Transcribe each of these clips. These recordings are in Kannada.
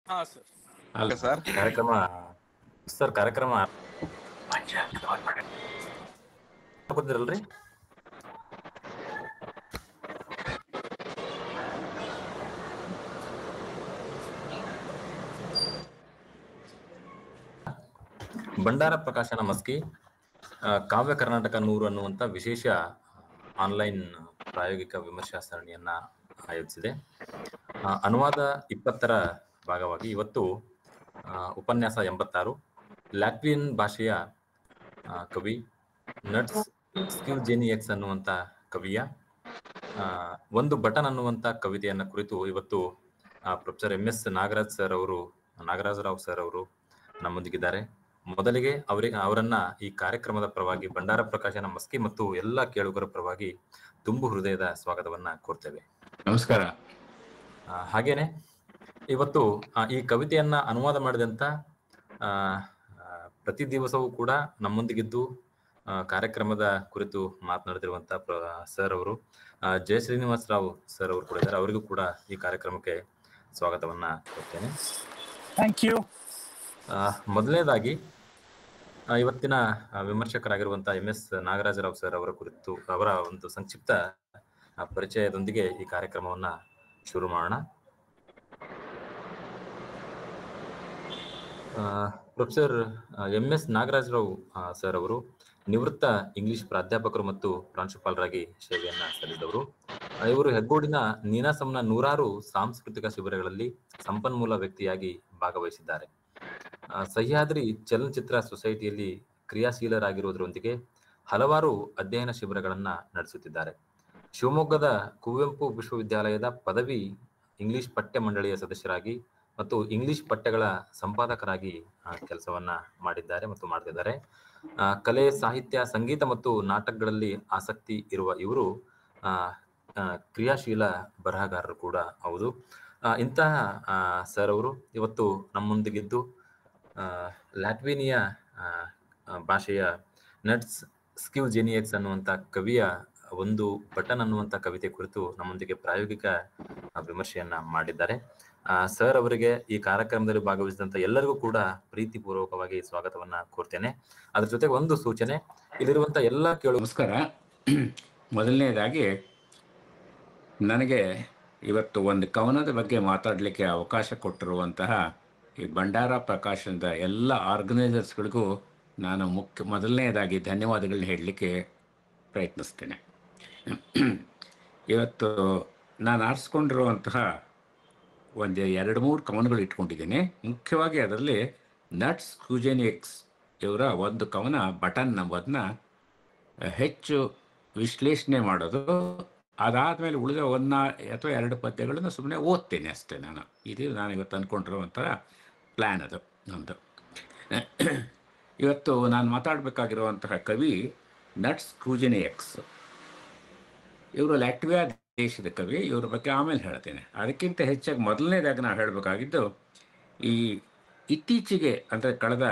ಹಾ ಸರ್. ಅಲ್ಲ ಸರ್ ಕಾರ್ಯಕ್ರಮ ಸರ್ ಕಾರ್ಯಕ್ರಮ ಕೂತಿರಲ್ರಿ. ಭಂಡಾರ ಪ್ರಕಾಶನ ಮಸ್ಕಿ ಕಾವ್ಯ ಕರ್ನಾಟಕ 100 ಅನ್ನುವಂಥ ವಿಶೇಷ ಆನ್ಲೈನ್ ಪ್ರಾಯೋಗಿಕ ವಿಮರ್ಶಾ ಸರಣಿಯನ್ನ ಆಯೋಜಿಸಿದೆ. ಅನುವಾದ 20ರ ಭಾಗವಾಗಿ ಇವತ್ತು ಉಪನ್ಯಾಸ 86 ಲ್ಯಾಟ್ವಿಯನ್ ಭಾಷೆಯ ಕವಿ ನಟ್ಸ್ ಸ್ಕಿವ್ಜೆನಿಯಕ್ಸ್ ಅನ್ನುವಂಥ ಕವಿಯ ಒಂದು ಬಟನ್ ಅನ್ನುವಂಥ ಕವಿತೆಯನ್ನ ಕುರಿತು ಇವತ್ತು ಪ್ರೊಫೆಸರ್ MS ನಾಗರಾಜರಾವ್ ಸರ್ ಅವರು ನಮ್ಮೊಂದಿಗಿದ್ದಾರೆ. ಮೊದಲಿಗೆ ಅವರನ್ನ ಈ ಕಾರ್ಯಕ್ರಮದ ಪರವಾಗಿ ಭಂಡಾರ ಪ್ರಕಾಶನ ಮಸ್ಕಿ ಮತ್ತು ಎಲ್ಲ ಕೇಳುಗರ ಪರವಾಗಿ ತುಂಬು ಹೃದಯದ ಸ್ವಾಗತವನ್ನ ಕೋರ್ತೇವೆ. ನಮಸ್ಕಾರ. ಹಾಗೇನೆ ಇವತ್ತು ಈ ಕವಿತೆಯನ್ನ ಅನುವಾದ ಮಾಡಿದಂತ ಪ್ರತಿ ದಿವಸವೂ ಕೂಡ ನಮ್ಮೊಂದಿಗಿದ್ದು ಕಾರ್ಯಕ್ರಮದ ಕುರಿತು ಮಾತನಾಡ್ತಿರುವಂತ ಸರ್ ಅವರು ಜಯ ಶ್ರೀನಿವಾಸ್ ರಾವ್ ಸರ್ ಅವರು ಕೂಡ ಇದ್ದಾರೆ. ಅವರಿಗೂ ಕೂಡ ಈ ಕಾರ್ಯಕ್ರಮಕ್ಕೆ ಸ್ವಾಗತವನ್ನ ಕೊಡ್ತೇನೆ. Thank you. ಮೊದಲನೇದಾಗಿ ಇವತ್ತಿನ ವಿಮರ್ಶಕರಾಗಿರುವಂತಹ MS ನಾಗರಾಜರಾವ್ ಸರ್ ಅವರ ಕುರಿತು ಅವರ ಒಂದು ಸಂಕ್ಷಿಪ್ತ ಪರಿಚಯದೊಂದಿಗೆ ಈ ಕಾರ್ಯಕ್ರಮವನ್ನ ಶುರು ಮಾಡೋಣ. ಪ್ರೊಫೆಸರ್ MS ನಾಗರಾಜರಾವ್ ಸರ್ ಅವರು ನಿವೃತ್ತ ಇಂಗ್ಲಿಷ್ ಪ್ರಾಧ್ಯಾಪಕರು ಮತ್ತು ಪ್ರಾಂಶುಪಾಲರಾಗಿ ಸೇವೆಯನ್ನ ಸಲ್ಲಿಸಿದವರು. ಇವರು ಹೆಗ್ಗೋಡಿನ ನೀನಾಸಂನ 100 ಸಾಂಸ್ಕೃತಿಕ ಶಿಬಿರಗಳಲ್ಲಿ ಸಂಪನ್ಮೂಲ ವ್ಯಕ್ತಿಯಾಗಿ ಭಾಗವಹಿಸಿದ್ದಾರೆ. ಸಹ್ಯಾದ್ರಿ ಚಲನಚಿತ್ರ ಸೊಸೈಟಿಯಲ್ಲಿ ಕ್ರಿಯಾಶೀಲರಾಗಿರುವುದರೊಂದಿಗೆ ಹಲವಾರು ಅಧ್ಯಯನ ಶಿಬಿರಗಳನ್ನ ನಡೆಸುತ್ತಿದ್ದಾರೆ. ಶಿವಮೊಗ್ಗದ ಕುವೆಂಪು ವಿಶ್ವವಿದ್ಯಾಲಯದ ಪದವಿ ಇಂಗ್ಲಿಷ್ ಪಠ್ಯ ಮಂಡಳಿಯ ಸದಸ್ಯರಾಗಿ ಮತ್ತು ಇಂಗ್ಲಿಷ್ ಪಠ್ಯಗಳ ಸಂಪಾದಕರಾಗಿ ಕೆಲಸವನ್ನ ಮಾಡಿದ್ದಾರೆ ಮತ್ತು ಮಾಡ್ತಿದ್ದಾರೆ. ಕಲೆ, ಸಾಹಿತ್ಯ, ಸಂಗೀತ ಮತ್ತು ನಾಟಕಗಳಲ್ಲಿ ಆಸಕ್ತಿ ಇರುವ ಇವರು ಕ್ರಿಯಾಶೀಲ ಬರಹಗಾರರು ಕೂಡ ಹೌದು. ಇಂತಹ ಸರ್ ಅವರು ಇವತ್ತು ನಮ್ಮೊಂದಿಗಿದ್ದು ಲ್ಯಾಟ್ವಿನಿಯಾ ಭಾಷೆಯ ನಟ್ಸ್ ಸ್ಕಿವ್ಜೆನಿಯಕ್ಸ್ ಅನ್ನುವಂಥ ಕವಿಯ ಒಂದು ಬಟನ್ ಅನ್ನುವಂಥ ಕವಿತೆ ಕುರಿತು ನಮ್ಮೊಂದಿಗೆ ಪ್ರಾಯೋಗಿಕ ವಿಮರ್ಶೆಯನ್ನ ಮಾಡಿದ್ದಾರೆ. ಸರ್ ಅವರಿಗೆ ಈ ಕಾರ್ಯಕ್ರಮದಲ್ಲಿ ಭಾಗವಹಿಸಿದಂತ ಎಲ್ಲರಿಗೂ ಕೂಡ ಪ್ರೀತಿಪೂರ್ವಕವಾಗಿ ಸ್ವಾಗತವನ್ನ ಕೋರ್ತೇನೆ. ಅದ್ರ ಜೊತೆಗೆ ಒಂದು ಸೂಚನೆ, ಇಲ್ಲಿರುವಂತ ಎಲ್ಲ ನಮಸ್ಕಾರ. ಮೊದಲನೇದಾಗಿ ನನಗೆ ಇವತ್ತು ಒಂದು ಕವನದ ಬಗ್ಗೆ ಮಾತಾಡಲಿಕ್ಕೆ ಅವಕಾಶ ಕೊಟ್ಟಿರುವಂತಹ ಈ ಭಂಡಾರ ಪ್ರಕಾಶನದ ಎಲ್ಲ ಆರ್ಗನೈಸರ್ಸ್ಗಳಿಗೂ ನಾನು ಮೊದಲನೇದಾಗಿ ಧನ್ಯವಾದಗಳನ್ನ ಹೇಳಲಿಕ್ಕೆ ಪ್ರಯತ್ನಿಸ್ತೇನೆ. ಇವತ್ತು ನಾನು ಆರಿಸ್ಕೊಂಡಿರುವಂತಹ ಒಂದು 2-3 ಕವನಗಳು ಇಟ್ಕೊಂಡಿದ್ದೀನಿ. ಮುಖ್ಯವಾಗಿ ಅದರಲ್ಲಿ ನಟ್ಸ್ ಸ್ಕಿವ್ಜೆನಿಯಕ್ಸ್ ಇವರ ಒಂದು ಕವನ ಬಟನ್ ನಂಬರ್ನ ಹೆಚ್ಚು ವಿಶ್ಲೇಷಣೆ ಮಾಡೋದು, ಅದಾದಮೇಲೆ ಉಳಿದ 1 ಅಥವಾ 2 ಪದ್ಯಗಳನ್ನು ಸುಮ್ಮನೆ ಓದ್ತೇನೆ ಅಷ್ಟೇ. ಇದು ನಾನು ಇವತ್ತು ಅಂದ್ಕೊಂಡಿರುವಂಥ ಪ್ಲ್ಯಾನ್ ಅದು ನಮ್ಮದು. ಇವತ್ತು ನಾನು ಮಾತಾಡಬೇಕಾಗಿರುವಂತಹ ಕವಿ ನಟ್ಸ್ ಸ್ಕಿವ್ಜೆನಿಯಕ್ಸ್. ಇವರು ಲ್ಯಾಟ್ವಿಯಾ ದೇಶದ ಕವಿ. ಇವ್ರ ಬಗ್ಗೆ ಆಮೇಲೆ ಹೇಳ್ತೇನೆ. ಅದಕ್ಕಿಂತ ಹೆಚ್ಚಾಗಿ ಮೊದಲನೇದಾಗಿ ನಾವು ಹೇಳಬೇಕಾಗಿದ್ದು, ಈ ಇತ್ತೀಚೆಗೆ ಅಂದರೆ ಕಳೆದ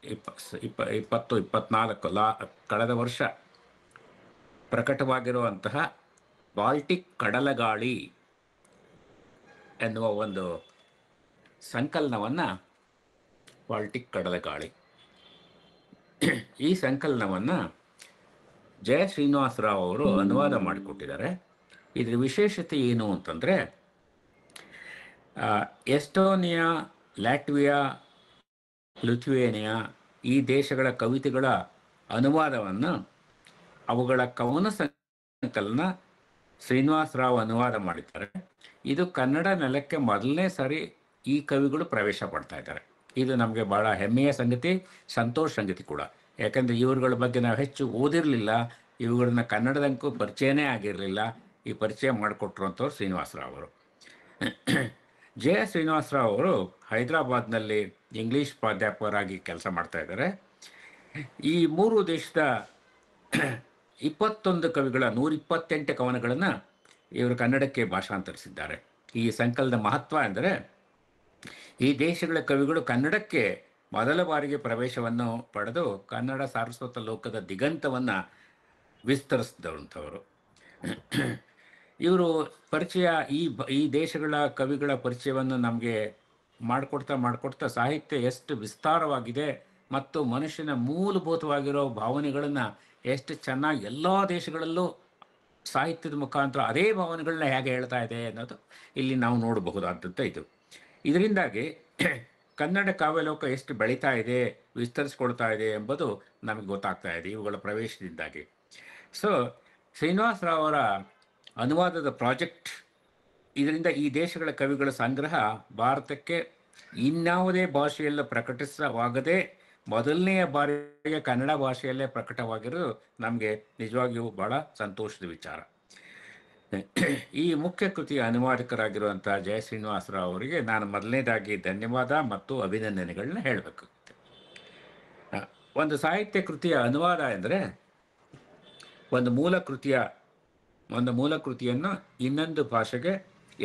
2024 ಕಳೆದ ವರ್ಷ ಪ್ರಕಟವಾಗಿರುವಂತಹ ಬಾಲ್ಟಿಕ್ ಕಡಲಗಾಳಿ ಎನ್ನುವ ಒಂದು ಸಂಕಲನವನ್ನು, ಬಾಲ್ಟಿಕ್ ಕಡಲಗಾಳಿ ಈ ಸಂಕಲನವನ್ನು ಜಯ ಶ್ರೀನಿವಾಸ್ ರಾವ್ ಅವರು ಅನುವಾದ ಮಾಡಿಕೊಟ್ಟಿದ್ದಾರೆ. ಇದರ ವಿಶೇಷತೆ ಏನು ಅಂತಂದರೆ, ಎಸ್ಟೋನಿಯಾ, ಲ್ಯಾಟ್ವಿಯಾ, ಲಿಥುವೇನಿಯಾ ಈ ದೇಶಗಳ ಕವಿತೆಗಳ ಅನುವಾದವನ್ನು, ಅವುಗಳ ಕವನ ಸಂಕಲನ ಶ್ರೀನಿವಾಸ್ ರಾವ್ ಅನುವಾದ ಮಾಡಿದ್ದಾರೆ. ಇದು ಕನ್ನಡ ನೆಲಕ್ಕೆ ಮೊದಲನೇ ಸಾರಿ ಈ ಕವಿಗಳು ಪ್ರವೇಶ ಪಡ್ತಾ ಇದ್ದಾರೆ. ಇದು ನಮಗೆ ಭಾಳ ಹೆಮ್ಮೆಯ ಸಂಗತಿ, ಸಂತೋಷ ಸಂಗತಿ ಕೂಡ. ಯಾಕಂದರೆ ಇವ್ರುಗಳ ಬಗ್ಗೆ ನಾವು ಹೆಚ್ಚು ಓದಿರಲಿಲ್ಲ, ಇವುಗಳನ್ನ ಕನ್ನಡದಂಗೂ ಪರಿಚಯನೇ ಆಗಿರಲಿಲ್ಲ. ಈ ಪರಿಚಯ ಮಾಡಿಕೊಟ್ರುವಂಥವ್ರು ಶ್ರೀನಿವಾಸರಾವ್ ಅವರು. ಜಯ ಶ್ರೀನಿವಾಸರಾವ್ ಅವರು ಹೈದರಾಬಾದ್ನಲ್ಲಿ ಇಂಗ್ಲೀಷ್ ಪ್ರಾಧ್ಯಾಪಕರಾಗಿ ಕೆಲಸ ಮಾಡ್ತಾ ಇದ್ದಾರೆ. ಈ 3 ದೇಶದ 21 ಕವಿಗಳ 128 ಕವನಗಳನ್ನು ಇವರು ಕನ್ನಡಕ್ಕೆ ಭಾಷಾಂತರಿಸಿದ್ದಾರೆ. ಈ ಸಂಕಲನದ ಮಹತ್ವ ಎಂದರೆ, ಈ ದೇಶಗಳ ಕವಿಗಳು ಕನ್ನಡಕ್ಕೆ ಮೊದಲ ಬಾರಿಗೆ ಪ್ರವೇಶವನ್ನು ಪಡೆದು ಕನ್ನಡ ಸಾರಸ್ವತ ಲೋಕದ ದಿಗಂತವನ್ನು ವಿಸ್ತರಿಸಿದಂಥವರು. ಇವರು ಪರಿಚಯ, ಈ ದೇಶಗಳ ಕವಿಗಳ ಪರಿಚಯವನ್ನು ನಮಗೆ ಮಾಡಿಕೊಡ್ತಾ ಸಾಹಿತ್ಯ ಎಷ್ಟು ವಿಸ್ತಾರವಾಗಿದೆ ಮತ್ತು ಮನುಷ್ಯನ ಮೂಲಭೂತವಾಗಿರೋ ಭಾವನೆಗಳನ್ನು ಎಷ್ಟು ಚೆನ್ನಾಗಿ ಎಲ್ಲ ದೇಶಗಳಲ್ಲೂ ಸಾಹಿತ್ಯದ ಮುಖಾಂತರ ಅದೇ ಭಾವನೆಗಳನ್ನ ಹೇಗೆ ಹೇಳ್ತಾ ಇದೆ ಅನ್ನೋದು ಇಲ್ಲಿ ನಾವು ನೋಡಬಹುದಾದಂಥ ಇದು. ಇದರಿಂದಾಗಿ ಕನ್ನಡ ಕಾವ್ಯಲೋಕ ಎಷ್ಟು ಬೆಳೀತಾ ಇದೆ, ವಿಸ್ತರಿಸ್ಕೊಳ್ತಾ ಇದೆ ಎಂಬುದು ನಮಗೆ ಗೊತ್ತಾಗ್ತಾ ಇದೆ ಇವುಗಳ ಪ್ರವೇಶದಿಂದಾಗಿ. ಸೊ ಶ್ರೀನಿವಾಸರಾವ್ ಅವರ ಅನುವಾದದ ಪ್ರಾಜೆಕ್ಟ್, ಇದರಿಂದ ಈ ದೇಶಗಳ ಕವಿಗಳ ಸಂಗ್ರಹ ಭಾರತಕ್ಕೆ ಇನ್ಯಾವುದೇ ಭಾಷೆಯಲ್ಲೂ ಪ್ರಕಟಿಸವಾಗದೆ ಮೊದಲನೆಯ ಬಾರಿಗೆ ಕನ್ನಡ ಭಾಷೆಯಲ್ಲೇ ಪ್ರಕಟವಾಗಿರೋದು ನಮಗೆ ನಿಜವಾಗಿಯೂ ಬಹಳ ಸಂತೋಷದ ವಿಚಾರ. ಈ ಮುಖ್ಯ ಕೃತಿಯ ಅನುವಾದಕರಾಗಿರುವಂಥ ಜಯ ಶ್ರೀನಿವಾಸರಾವ್ ಅವರಿಗೆ ನಾನು ಮೊದಲನೇದಾಗಿ ಧನ್ಯವಾದ ಮತ್ತು ಅಭಿನಂದನೆಗಳನ್ನ ಹೇಳಬೇಕಾಗುತ್ತೆ. ಒಂದು ಸಾಹಿತ್ಯ ಕೃತಿಯ ಅನುವಾದ ಎಂದರೆ ಒಂದು ಮೂಲ ಕೃತಿಯನ್ನು ಇನ್ನೊಂದು ಭಾಷೆಗೆ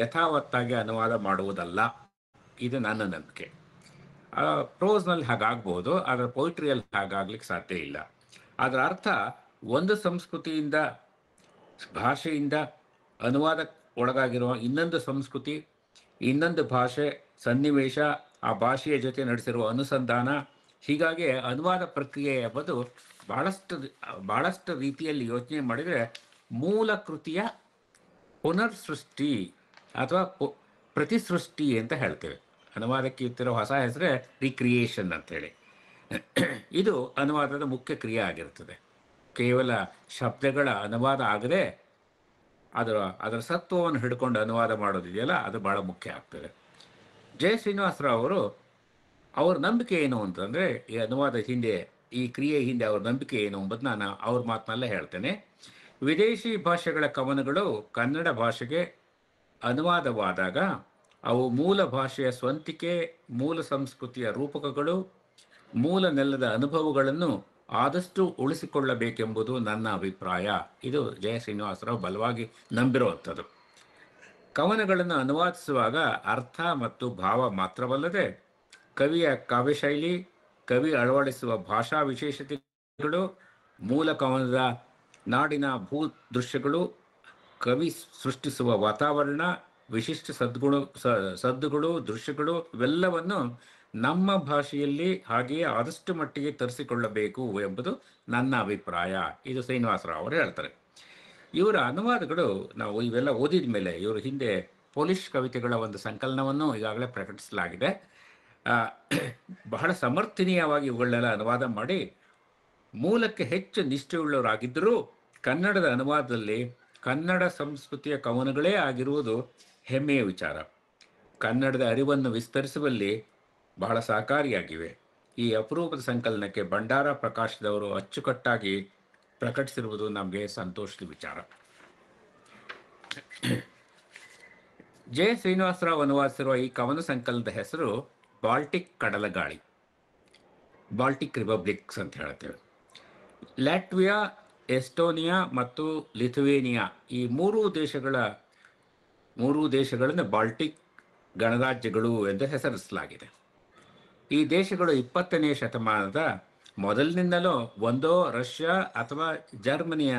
ಯಥಾವತ್ತಾಗಿ ಅನುವಾದ ಮಾಡುವುದಲ್ಲ. ಇದು ನನ್ನ ನಂಬಿಕೆ. ಪ್ರೋಸ್ನಲ್ಲಿ ಹಾಗಾಗ್ಬೋದು, ಆದರೆ ಪೊಯಿಟ್ರಿಯಲ್ಲಿ ಹಾಗಾಗ್ಲಿಕ್ಕೆ ಸಾಧ್ಯ ಇಲ್ಲ. ಅದರ ಅರ್ಥ ಒಂದು ಸಂಸ್ಕೃತಿಯಿಂದ, ಭಾಷೆಯಿಂದ ಅನುವಾದ ಒಳಗಾಗಿರುವ ಇನ್ನೊಂದು ಸಂಸ್ಕೃತಿ, ಇನ್ನೊಂದು ಭಾಷೆ, ಸನ್ನಿವೇಶ, ಆ ಭಾಷೆಯ ಜೊತೆ ನಡೆಸಿರುವ ಅನುಸಂಧಾನ, ಹೀಗಾಗಿ ಅನುವಾದ ಪ್ರಕ್ರಿಯೆ ಎಂಬುದು ಬಹಳಷ್ಟು ರೀತಿಯಲ್ಲಿ ಯೋಚನೆ ಮಾಡಿದರೆ ಮೂಲ ಕೃತಿಯ ಪುನರ್ಸೃಷ್ಟಿ ಅಥವಾ ಪ್ರತಿಸೃಷ್ಟಿ ಅಂತ ಹೇಳ್ತೇವೆ. ಅನುವಾದಕ್ಕೆ ಇರ್ತಿರೋ ಹೊಸ ಹೆಸರೇ ರಿಕ್ರಿಯೇಷನ್ ಅಂತೇಳಿ. ಇದು ಅನುವಾದದ ಮುಖ್ಯ ಕ್ರಿಯೆ ಆಗಿರ್ತದೆ. ಕೇವಲ ಶಬ್ದಗಳ ಅನುವಾದ ಆಗದೆ ಅದರ ಸತ್ವವನ್ನು ಹಿಡ್ಕೊಂಡು ಅನುವಾದ ಮಾಡೋದಿದೆಯಲ್ಲ, ಅದು ಭಾಳ ಮುಖ್ಯ ಆಗ್ತದೆ. ಜಯ ಶ್ರೀನಿವಾಸರಾವ್ ಅವ್ರ ನಂಬಿಕೆ ಏನು ಅಂತಂದರೆ, ಈ ಅನುವಾದ ಹಿಂದೆ, ಈ ಕ್ರಿಯೆ ಹಿಂದೆ ಅವ್ರ ನಂಬಿಕೆ ಏನು ಎಂಬುದು ನಾನು ಅವ್ರ ಮಾತಿನಲ್ಲೇ ಹೇಳ್ತೇನೆ. ವಿದೇಶಿ ಭಾಷೆಗಳ ಕವನಗಳು ಕನ್ನಡ ಭಾಷೆಗೆ ಅನುವಾದವಾದಾಗ ಅವು ಮೂಲ ಭಾಷೆಯ ಸ್ವಂತಿಕೆ, ಮೂಲ ಸಂಸ್ಕೃತಿಯ ರೂಪಕಗಳು, ಮೂಲ ನೆಲದ ಅನುಭವಗಳನ್ನು ಆದಷ್ಟು ಉಳಿಸಿಕೊಳ್ಳಬೇಕೆಂಬುದು ನನ್ನ ಅಭಿಪ್ರಾಯ. ಇದು ಜಯ ಶ್ರೀನಿವಾಸರಾವ್ ಬಲವಾಗಿ ನಂಬಿರುವಂಥದ್ದು. ಕವನಗಳನ್ನು ಅನುವಾದಿಸುವಾಗ ಅರ್ಥ ಮತ್ತು ಭಾವ ಮಾತ್ರವಲ್ಲದೆ ಕವಿಯ ಕಾವ್ಯಶೈಲಿ, ಕವಿ ಅಳವಡಿಸುವ ಭಾಷಾ ವಿಶೇಷತೆಗಳು, ಮೂಲ ಕವನದ ನಾಡಿನ ಭೂ ದೃಶ್ಯಗಳು, ಕವಿ ಸೃಷ್ಟಿಸುವ ವಾತಾವರಣ, ವಿಶಿಷ್ಟ ಸದ್ದುಗಳು, ದೃಶ್ಯಗಳು ಇವೆಲ್ಲವನ್ನು ನಮ್ಮ ಭಾಷೆಯಲ್ಲಿ ಹಾಗೆಯೇ ಆದಷ್ಟು ಮಟ್ಟಿಗೆ ತರಿಸಿಕೊಳ್ಳಬೇಕು ಎಂಬುದು ನನ್ನ ಅಭಿಪ್ರಾಯ. ಇದು ಶ್ರೀನಿವಾಸರಾವ್ ಅವರು ಹೇಳ್ತಾರೆ. ಇವರ ಅನುವಾದಗಳು ನಾವು ಇವೆಲ್ಲ ಓದಿದ ಮೇಲೆ, ಇವರು ಹಿಂದೆ ಪೋಲಿಷ್ ಕವಿತೆಗಳ ಒಂದು ಸಂಕಲನವನ್ನು ಈಗಾಗಲೇ ಪ್ರಕಟಿಸಲಾಗಿದೆ. ಬಹಳ ಸಮರ್ಥನೀಯವಾಗಿ ಇವುಗಳನ್ನೆಲ್ಲ ಅನುವಾದ ಮಾಡಿ ಮೂಲಕ್ಕೆ ಹೆಚ್ಚು ನಿಷ್ಠೆಯುಳ್ಳವರಾಗಿದ್ದರೂ ಕನ್ನಡದ ಅನುವಾದದಲ್ಲಿ ಕನ್ನಡ ಸಂಸ್ಕೃತಿಯ ಕವನಗಳೇ ಆಗಿರುವುದು ಹೆಮ್ಮೆಯ ವಿಚಾರ. ಕನ್ನಡದ ಅರಿವನ್ನು ವಿಸ್ತರಿಸುವಲ್ಲಿ ಬಹಳ ಸಹಕಾರಿಯಾಗಿವೆ. ಈ ಅಪರೂಪದ ಸಂಕಲನಕ್ಕೆ ಭಂಡಾರ ಪ್ರಕಾಶದವರು ಅಚ್ಚುಕಟ್ಟಾಗಿ ಪ್ರಕಟಿಸಿರುವುದು ನಮಗೆ ಸಂತೋಷದ ವಿಚಾರ. ಜೆ ಶ್ರೀನಿವಾಸರಾವ್ ಅನುವಾದಿಸಿರುವ ಈ ಕವನ ಸಂಕಲನದ ಹೆಸರು ಬಾಲ್ಟಿಕ್ ಕಡಲಗಾಳಿ, ಬಾಲ್ಟಿಕ್ ರಿಪಬ್ಲಿಕ್ಸ್ ಅಂತ ಹೇಳ್ತೇವೆ. ಲ್ಯಾಟ್ವಿಯಾ, ಎಸ್ಟೋನಿಯಾ ಮತ್ತು ಲಿಥುವೇನಿಯಾ ಈ ಮೂರೂ ದೇಶಗಳನ್ನು ಬಾಲ್ಟಿಕ್ ಗಣರಾಜ್ಯಗಳು ಎಂದು ಹೆಸರಿಸಲಾಗಿದೆ. ಈ ದೇಶಗಳು 20ನೇ ಶತಮಾನದ ಮೊದಲಿನಿಂದಲೂ ಒಂದೋ ರಷ್ಯಾ ಅಥವಾ ಜರ್ಮನಿಯ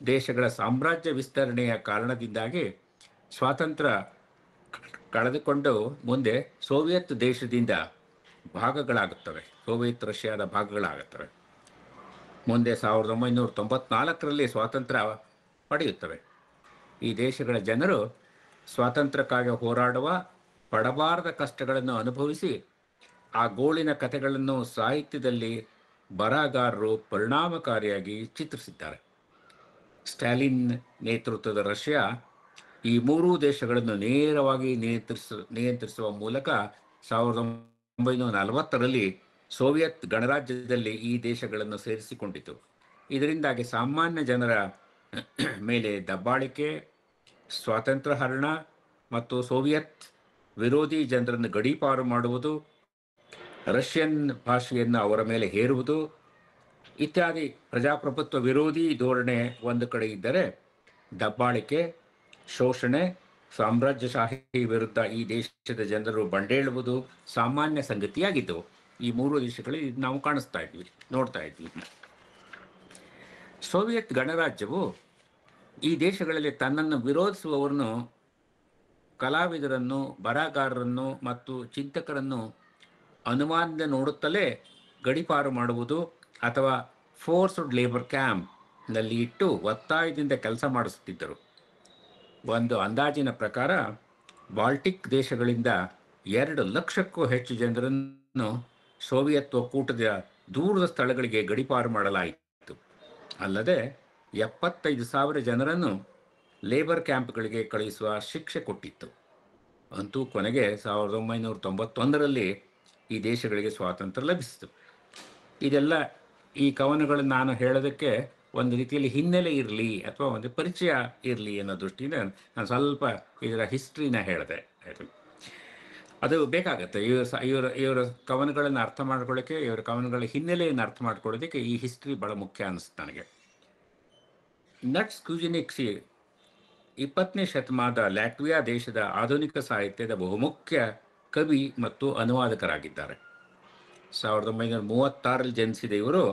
ದೇಶಗಳ ಸಾಮ್ರಾಜ್ಯ ವಿಸ್ತರಣೆಯ ಕಾರಣದಿಂದಾಗಿ ಸ್ವಾತಂತ್ರ್ಯ ಕಳೆದುಕೊಂಡು ಮುಂದೆ ಸೋವಿಯತ್ ದೇಶದಿಂದ ಭಾಗಗಳಾಗುತ್ತವೆ, ಸೋವಿಯತ್ ರಷ್ಯಾದ ಭಾಗಗಳಾಗುತ್ತವೆ. ಮುಂದೆ 1994ರಲ್ಲಿ ಸ್ವಾತಂತ್ರ್ಯ ಪಡೆಯುತ್ತವೆ. ಈ ದೇಶಗಳ ಜನರು ಸ್ವಾತಂತ್ರ್ಯಕ್ಕಾಗಿ ಹೋರಾಡುವ, ಪಡಬಾರದ ಕಷ್ಟಗಳನ್ನು ಅನುಭವಿಸಿ ಆ ಗೋಳಿನ ಕಥೆಗಳನ್ನು ಸಾಹಿತ್ಯದಲ್ಲಿ ಬರಹಗಾರರು ಪರಿಣಾಮಕಾರಿಯಾಗಿ ಚಿತ್ರಿಸಿದ್ದಾರೆ. ಸ್ಟಾಲಿನ್ ನೇತೃತ್ವದ ರಷ್ಯಾ ಈ ಮೂರೂ ದೇಶಗಳನ್ನು ನೇರವಾಗಿ ನಿಯಂತ್ರಿಸುವ ಮೂಲಕ 1940ರಲ್ಲಿ ಸೋವಿಯತ್ ಗಣರಾಜ್ಯದಲ್ಲಿ ಈ ದೇಶಗಳನ್ನು ಸೇರಿಸಿಕೊಂಡಿತು. ಇದರಿಂದಾಗಿ ಸಾಮಾನ್ಯ ಜನರ ಮೇಲೆ ದಬ್ಬಾಳಿಕೆ, ಸ್ವಾತಂತ್ರ್ಯ ಹರಣ ಮತ್ತು ಸೋವಿಯತ್ ವಿರೋಧಿ ಜನರನ್ನು ಗಡೀಪಾರು ಮಾಡುವುದು, ರಷ್ಯನ್ ಭಾಷೆಯನ್ನು ಅವರ ಮೇಲೆ ಹೇರುವುದು ಇತ್ಯಾದಿ ಪ್ರಜಾಪ್ರಭುತ್ವ ವಿರೋಧಿ ಧೋರಣೆ ಒಂದು ಕಡೆ ಇದ್ದರೆ, ದಬ್ಬಾಳಿಕೆ, ಶೋಷಣೆ, ಸಾಮ್ರಾಜ್ಯಶಾಹಿ ವಿರುದ್ಧ ಈ ದೇಶದ ಜನರು ಬಂಡೇಳುವುದು ಸಾಮಾನ್ಯ ಸಂಗತಿಯಾಗಿದ್ದವು. ಈ ಮೂರು ದೇಶಗಳಲ್ಲಿ ನಾವು ನೋಡ್ತಾ ಇದ್ವಿ. ಸೋವಿಯತ್ ಗಣರಾಜ್ಯವು ಈ ದೇಶಗಳಲ್ಲಿ ತನ್ನನ್ನು ವಿರೋಧಿಸುವವರನ್ನು ಕಲಾವಿದರನ್ನು, ಬರಹಗಾರರನ್ನು ಮತ್ತು ಚಿಂತಕರನ್ನು ಅನುಮಾನದಿಂದ ನೋಡುತ್ತಲೇ ಗಡೀಪಾರು ಮಾಡುವುದು ಅಥವಾ ಫೋರ್ಸ್ಡ್ ಲೇಬರ್ ಕ್ಯಾಂಪ್ನಲ್ಲಿ ಇಟ್ಟು ಒತ್ತಾಯದಿಂದ ಕೆಲಸ ಮಾಡಿಸುತ್ತಿದ್ದರು. ಒಂದು ಅಂದಾಜಿನ ಪ್ರಕಾರ ಬಾಲ್ಟಿಕ್ ದೇಶಗಳಿಂದ 2 ಲಕ್ಷಕ್ಕೂ ಹೆಚ್ಚು ಜನರನ್ನು ಸೋವಿಯತ್ ಒಕ್ಕೂಟದ ದೂರದ ಸ್ಥಳಗಳಿಗೆ ಗಡೀಪಾರು ಮಾಡಲಾಯಿತು. ಅಲ್ಲದೆ 75,000 ಜನರನ್ನು ಲೇಬರ್ ಕ್ಯಾಂಪ್ಗಳಿಗೆ ಕಳುಹಿಸುವ ಶಿಕ್ಷೆ ಕೊಟ್ಟಿತ್ತು. ಅಂತೂ ಕೊನೆಗೆ 1991ರಲ್ಲಿ ಈ ದೇಶಗಳಿಗೆ ಸ್ವಾತಂತ್ರ್ಯ ಲಭಿಸಿತು. ಇದೆಲ್ಲ ಈ ಕವನಗಳನ್ನು ನಾನು ಹೇಳೋದಕ್ಕೆ ಒಂದು ರೀತಿಯಲ್ಲಿ ಹಿನ್ನೆಲೆ ಇರಲಿ ಅಥವಾ ಒಂದು ಪರಿಚಯ ಇರಲಿ ಅನ್ನೋ ದೃಷ್ಟಿಯಿಂದ ನಾನು ಸ್ವಲ್ಪ ಇದರ ಹಿಸ್ಟ್ರಿನ ಹೇಳಿದೆ. ಅದು ಬೇಕಾಗತ್ತೆ. ಇವರ ಕವನಗಳನ್ನು ಅರ್ಥ ಮಾಡ್ಕೊಳ್ಳೋಕ್ಕೆ, ಇವರ ಕವನಗಳ ಹಿನ್ನೆಲೆಯನ್ನು ಅರ್ಥ ಮಾಡ್ಕೊಳ್ಳೋದಕ್ಕೆ ಈ ಹಿಸ್ಟ್ರಿ ಭಾಳ ಮುಖ್ಯ ಅನಿಸ್ತು ನನಗೆ. ನಟ್ಸ್ ಕ್ಯೂಜಿನಿಕ್ಸಿ 20ನೇ ಶತಮಾನದ ಲ್ಯಾಟ್ವಿಯಾ ದೇಶದ ಆಧುನಿಕ ಸಾಹಿತ್ಯದ ಬಹುಮುಖ್ಯ ಕವಿ ಮತ್ತು ಅನುವಾದಕರಾಗಿದ್ದಾರೆ. 1936ರಲ್ಲಿ ಜನಿಸಿದ ಇವರು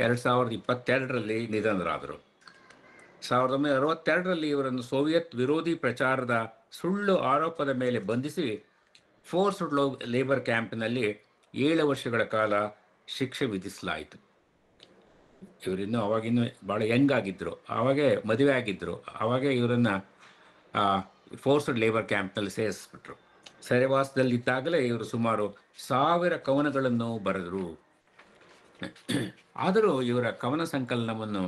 2022ರಲ್ಲಿ ನಿಧನರಾದರು. 1962ರಲ್ಲಿ ಇವರನ್ನು ಸೋವಿಯತ್ ವಿರೋಧಿ ಪ್ರಚಾರದ ಸುಳ್ಳು ಆರೋಪದ ಮೇಲೆ ಬಂಧಿಸಿ ಫೋರ್ಸ್ಡ್ ಲೇಬರ್ ಕ್ಯಾಂಪ್ನಲ್ಲಿ 7 ವರ್ಷಗಳ ಕಾಲ ಶಿಕ್ಷೆ ವಿಧಿಸಲಾಯಿತು. ಇವರಿನ್ನೂ ಅವಾಗಿನ್ನೂ ಭಾಳ ಯಂಗ್ ಆಗಿದ್ದರು, ಆವಾಗೇ ಮದುವೆ ಆಗಿದ್ದರು. ಆವಾಗೇ ಇವರನ್ನು ಫೋರ್ಸ್ಡ್ ಲೇಬರ್ ಕ್ಯಾಂಪ್ನಲ್ಲಿ ಸೇರಿಸ್ಬಿಟ್ರು. ಸೆರೆವಾಸದಲ್ಲಿದ್ದಾಗಲೇ ಇವರು ಸುಮಾರು 1000 ಕವನಗಳನ್ನು ಬರೆದರು. ಆದರೂ ಇವರ ಕವನ ಸಂಕಲನವನ್ನು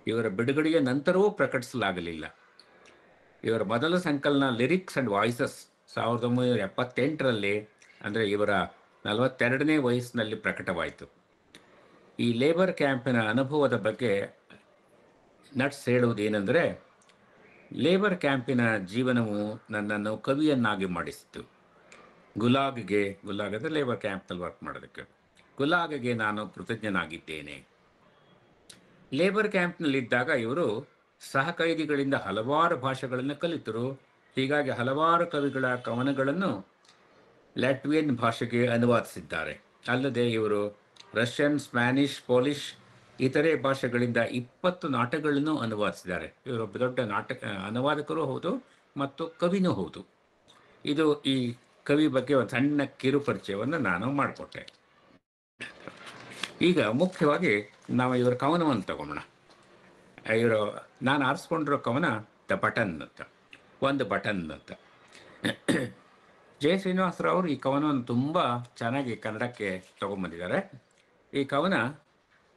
ಇವರ ಬಿಡುಗಡೆಯ ನಂತರವೂ ಪ್ರಕಟಿಸಲಾಗಲಿಲ್ಲ. ಇವರ ಮೊದಲ ಸಂಕಲನ ಲಿರಿಕ್ಸ್ ಆ್ಯಂಡ್ ವಾಯ್ಸಸ್ 1978ರಲ್ಲಿ, ಅಂದರೆ ಇವರ 42ನೇ ವಯಸ್ಸಿನಲ್ಲಿ ಪ್ರಕಟವಾಯಿತು. ಈ ಲೇಬರ್ ಕ್ಯಾಂಪಿನ ಅನುಭವದ ಬಗ್ಗೆ ನಟ್ಸ್ ಹೇಳುವುದೇನೆಂದರೆ, ಲೇಬರ್ ಕ್ಯಾಂಪಿನ ಜೀವನವು ನನ್ನನ್ನು ಕವಿಯನ್ನಾಗಿ ಮಾಡಿಸಿತು. ಗುಲಾಗ್ ಅಂದರೆ ಲೇಬರ್ ಕ್ಯಾಂಪ್ನಲ್ಲಿ ವರ್ಕ್ ಮಾಡೋದಕ್ಕೆ, ಗುಲಾಗ್ಗೆ ನಾನು ಕೃತಜ್ಞನಾಗಿದ್ದೇನೆ. ಲೇಬರ್ ಕ್ಯಾಂಪ್ನಲ್ಲಿದ್ದಾಗ ಇವರು ಸಹಕೈದಿಗಳಿಂದ ಹಲವಾರು ಭಾಷೆಗಳನ್ನು ಕಲಿತರು. ಹೀಗಾಗಿ ಹಲವಾರು ಕವಿಗಳ ಕವನಗಳನ್ನು ಲ್ಯಾಟ್ವಿಯನ್ ಭಾಷೆಗೆ ಅನುವಾದಿಸಿದ್ದಾರೆ. ಅಲ್ಲದೆ ಇವರು ರಷ್ಯನ್, ಸ್ಪ್ಯಾನಿಷ್, ಪೋಲಿಷ್, ಇತರೆ ಭಾಷೆಗಳಿಂದ 20 ನಾಟಕಗಳನ್ನು ಅನುವಾದಿಸಿದ್ದಾರೆ. ಇವರೊಬ್ಬ ದೊಡ್ಡ ಅನುವಾದಕರೂ ಹೌದು ಮತ್ತು ಕವಿನೂ ಹೌದು. ಇದು ಈ ಕವಿ ಬಗ್ಗೆ ಒಂದು ಸಣ್ಣ ಕಿರು ಪರಿಚಯವನ್ನು ನಾನು ಮಾಡಿಕೊಟ್ಟೆ. ಈಗ ಮುಖ್ಯವಾಗಿ ನಾವು ಇವರ ಕವನವನ್ನು ತಗೊಳ್ಳೋಣ. ನಾನು ಆರಿಸ್ಕೊಂಡಿರೋ ಕವನ ದ ಬಟನ್ ಅಂತ, ಒಂದು ಬಟನ್ ಅಂತ. ಜೆ ಶ್ರೀನಿವಾಸರಾವರು ಈ ಕವನವನ್ನು ತುಂಬ ಚೆನ್ನಾಗಿ ಕನ್ನಡಕ್ಕೆ ತಗೊಂಬಂದಿದ್ದಾರೆ. ಈ ಕವನ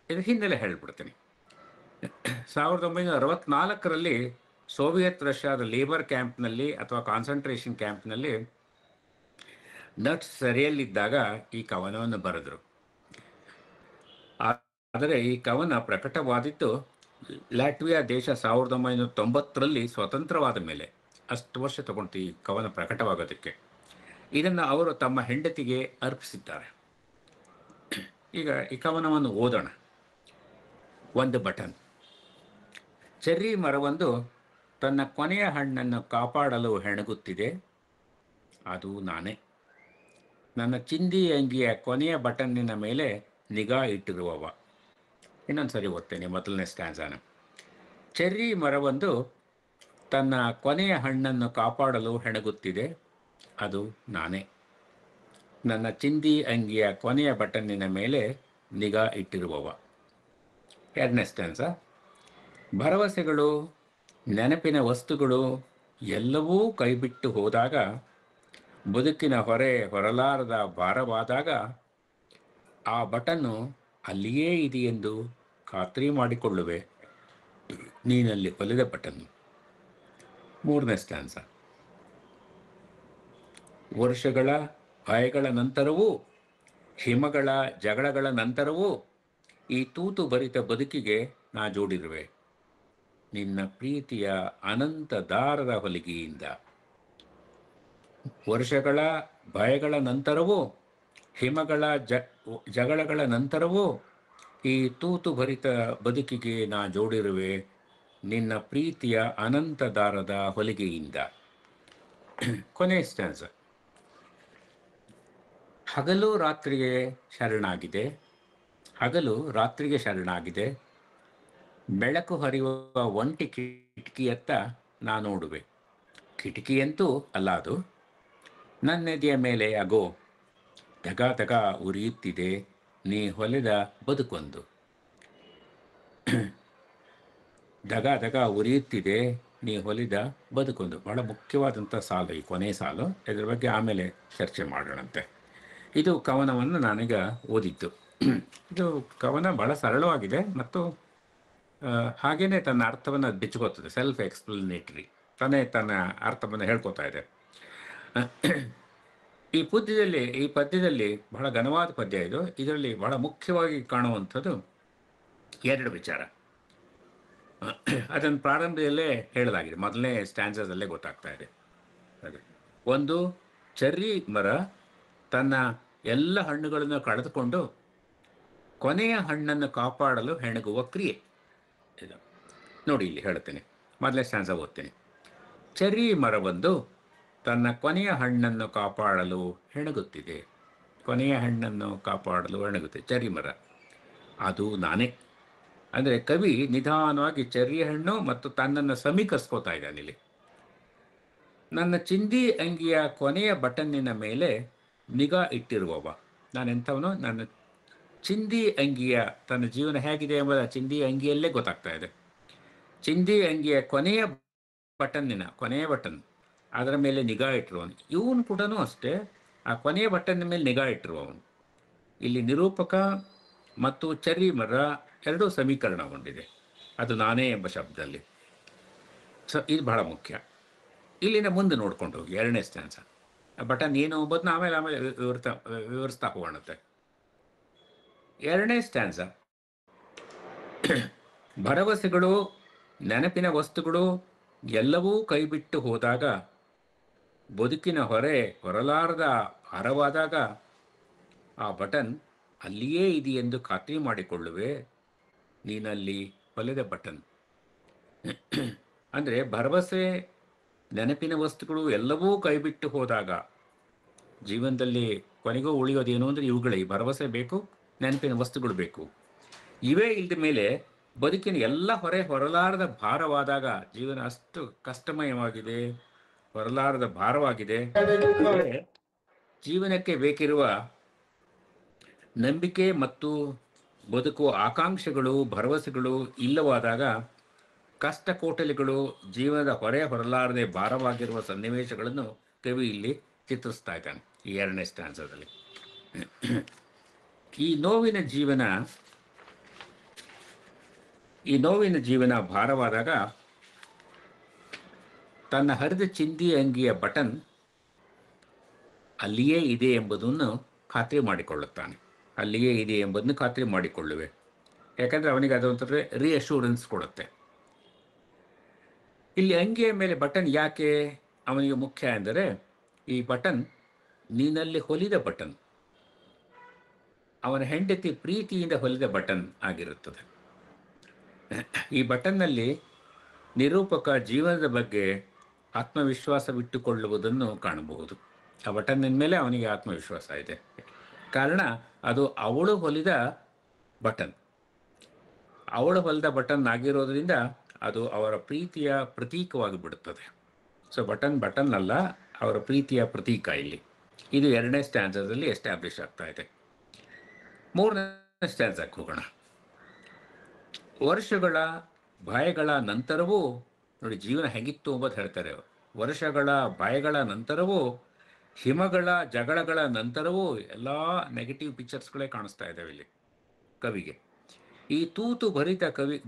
ಇದು ಹಿನ್ನೆಲೆ ಹೇಳ್ಬಿಡ್ತೀನಿ. 1964ರಲ್ಲಿ ಸೋವಿಯತ್ ರಷ್ಯಾದ ಲೇಬರ್ ಕ್ಯಾಂಪ್ನಲ್ಲಿ ಅಥವಾ ಕಾನ್ಸಂಟ್ರೇಷನ್ ಕ್ಯಾಂಪ್ನಲ್ಲಿ ನಟ್ಸ್ ಸೆರೆಯಲ್ಲಿದ್ದಾಗ ಈ ಕವನವನ್ನು ಬರೆದರು. ಆದರೆ ಈ ಕವನ ಪ್ರಕಟವಾದಿದ್ದು ಲ್ಯಾಟ್ವಿಯಾ ದೇಶ 1990ರಲ್ಲಿ ಸ್ವತಂತ್ರವಾದ ಮೇಲೆ. ಅಷ್ಟು ವರ್ಷ ತಗೊಂಡು ಈ ಕವನ ಪ್ರಕಟವಾಗೋದಕ್ಕೆ. ಇದನ್ನು ಅವರು ತಮ್ಮ ಹೆಂಡತಿಗೆ ಅರ್ಪಿಸಿದ್ದಾರೆ. ಈಗ ಈ ಕವನವನ್ನು ಓದೋಣ. ಒಂದು ಬಟನ್. ಚೆರ್ರಿ ಮರವೊಂದು ತನ್ನ ಕೊನೆಯ ಹಣ್ಣನ್ನು ಕಾಪಾಡಲು ಹೆಣಗುತ್ತಿದೆ. ಅದು ನಾನೇ. ನನ್ನ ಚಿಂದಿ ಅಂಗಿಯ ಕೊನೆಯ ಬಟನ್ನಿನ ಮೇಲೆ ನಿಗಾ ಇಟ್ಟಿರುವವ. ಇನ್ನೊಂದು ಸರಿ ಓದ್ತೇನೆ ಮೊದಲನೇ ಸ್ಟ್ಯಾನ್ಸಾನ. ಚೆರ್ರಿ ಮರವೊಂದು ತನ್ನ ಕೊನೆಯ ಹಣ್ಣನ್ನು ಕಾಪಾಡಲು ಹೆಣಗುತ್ತಿದೆ. ಅದು ನಾನೇ. ನನ್ನ ಚಿಂದಿ ಅಂಗಿಯ ಕೊನೆಯ ಬಟನ್ನಿನ ಮೇಲೆ ನಿಗಾ ಇಟ್ಟಿರುವವ. ಎರಡನೇ ಸ್ಟ್ಯಾನ್ಸ. ಭರವಸೆಗಳು, ನೆನಪಿನ ವಸ್ತುಗಳು ಎಲ್ಲವೂ ಕೈಬಿಟ್ಟು ಹೋದಾಗ, ಬದುಕಿನ ಹೊರೆ ಹೊರಲಾರದ ಭಾರವಾದಾಗ, ಆ ಬಟನ್ನು ಅಲ್ಲಿಯೇ ಇದೆಯೆಂದು ಖಾತ್ರಿ ಮಾಡಿಕೊಳ್ಳುವೆ. ನೀನಲ್ಲಿ ಹೊಲಿದ ಬಟನ್ನು. ಮೂರನೇ ಸ್ಟ್ಯಾನ್ಸ. ವರ್ಷಗಳ ಭಯಗಳ ನಂತರವೂ, ಹಿಮಗಳ ಜಗಳಗಳ ನಂತರವೂ ಈ ತೂತು ಭರಿತ ಬದುಕಿಗೆ ನಾ ಜೋಡಿರುವೆ ನಿನ್ನ ಪ್ರೀತಿಯ ಅನಂತ ದಾರದ ಹೊಲಿಗೆಯಿಂದ. ವರ್ಷಗಳ ಭಯಗಳ ನಂತರವೂ, ಹಿಮಗಳ ಜಗಳಗಳ ನಂತರವೂ ಈ ತೂತು ಭರಿತ ಬದುಕಿಗೆ ನಾ ಜೋಡಿರುವೆ ನಿನ್ನ ಪ್ರೀತಿಯ ಅನಂತ ದಾರದ ಹೊಲಿಗೆಯಿಂದ. ಕೊನೆ ಸ್ಟ್ಯಾನ್ಸ. ಹಗಲು ರಾತ್ರಿಗೆ ಶರಣಾಗಿದೆ, ಹಗಲು ರಾತ್ರಿಗೆ ಶರಣಾಗಿದೆ. ಬೆಳಕು ಹರಿಯುವ ಒಂಟಿ ಕಿಟಕಿಯತ್ತ ನಾ ನೋಡುವೆ. ಕಿಟಕಿಯಂತೂ ಅಲ್ಲ ಅದು. ನನ್ನೆದೆಯ ಮೇಲೆ ಅಗೋ ಧಗ ಧಗ ಉರಿಯುತ್ತಿದೆ ನೀ ಹೊಲೆದ ಬದುಕೊಂದು. ಧಗ ಧಗ ಉರಿಯುತ್ತಿದೆ ನೀ ಹೊಲಿದ ಬದುಕೊಂದು. ಬಹಳ ಮುಖ್ಯವಾದಂಥ ಸಾಲು ಈ ಕೊನೆಯ ಸಾಲು. ಇದರ ಬಗ್ಗೆ ಆಮೇಲೆ ಚರ್ಚೆ ಮಾಡೋಣಂತೆ. ಇದು ಕವನವನ್ನು ನಾನೀಗ ಓದಿದ್ದು. ಇದು ಕವನ ಬಹಳ ಸರಳವಾಗಿದೆ ಮತ್ತು ಹಾಗೇನೆ ತನ್ನ ಅರ್ಥವನ್ನು ಬಿಚ್ಕೋತದೆ. ಸೆಲ್ಫ್ ಎಕ್ಸ್ಪ್ಲನೇಟರಿ, ತನ್ನ ಅರ್ಥವನ್ನು ಹೇಳ್ಕೊತಾ ಇದೆ. ಈ ಪದ್ಯದಲ್ಲಿ ಬಹಳ ಘನವಾದ ಪದ್ಯ ಇದು. ಇದರಲ್ಲಿ ಬಹಳ ಮುಖ್ಯವಾಗಿ ಕಾಣುವಂಥದ್ದು ಎರಡು ವಿಚಾರ. ಅದನ್ನು ಪ್ರಾರಂಭದಲ್ಲೇ ಹೇಳಲಾಗಿದೆ, ಮೊದಲನೇ ಸ್ಟ್ಯಾನ್ಸದಲ್ಲೇ ಗೊತ್ತಾಗ್ತಾ ಇದೆ. ಒಂದು, ಚೆರ್ರಿ ಮರ ತನ್ನ ಎಲ್ಲ ಹಣ್ಣುಗಳನ್ನು ಕಳೆದುಕೊಂಡು ಕೊನೆಯ ಹಣ್ಣನ್ನು ಕಾಪಾಡಲು ಹೆಣಗುವ ಕ್ರಿಯೆ ಇದು. ನೋಡಿ, ಇಲ್ಲಿ ಹೇಳುತ್ತೇನೆ, ಮೊದಲನೇ ಸ್ಟ್ಯಾನ್ಸ ಓದ್ತೇನೆ. ಚೆರ್ರಿ ಮರವೊಂದು ತನ್ನ ಕೊನೆಯ ಹಣ್ಣನ್ನು ಕಾಪಾಡಲು ಹೆಣಗುತ್ತಿದೆ. ಕೊನೆಯ ಹಣ್ಣನ್ನು ಕಾಪಾಡಲು ಹೆಣಗುತ್ತೆ ಚೆರ್ರಿ ಮರ, ಅದು ನಾನೇ. ಅಂದರೆ ಕವಿ ನಿಧಾನವಾಗಿ ಚೆರ್ರಿ ಹಣ್ಣು ಮತ್ತು ತನ್ನನ್ನು ಸಮೀಕರಿಸ್ಕೋತಾ ಇದ್ದಾನೆ ಇಲ್ಲಿ. ನನ್ನ ಚಿಂದಿ ಅಂಗಿಯ ಕೊನೆಯ ಬಟನ್ನಿನ ಮೇಲೆ ನಿಗಾ ಇಟ್ಟಿರುವವ ನಾನೆಂಥವನು. ನನ್ನ ಚಿಂದಿ ಅಂಗಿಯ, ತನ್ನ ಜೀವನ ಹೇಗಿದೆ ಎಂಬುದು ಚಿಂದಿ ಅಂಗಿಯಲ್ಲೇ ಗೊತ್ತಾಗ್ತಾ ಇದೆ. ಚಿಂದಿ ಅಂಗಿಯ ಕೊನೆಯ ಬಟನ್ ಅದರ ಮೇಲೆ ನಿಗಾ ಇಟ್ಟಿರುವವನು. ಇವನು ಕೂಡ ಅಷ್ಟೇ, ಆ ಕೊನೆಯ ಬಟನ್ನ ಮೇಲೆ ನಿಗಾ ಇಟ್ಟಿರುವವನು. ಇಲ್ಲಿ ನಿರೂಪಕ ಮತ್ತು ಚೆರ್ರಿ ಮರ ಎರಡೂ ಸಮೀಕರಣಗೊಂಡಿದೆ, ಅದು ನಾನೇ ಎಂಬ ಶಬ್ದದಲ್ಲಿ. ಇದು ಬಹಳ ಮುಖ್ಯ. ಇಲ್ಲಿಂದ ಮುಂದೆ ನೋಡ್ಕೊಂಡು ಹೋಗಿ ಎರಡನೇ ಸ್ಟ್ಯಾನ್ಸ. ಬಟನ್ ಏನು ಎಂಬುದನ್ನ ಆಮೇಲೆ ವಿವರಿಸ್ತಾ ಹೋಗೋಣತ್ತೆ. ಎರಡನೇ ಸ್ಟ್ಯಾನ್ಸ, ಭರವಸೆಗಳು, ನೆನಪಿನ ವಸ್ತುಗಳು ಎಲ್ಲವೂ ಕೈಬಿಟ್ಟು ಹೋದಾಗ, ಬದುಕಿನ ಹೊರಲಾರದ ಭಾರವಾದಾಗ ಆ ಬಟನ್ ಅಲ್ಲಿಯೇ ಇದೆಯೆಂದು ಖಾತ್ರಿ ಮಾಡಿಕೊಳ್ಳುವೆ ನೀನಲ್ಲಿ ಹೊಲೆದ ಬಟನ್. ಅಂದರೆ ಭರವಸೆ, ನೆನಪಿನ ವಸ್ತುಗಳು ಎಲ್ಲವೂ ಕೈಬಿಟ್ಟು ಹೋದಾಗ ಜೀವನದಲ್ಲಿ ಕೊನೆಗೂ ಉಳಿಯೋದೇನು ಅಂದರೆ ಇವುಗಳೇ. ಭರವಸೆ ಬೇಕು, ನೆನಪಿನ ವಸ್ತುಗಳು ಬೇಕು. ಇವೇ ಇಲ್ಲದ ಮೇಲೆ ಬದುಕಿನ ಎಲ್ಲ ಹೊರಲಾರದ ಭಾರವಾದಾಗ, ಜೀವನ ಅಷ್ಟು ಕಷ್ಟಮಯವಾಗಿದೆ, ಹೊರಲಾರದ ಭಾರವಾಗಿದೆ, ಜೀವನಕ್ಕೆ ಬೇಕಿರುವ ನಂಬಿಕೆ ಮತ್ತು ಬದುಕುವ ಆಕಾಂಕ್ಷೆಗಳು, ಭರವಸೆಗಳು ಇಲ್ಲವಾದಾಗ, ಕಷ್ಟ ಕೋಟಲಿಗಳು, ಜೀವನದ ಹೊರಲಾರದೆ ಭಾರವಾಗಿರುವ ಸನ್ನಿವೇಶಗಳನ್ನು ಕವಿ ಇಲ್ಲಿ ಚಿತ್ರಿಸ್ತಾ ಇದ್ದಾನೆ ಈ ಎರಡನೇ ಸ್ಟ್ಯಾನ್ಸದಲ್ಲಿ. ಈ ನೋವಿನ ಜೀವನ ಭಾರವಾದಾಗ ತನ್ನ ಹರಿದ ಚಿಂದಿ ಅಂಗಿಯ ಬಟನ್ ಅಲ್ಲಿಯೇ ಇದೆ ಎಂಬುದನ್ನು ಖಾತ್ರಿ ಮಾಡಿಕೊಳ್ಳುತ್ತಾನೆ. ಅಲ್ಲಿಯೇ ಇದೆ ಎಂಬುದನ್ನು ಖಾತ್ರಿ ಮಾಡಿಕೊಳ್ಳುವೆ. ಯಾಕಂದರೆ ಅವನಿಗೆ ಅದೊಂಥರ ರಿಅಶ್ಯೂರೆನ್ಸ್ ಕೊಡುತ್ತೆ. ಇಲ್ಲಿ ಅಂಗಿಯ ಮೇಲೆ ಬಟನ್ ಯಾಕೆ ಅವನಿಗೆ ಮುಖ್ಯ ಎಂದರೆ, ಈ ಬಟನ್ ನೀನಲ್ಲಿ ಹೊಲಿದ ಬಟನ್, ಅವನ ಹೆಂಡತಿ ಪ್ರೀತಿಯಿಂದ ಹೊಲಿದ ಬಟನ್ ಆಗಿರುತ್ತದೆ. ಈ ಬಟನ್ನಲ್ಲಿ ನಿರೂಪಕ ಜೀವನದ ಬಗ್ಗೆ ಆತ್ಮವಿಶ್ವಾಸವಿಟ್ಟುಕೊಳ್ಳುವುದನ್ನು ಕಾಣಬಹುದು. ಆ ಬಟನ್ನಿನ ಮೇಲೆ ಅವನಿಗೆ ಆತ್ಮವಿಶ್ವಾಸ ಇದೆ. ಕಾರಣ ಅದು ಅವಳು ಹೊಲಿದ ಬಟನ್. ಅವಳು ಹೊಲಿದ ಬಟನ್ ಆಗಿರೋದ್ರಿಂದ ಅದು ಅವರ ಪ್ರೀತಿಯ ಪ್ರತೀಕವಾಗಿ ಬಿಡುತ್ತದೆ. ಸೊ ಬಟನ್ ಅಲ್ಲ, ಅವರ ಪ್ರೀತಿಯ ಪ್ರತೀಕ ಇಲ್ಲಿ. ಇದು ಎರಡನೇ ಸ್ಟ್ಯಾನ್ಸದಲ್ಲಿ ಎಸ್ಟಾಬ್ಲಿಷ್ ಆಗ್ತಾ ಇದೆ. ಮೂರನೇ ಸ್ಟ್ಯಾನ್ಸಕ್ಕೆ ಹೋಗೋಣ. ವರ್ಷಗಳ ಭಯಗಳ ನಂತರವೂ, ನೋಡಿ ಜೀವನ ಹೇಗಿತ್ತು ಎಂಬುದು ಹೇಳ್ತಾರೆ. ವರ್ಷಗಳ ಭಯಗಳ ನಂತರವೂ, ಹಿಮಗಳ ಜಗಳಗಳ ನಂತರವೂ ಎಲ್ಲ ನೆಗೆಟಿವ್ ಪಿಕ್ಚರ್ಸ್ಗಳೇ ಕಾಣಿಸ್ತಾ ಇದ್ದಾವೆ ಇಲ್ಲಿ ಕವಿಗೆ. ಈ ತೂತು ಭರಿತ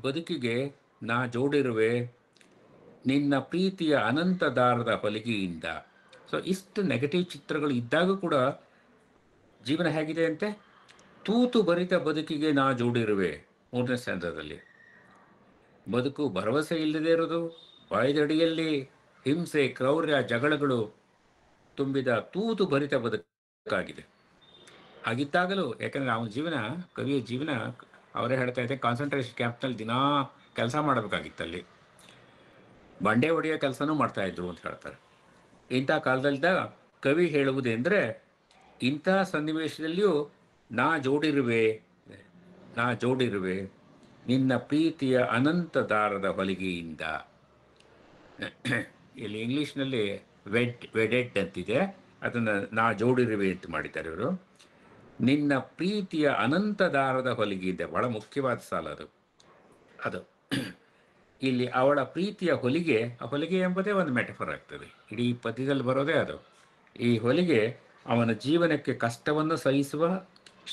ಬದುಕಿಗೆ ನಾ ಜೋಡಿರುವೆ ನಿನ್ನ ಪ್ರೀತಿಯ ಅನಂತ ದಾರದ ಹೊಲಿಗೆಯಿಂದ. ಸೊ ಇಷ್ಟು ನೆಗೆಟಿವ್ ಚಿತ್ರಗಳು ಇದ್ದಾಗ ಕೂಡ ಜೀವನ ಹೇಗಿದೆ ಅಂತೆ, ತೂತು ಭರಿತ ಬದುಕಿಗೆ ನಾ ಜೋಡಿರುವೆ. ಮೂರನೇ ಸ್ಟ್ಯಾನ್ಸದಲ್ಲಿ ಬದುಕು ಭರವಸೆ ಇಲ್ಲದೆ ಇರೋದು, ಬಾಯ್ದಡಿಯಲ್ಲಿ ಹಿಂಸೆ, ಕ್ರೌರ್ಯ, ಜಗಳಗಳು ತುಂಬಿದ ತೂತು ಭರಿತ ಬದುಕಾಗಿದೆ. ಹಾಗಿದ್ದಾಗಲೂ, ಯಾಕಂದರೆ ಅವನ ಜೀವನ, ಕವಿಯ ಜೀವನ, ಅವರೇ ಹೇಳ್ತಾ ಇದ್ದೆ, ಕಾನ್ಸಂಟ್ರೇಷನ್ ಕ್ಯಾಂಪ್ನಲ್ಲಿ ದಿನಾ ಕೆಲಸ ಮಾಡಬೇಕಾಗಿತ್ತಲ್ಲಿ, ಬಂಡೆ ಹೊಡೆಯೋ ಕೆಲಸನೂ ಮಾಡ್ತಾಯಿದ್ರು ಅಂತ ಹೇಳ್ತಾರೆ. ಇಂಥ ಕಾಲದಲ್ಲಿದ್ದಾಗ ಕವಿ ಹೇಳುವುದೆಂದರೆ, ಇಂಥ ಸನ್ನಿವೇಶದಲ್ಲಿಯೂ ನಾ ಜೋಡಿರುವೆ ನಿನ್ನ ಪ್ರೀತಿಯ ಅನಂತ ದಾರದ ಹೊಲಿಗೆಯಿಂದ. ಇಲ್ಲಿ ಇಂಗ್ಲೀಷ್ನಲ್ಲಿ ವೆಡೆಡ್ ಅಂತಿದೆ, ಅದನ್ನು ಜೋಡಿರುವೆ ಅಂತ ಮಾಡಿದ್ದಾರೆ ಇವರು. ನಿನ್ನ ಪ್ರೀತಿಯ ಅನಂತ ದಾರದ ಹೊಲಿಗೆ ಇದೆ, ಬಹಳ ಮುಖ್ಯವಾದ ಸಾಲ ಅದು. ಅದು ಇಲ್ಲಿ ಅವಳ ಪ್ರೀತಿಯ ಹೊಲಿಗೆ, ಆ ಹೊಲಿಗೆ ಎಂಬುದೇ ಒಂದು ಮೆಟಫರ್ ಆಗ್ತದೆ, ಇಡೀ ಪದ್ಯದಲ್ಲಿ ಬರೋದೇ ಅದು. ಈ ಹೊಲಿಗೆ ಅವನ ಜೀವನಕ್ಕೆ ಕಷ್ಟವನ್ನು ಸಹಿಸುವ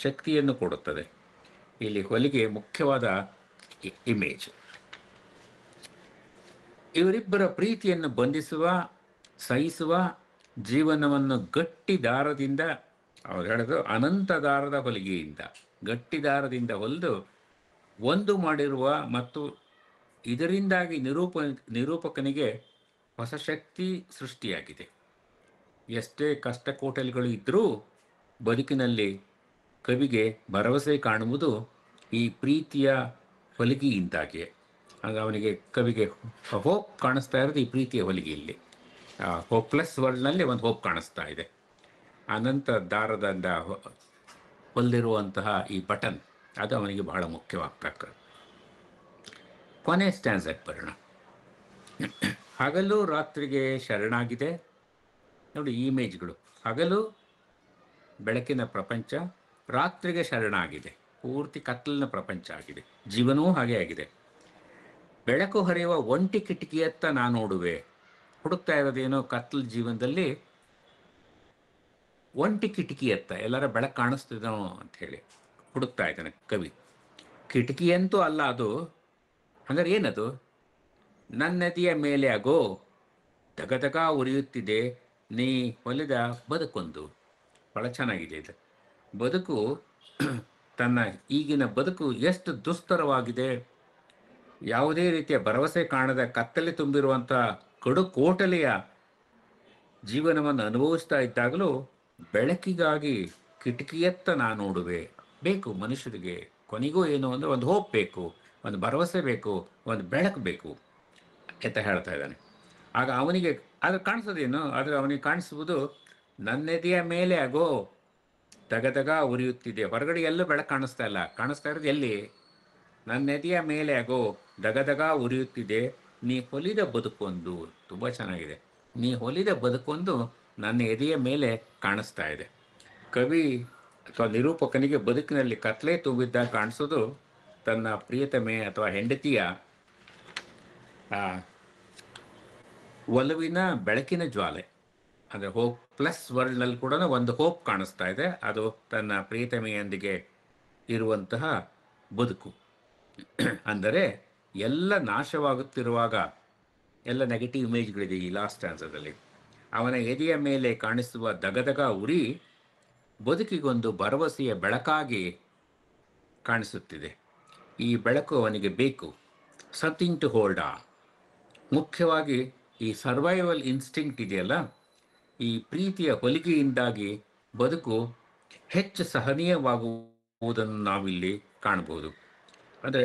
ಶಕ್ತಿಯನ್ನು ಕೊಡುತ್ತದೆ. ಇಲ್ಲಿ ಹೊಲಿಗೆ ಮುಖ್ಯವಾದ ಇಮೇಜ್. ಇವರಿಬ್ಬರ ಪ್ರೀತಿಯನ್ನು ಬಂಧಿಸುವ, ಸಹಿಸುವ, ಜೀವನವನ್ನು ಗಟ್ಟಿ ದಾರದಿಂದ, ಅವ್ರು ಹೇಳೋದು ಅನಂತ ದಾರದ ಹೊಲಿಗೆಯಿಂದ, ಗಟ್ಟಿ ದಾರದಿಂದ ಹೊಲಿದು ಒಂದು ಮಾಡಿರುವ ಮತ್ತು ಇದರಿಂದಾಗಿ ನಿರೂಪಕನಿಗೆ ಹೊಸ ಶಕ್ತಿ ಸೃಷ್ಟಿಯಾಗಿದೆ. ಎಷ್ಟೇ ಕಷ್ಟ ಕೋಟಲೆಗಳು ಇದ್ದರೂ ಬದುಕಿನಲ್ಲಿ ಕವಿಗೆ ಭರವಸೆ ಕಾಣುವುದು ಈ ಪ್ರೀತಿಯ ಹೊಲಿಗೆಯಿಂದಾಗಿಯೇ. ಆಗ ಅವನಿಗೆ, ಕವಿಗೆ ಹೋಪ್ ಕಾಣಿಸ್ತಾ ಇರೋದು ಈ ಪ್ರೀತಿಯ ಹೊಲಿಗೆಯಲ್ಲಿ. ಹೋಪ್ಲೆಸ್ ವರ್ಲ್ಡ್ನಲ್ಲಿ ಒಂದು ಹೋಪ್ ಕಾಣಿಸ್ತಾ ಇದೆ. ಅನಂತ ದಾರದಿಂದ ಹೊಲಿದಿರುವಂತಹ ಈ ಬಟನ್, ಅದು ಅವನಿಗೆ ಬಹಳ ಮುಖ್ಯವಾಗ್ತಕ್ಕ. ಕೊನೆ ಸ್ಟ್ಯಾನ್ಸಕ್ಕೆ ಬರೋಣ. ಹಗಲು ರಾತ್ರಿಗೆ ಶರಣಾಗಿದೆ. ನೋಡಿ ಈ ಇಮೇಜ್ಗಳು, ಹಗಲು ಬೆಳಕಿನ ಪ್ರಪಂಚ, ರಾತ್ರಿಗೆ ಶರಣಾಗಿದೆ, ಪೂರ್ತಿ ಕತ್ತಲಿನ ಪ್ರಪಂಚ ಆಗಿದೆ. ಜೀವನವೂ ಹಾಗೆ ಆಗಿದೆ. ಬೆಳಕು ಹರಿಯುವ ಒಂಟಿ ಕಿಟಕಿಯತ್ತ ನಾನು ನೋಡುವೆ. ಹುಡುಕ್ತಾ ಇರೋದೇನೋ ಕತ್ತಲ ಜೀವನದಲ್ಲಿ ಒಂಟಿ ಕಿಟಕಿಯತ್ತ, ಎಲ್ಲರ ಬೆಳಕು ಕಾಣಿಸ್ತಿದೋ ಅಂತ ಹೇಳಿ ಹುಡುಕ್ತಾ ಇದ್ದಾನೆ ಕವಿ. ಕಿಟಕಿಯಂತೂ ಅಲ್ಲ ಅದು. ಅಂದರೆ ಏನದು? ನನ್ನದಿಯ ಮೇಲೆ ಆಗೋ ದಗದಗ ಉರಿಯುತ್ತಿದೆ ನೀ ಹೊಲಿದ ಬದುಕೊಂದು. ಬಹಳ ಚೆನ್ನಾಗಿದೆ ಇದು. ಬದುಕು, ತನ್ನ ಈಗಿನ ಬದುಕು ಎಷ್ಟು ದುಸ್ತರವಾಗಿದೆ, ಯಾವುದೇ ರೀತಿಯ ಭರವಸೆ ಕಾಣದ ಕತ್ತಲೆ ತುಂಬಿರುವಂಥ ಕಡು ಕೋಟಲೆಯ ಜೀವನವನ್ನು ಅನುಭವಿಸ್ತಾ ಇದ್ದಾಗಲೂ ಬೆಳಕಿಗಾಗಿ ಕಿಟಕಿಯತ್ತ ನಾನು ನೋಡುವೆ. ಬೇಕು ಮನುಷ್ಯರಿಗೆ ಕೊನೆಗೂ ಏನು ಅಂದರೆ ಒಂದು ಹೋಪ್ ಬೇಕು, ಒಂದು ಭರವಸೆ ಬೇಕು, ಒಂದು ಬೆಳಕು ಬೇಕು ಅಂತ ಹೇಳ್ತಾ ಇದ್ದಾನೆ. ಆಗ ಅವನಿಗೆ ಅದು ಕಾಣಿಸೋದೇನು? ಆದರೆ ಅವನಿಗೆ ಕಾಣಿಸುವುದು ನನ್ನೆದೆಯ ಮೇಲೆ ಆಗೋ ದಗದಗ ಉರಿಯುತ್ತಿದೆ. ಹೊರಗಡೆ ಎಲ್ಲೂ ಬೆಳಕು ಕಾಣಿಸ್ತಾ ಇಲ್ಲ. ಕಾಣಿಸ್ತಾ ಇರೋದು ಎಲ್ಲಿ? ನನ್ನೆದೆಯ ಮೇಲೆ ಆಗೋ ದಗದಗ ಉರಿಯುತ್ತಿದೆ ನೀ ಹೊಲಿದ ಬದುಕೊಂದು. ತುಂಬ ಚೆನ್ನಾಗಿದೆ. ನೀ ಹೊಲಿದ ಬದುಕೊಂದು ನನ್ನ ಎದೆಯ ಮೇಲೆ ಕಾಣಿಸ್ತಾ ಇದೆ. ಕವಿ ಅಥವಾ ನಿರೂಪಕನಿಗೆ ಬದುಕಿನಲ್ಲಿ ಕತ್ಲೆ ತುಂಬಿದ್ದಾಗ ಕಾಣಿಸೋದು ತನ್ನ ಪ್ರಿಯತಮೆ ಅಥವಾ ಹೆಂಡತಿಯ ಒಲವಿನ ಬೆಳಕಿನ ಜ್ವಾಲೆ. ಅಂದರೆ ಹೋಪ್ ಪ್ಲಸ್ ವರ್ಲ್ಡ್ನಲ್ಲಿ ಕೂಡ ಒಂದು ಹೋಪ್ ಕಾಣಿಸ್ತಾ ಇದೆ. ಅದು ತನ್ನ ಪ್ರಿಯತಮೆಯೊಂದಿಗೆ ಇರುವಂತಹ ಬದುಕು. ಅಂದರೆ ಎಲ್ಲ ನಾಶವಾಗುತ್ತಿರುವಾಗ, ಎಲ್ಲ ನೆಗೆಟಿವ್ ಇಮೇಜ್ಗಳಿದೆ ಈ ಲಾಸ್ಟ್ ಆನ್ಸರ್ದಲ್ಲಿ. ಅವನ ಎದೆಯ ಮೇಲೆ ಕಾಣಿಸುವ ದಗದಗ ಉರಿ ಬದುಕಿಗೊಂದು ಭರವಸೆಯ ಬೆಳಕಾಗಿ ಕಾಣಿಸುತ್ತಿದೆ. ಈ ಬೆಳಕು ಅವನಿಗೆ ಬೇಕು, ಸಮಥಿಂಗ್ ಟು ಹೋಲ್ಡ್ ಆನ್. ಮುಖ್ಯವಾಗಿ ಈ ಸರ್ವೈವಲ್ ಇನ್ಸ್ಟಿಂಕ್ಟ್ ಇದೆಯಲ್ಲ, ಈ ಪ್ರೀತಿಯ ಹೊಲಿಗೆಯಿಂದಾಗಿ ಬದುಕು ಹೆಚ್ಚು ಸಹನೀಯವಾಗುವುದನ್ನು ನಾವಿಲ್ಲಿ ಕಾಣಬಹುದು. ಅಂದರೆ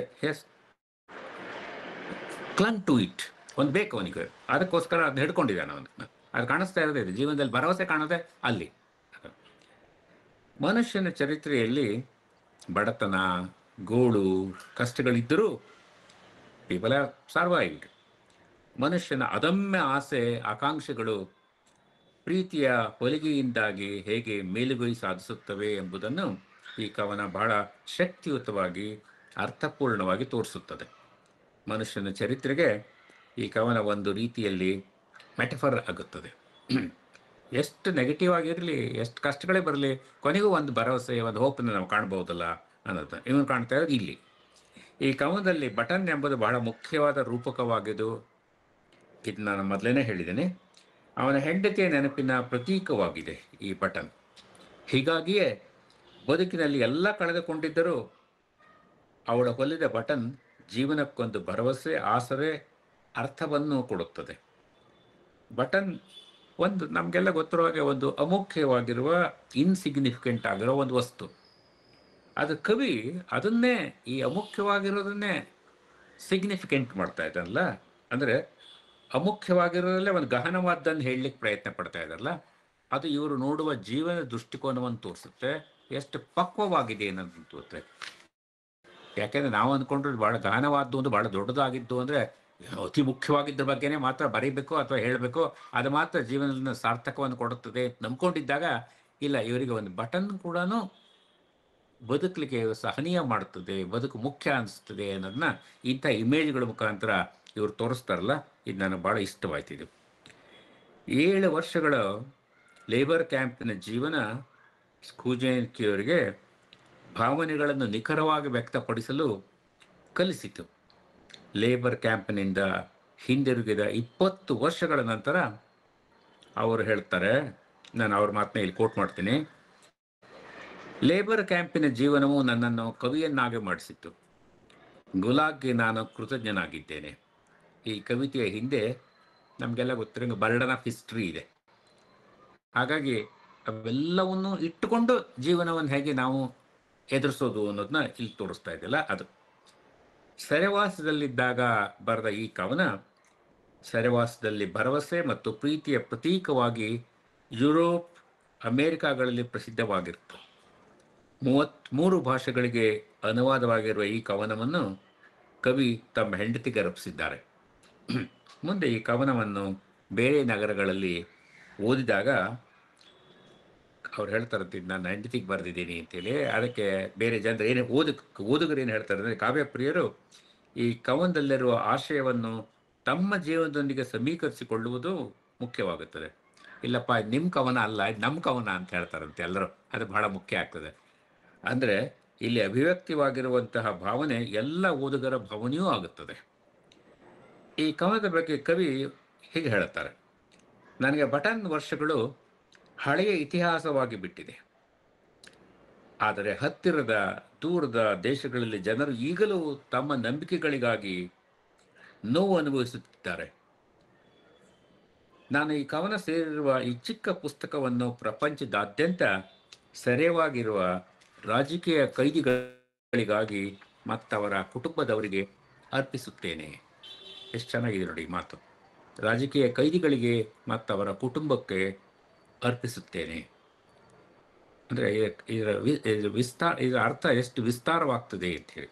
ಕ್ಲಂಗ್ ಟು ಇಟ್, ಒಂದು ಬೇಕು ಅವನಿಗೆ, ಅದಕ್ಕೋಸ್ಕರ ಅದನ್ನ ಹಿಡ್ಕೊಂಡಿದ್ದಾನೆ ಅವನು. ಅದು ಕಾಣಿಸ್ತಾ ಇರೋದೇ ಇದೆ. ಜೀವನದಲ್ಲಿ ಭರವಸೆ ಕಾಣೋದೆ ಅಲ್ಲಿ. ಮನುಷ್ಯನ ಚರಿತ್ರೆಯಲ್ಲಿ ಬಡತನ, ಗೋಳು, ಕಷ್ಟಗಳಿದ್ದರೂ ಪೀಪಲ್ ಹ್ಯಾವ್ ಸರ್ವೈವ್ಡ್. ಮನುಷ್ಯನ ಅದಮ್ಯ ಆಸೆ, ಆಕಾಂಕ್ಷೆಗಳು ಪ್ರೀತಿಯ ಹೊಲಿಗೆಯಿಂದಾಗಿ ಹೇಗೆ ಮೇಲುಗೈ ಸಾಧಿಸುತ್ತವೆ ಎಂಬುದನ್ನು ಈ ಕವನ ಬಹಳ ಶಕ್ತಿಯುತವಾಗಿ, ಅರ್ಥಪೂರ್ಣವಾಗಿ ತೋರಿಸುತ್ತದೆ. ಮನುಷ್ಯನ ಚರಿತ್ರೆಗೆ ಈ ಕವನ ಒಂದು ರೀತಿಯಲ್ಲಿ ಮೆಟಫರ್ ಆಗುತ್ತದೆ. ಎಷ್ಟು ನೆಗೆಟಿವ್ ಆಗಿರಲಿ, ಎಷ್ಟು ಕಷ್ಟಗಳೇ ಬರಲಿ, ಕೊನೆಗೂ ಒಂದು ಭರವಸೆ, ಒಂದು ಹೋಪನ್ನು ನಾವು ಕಾಣ್ಬೋದಲ್ಲ ಅನ್ನೋದು ಇವನು ಕಾಣ್ತಾ ಇರೋದು ಇಲ್ಲಿ. ಈ ಕವನದಲ್ಲಿ ಬಟನ್ ಎಂಬುದು ಬಹಳ ಮುಖ್ಯವಾದ ರೂಪಕವಾಗಿದ್ದು, ಇದು ನಾನು ಮೊದಲೇ ಹೇಳಿದ್ದೇನೆ. ಅವನ ಹೆಂಡತಿಯ ನೆನಪಿನ ಪ್ರತೀಕವಾಗಿದೆ ಈ ಬಟನ್. ಹೀಗಾಗಿಯೇ ಬದುಕಿನಲ್ಲಿ ಎಲ್ಲ ಕಳೆದುಕೊಂಡಿದ್ದರೂ ಅವಳ ಹೊಲಿದ ಬಟನ್ ಜೀವನಕ್ಕೊಂದು ಭರವಸೆ, ಆಸರೆ, ಅರ್ಥವನ್ನು ಕೊಡುತ್ತದೆ. ಬಟನ್ ಒಂದು ನಮಗೆಲ್ಲ ಗೊತ್ತಿರೋ ಹಾಗೆ ಒಂದು ಅಮುಖ್ಯವಾಗಿರುವ, ಇನ್ಸಿಗ್ನಿಫಿಕೆಂಟ್ ಆಗಿರೋ ಒಂದು ವಸ್ತು. ಅದು ಕವಿ ಅದನ್ನೇ, ಈ ಅಮುಖ್ಯವಾಗಿರೋದನ್ನೇ ಸಿಗ್ನಿಫಿಕೆಂಟ್ ಮಾಡ್ತಾ ಇದ್ದಾನಲ್ಲ. ಅಂದರೆ ಅಮುಖ್ಯವಾಗಿರೋದಲ್ಲೇ ಒಂದು ಗಹನವಾದ್ದನ್ನು ಹೇಳಲಿಕ್ಕೆ ಪ್ರಯತ್ನ ಪಡ್ತಾ ಇದ್ದಾರಲ್ಲ, ಅದು ಇವರು ನೋಡುವ ಜೀವನ ದೃಷ್ಟಿಕೋನವನ್ನು ತೋರಿಸುತ್ತೆ, ಎಷ್ಟು ಪಕ್ವವಾಗಿದೆ ಅನ್ನೋದನ್ನು ತೋರುತ್ತೆ. ಯಾಕೆಂದರೆ ನಾವು ಅಂದ್ಕೊಂಡ್ರೆ ಭಾಳ ಗಹನವಾದ್ದು ಒಂದು ಭಾಳ ದೊಡ್ಡದಾಗಿದ್ದು ಅಂದರೆ ಅತಿ ಮುಖ್ಯವಾಗಿದ್ದ ಬಗ್ಗೆನೇ ಮಾತ್ರ ಬರೀಬೇಕು ಅಥವಾ ಹೇಳಬೇಕು, ಅದು ಮಾತ್ರ ಜೀವನದ ಸಾರ್ಥಕವನ್ನು ಕೊಡುತ್ತದೆ ನಂಬ್ಕೊಂಡಿದ್ದಾಗ, ಇಲ್ಲ ಇವರಿಗೆ ಒಂದು ಬಟನ್ ಕೂಡ ಬದುಕಲಿಕ್ಕೆ ಸಹನೀಯ ಮಾಡುತ್ತದೆ, ಬದುಕು ಮುಖ್ಯ ಅನಿಸ್ತದೆ ಅನ್ನೋದನ್ನ ಇಂಥ ಇಮೇಜ್ಗಳ ಮುಖಾಂತರ ಇವರು ತೋರಿಸ್ತಾರಲ್ಲ, ಇದು ನನಗೆ ಭಾಳ ಇಷ್ಟವಾಯ್ತು. ಇದು 7 ವರ್ಷಗಳ ಲೇಬರ್ ಕ್ಯಾಂಪಿನ ಜೀವನ ಸ್ಕೂಜೆನ್ಕಿಯವರಿಗೆ ಭಾವನೆಗಳನ್ನು ನಿಖರವಾಗಿ ವ್ಯಕ್ತಪಡಿಸಲು ಕಲಿಸಿತು. ಲೇಬರ್ ಕ್ಯಾಂಪಿನಿಂದ ಹಿಂದಿರುಗಿದ 20 ವರ್ಷಗಳ ನಂತರ ಅವರು ಹೇಳ್ತಾರೆ, ನಾನು ಅವ್ರ ಮಾತನ್ನ ಇಲ್ಲಿ ಕೋಟ್ ಮಾಡ್ತೀನಿ: ಲೇಬರ್ ಕ್ಯಾಂಪಿನ ಜೀವನವು ನನ್ನನ್ನು ಕವಿಯನ್ನಾಗಿ ಮಾಡಿಸಿತ್ತು. ಗುಲಾಗ್ಗೆ ನಾನು ಕೃತಜ್ಞನಾಗಿದ್ದೇನೆ. ಈ ಕವಿತೆಯ ಹಿಂದೆ ನಮಗೆಲ್ಲ ಗೊತ್ತಿರೋ ಬರ್ಡನ್ ಆಫ್ ಹಿಸ್ಟ್ರಿ ಇದೆ. ಹಾಗಾಗಿ ಅವೆಲ್ಲವನ್ನು ಇಟ್ಟುಕೊಂಡು ಜೀವನವನ್ನು ಹೇಗೆ ನಾವು ಎದುರಿಸೋದು ಅನ್ನೋದನ್ನ ಇಲ್ಲಿ ತೋರಿಸ್ತಾ ಇದೆಯಲ್ಲ ಅದು. ಸೆರೆವಾಸದಲ್ಲಿದ್ದಾಗ ಬರೆದ ಈ ಕವನ ಸೆರೆವಾಸದಲ್ಲಿ ಭರವಸೆ ಮತ್ತು ಪ್ರೀತಿಯ ಪ್ರತೀಕವಾಗಿ ಯುರೋಪ್, ಅಮೇರಿಕಾಗಳಲ್ಲಿ ಪ್ರಸಿದ್ಧವಾಗಿರುತ್ತೆ. 33 ಭಾಷೆಗಳಿಗೆ ಅನುವಾದವಾಗಿರುವ ಈ ಕವನವನ್ನು ಕವಿ ತಮ್ಮ ಹೆಂಡತಿಗೆ ಅರ್ಪಿಸಿದ್ದಾರೆ. ಮುಂದೆ ಈ ಕವನವನ್ನು ಬೇರೆ ನಗರಗಳಲ್ಲಿ ಓದಿದಾಗ ಅವ್ರು ಹೇಳ್ತಾರಂತೆ, ನಾನು ಹೆಂಡತಿಗೆ ಬರೆದಿದ್ದೀನಿ ಅಂತೇಳಿ. ಅದಕ್ಕೆ ಬೇರೆ ಜನರು ಏನು ಓದುಗರು ಏನು ಹೇಳ್ತಾರೆ ಅಂದರೆ, ಕಾವ್ಯಪ್ರಿಯರು ಈ ಕವನದಲ್ಲಿರುವ ಆಶಯವನ್ನು ತಮ್ಮ ಜೀವನದೊಂದಿಗೆ ಸಮೀಕರಿಸಿಕೊಳ್ಳುವುದು ಮುಖ್ಯವಾಗುತ್ತದೆ. ಇಲ್ಲಪ್ಪ ನಿಮ್ಮ ಕವನ ಅಲ್ಲ, ಇದು ನಮ್ಮ ಕವನ ಅಂತ ಹೇಳ್ತಾರಂತೆ ಎಲ್ಲರೂ. ಅದು ಬಹಳ ಮುಖ್ಯ ಆಗ್ತದೆ. ಅಂದರೆ ಇಲ್ಲಿ ಅಭಿವ್ಯಕ್ತವಾಗಿರುವಂತಹ ಭಾವನೆ ಎಲ್ಲ ಓದುಗರ ಭಾವನೆಯೂ ಆಗುತ್ತದೆ. ಈ ಕವನದ ಬಗ್ಗೆ ಕವಿ ಹೀಗೆ ಹೇಳುತ್ತಾರೆ: ನನಗೆ ಬಟನ್ ವರ್ಷಗಳು ಹಳೆಯ ಇತಿಹಾಸವಾಗಿ ಬಿಟ್ಟಿದೆ. ಆದರೆ ಹತ್ತಿರದ ದೂರದ ದೇಶಗಳಲ್ಲಿ ಜನರು ಈಗಲೂ ತಮ್ಮ ನಂಬಿಕೆಗಳಿಗಾಗಿ ನೋವು ಅನುಭವಿಸುತ್ತಿದ್ದಾರೆ. ನಾನು ಈ ಕವನ ಸೇರಿರುವ ಈ ಚಿಕ್ಕ ಪುಸ್ತಕವನ್ನು ಪ್ರಪಂಚದಾದ್ಯಂತ ಸೆರೆವಾಗಿರುವ ರಾಜಕೀಯ ಕೈದಿಗಳಿಗಾಗಿ ಮತ್ತವರ ಕುಟುಂಬದವರಿಗೆ ಅರ್ಪಿಸುತ್ತೇನೆ. ಎಷ್ಟು ಚೆನ್ನಾಗಿದೆ ನೋಡಿ ಈ ಮಾತು. ರಾಜಕೀಯ ಕೈದಿಗಳಿಗೆ ಮತ್ತವರ ಕುಟುಂಬಕ್ಕೆ ಅರ್ಪಿಸುತ್ತೇನೆ ಅಂದರೆ ಇದರ ಅರ್ಥ ಎಷ್ಟು ವಿಸ್ತಾರವಾಗ್ತದೆ ಅಂಥೇಳಿ.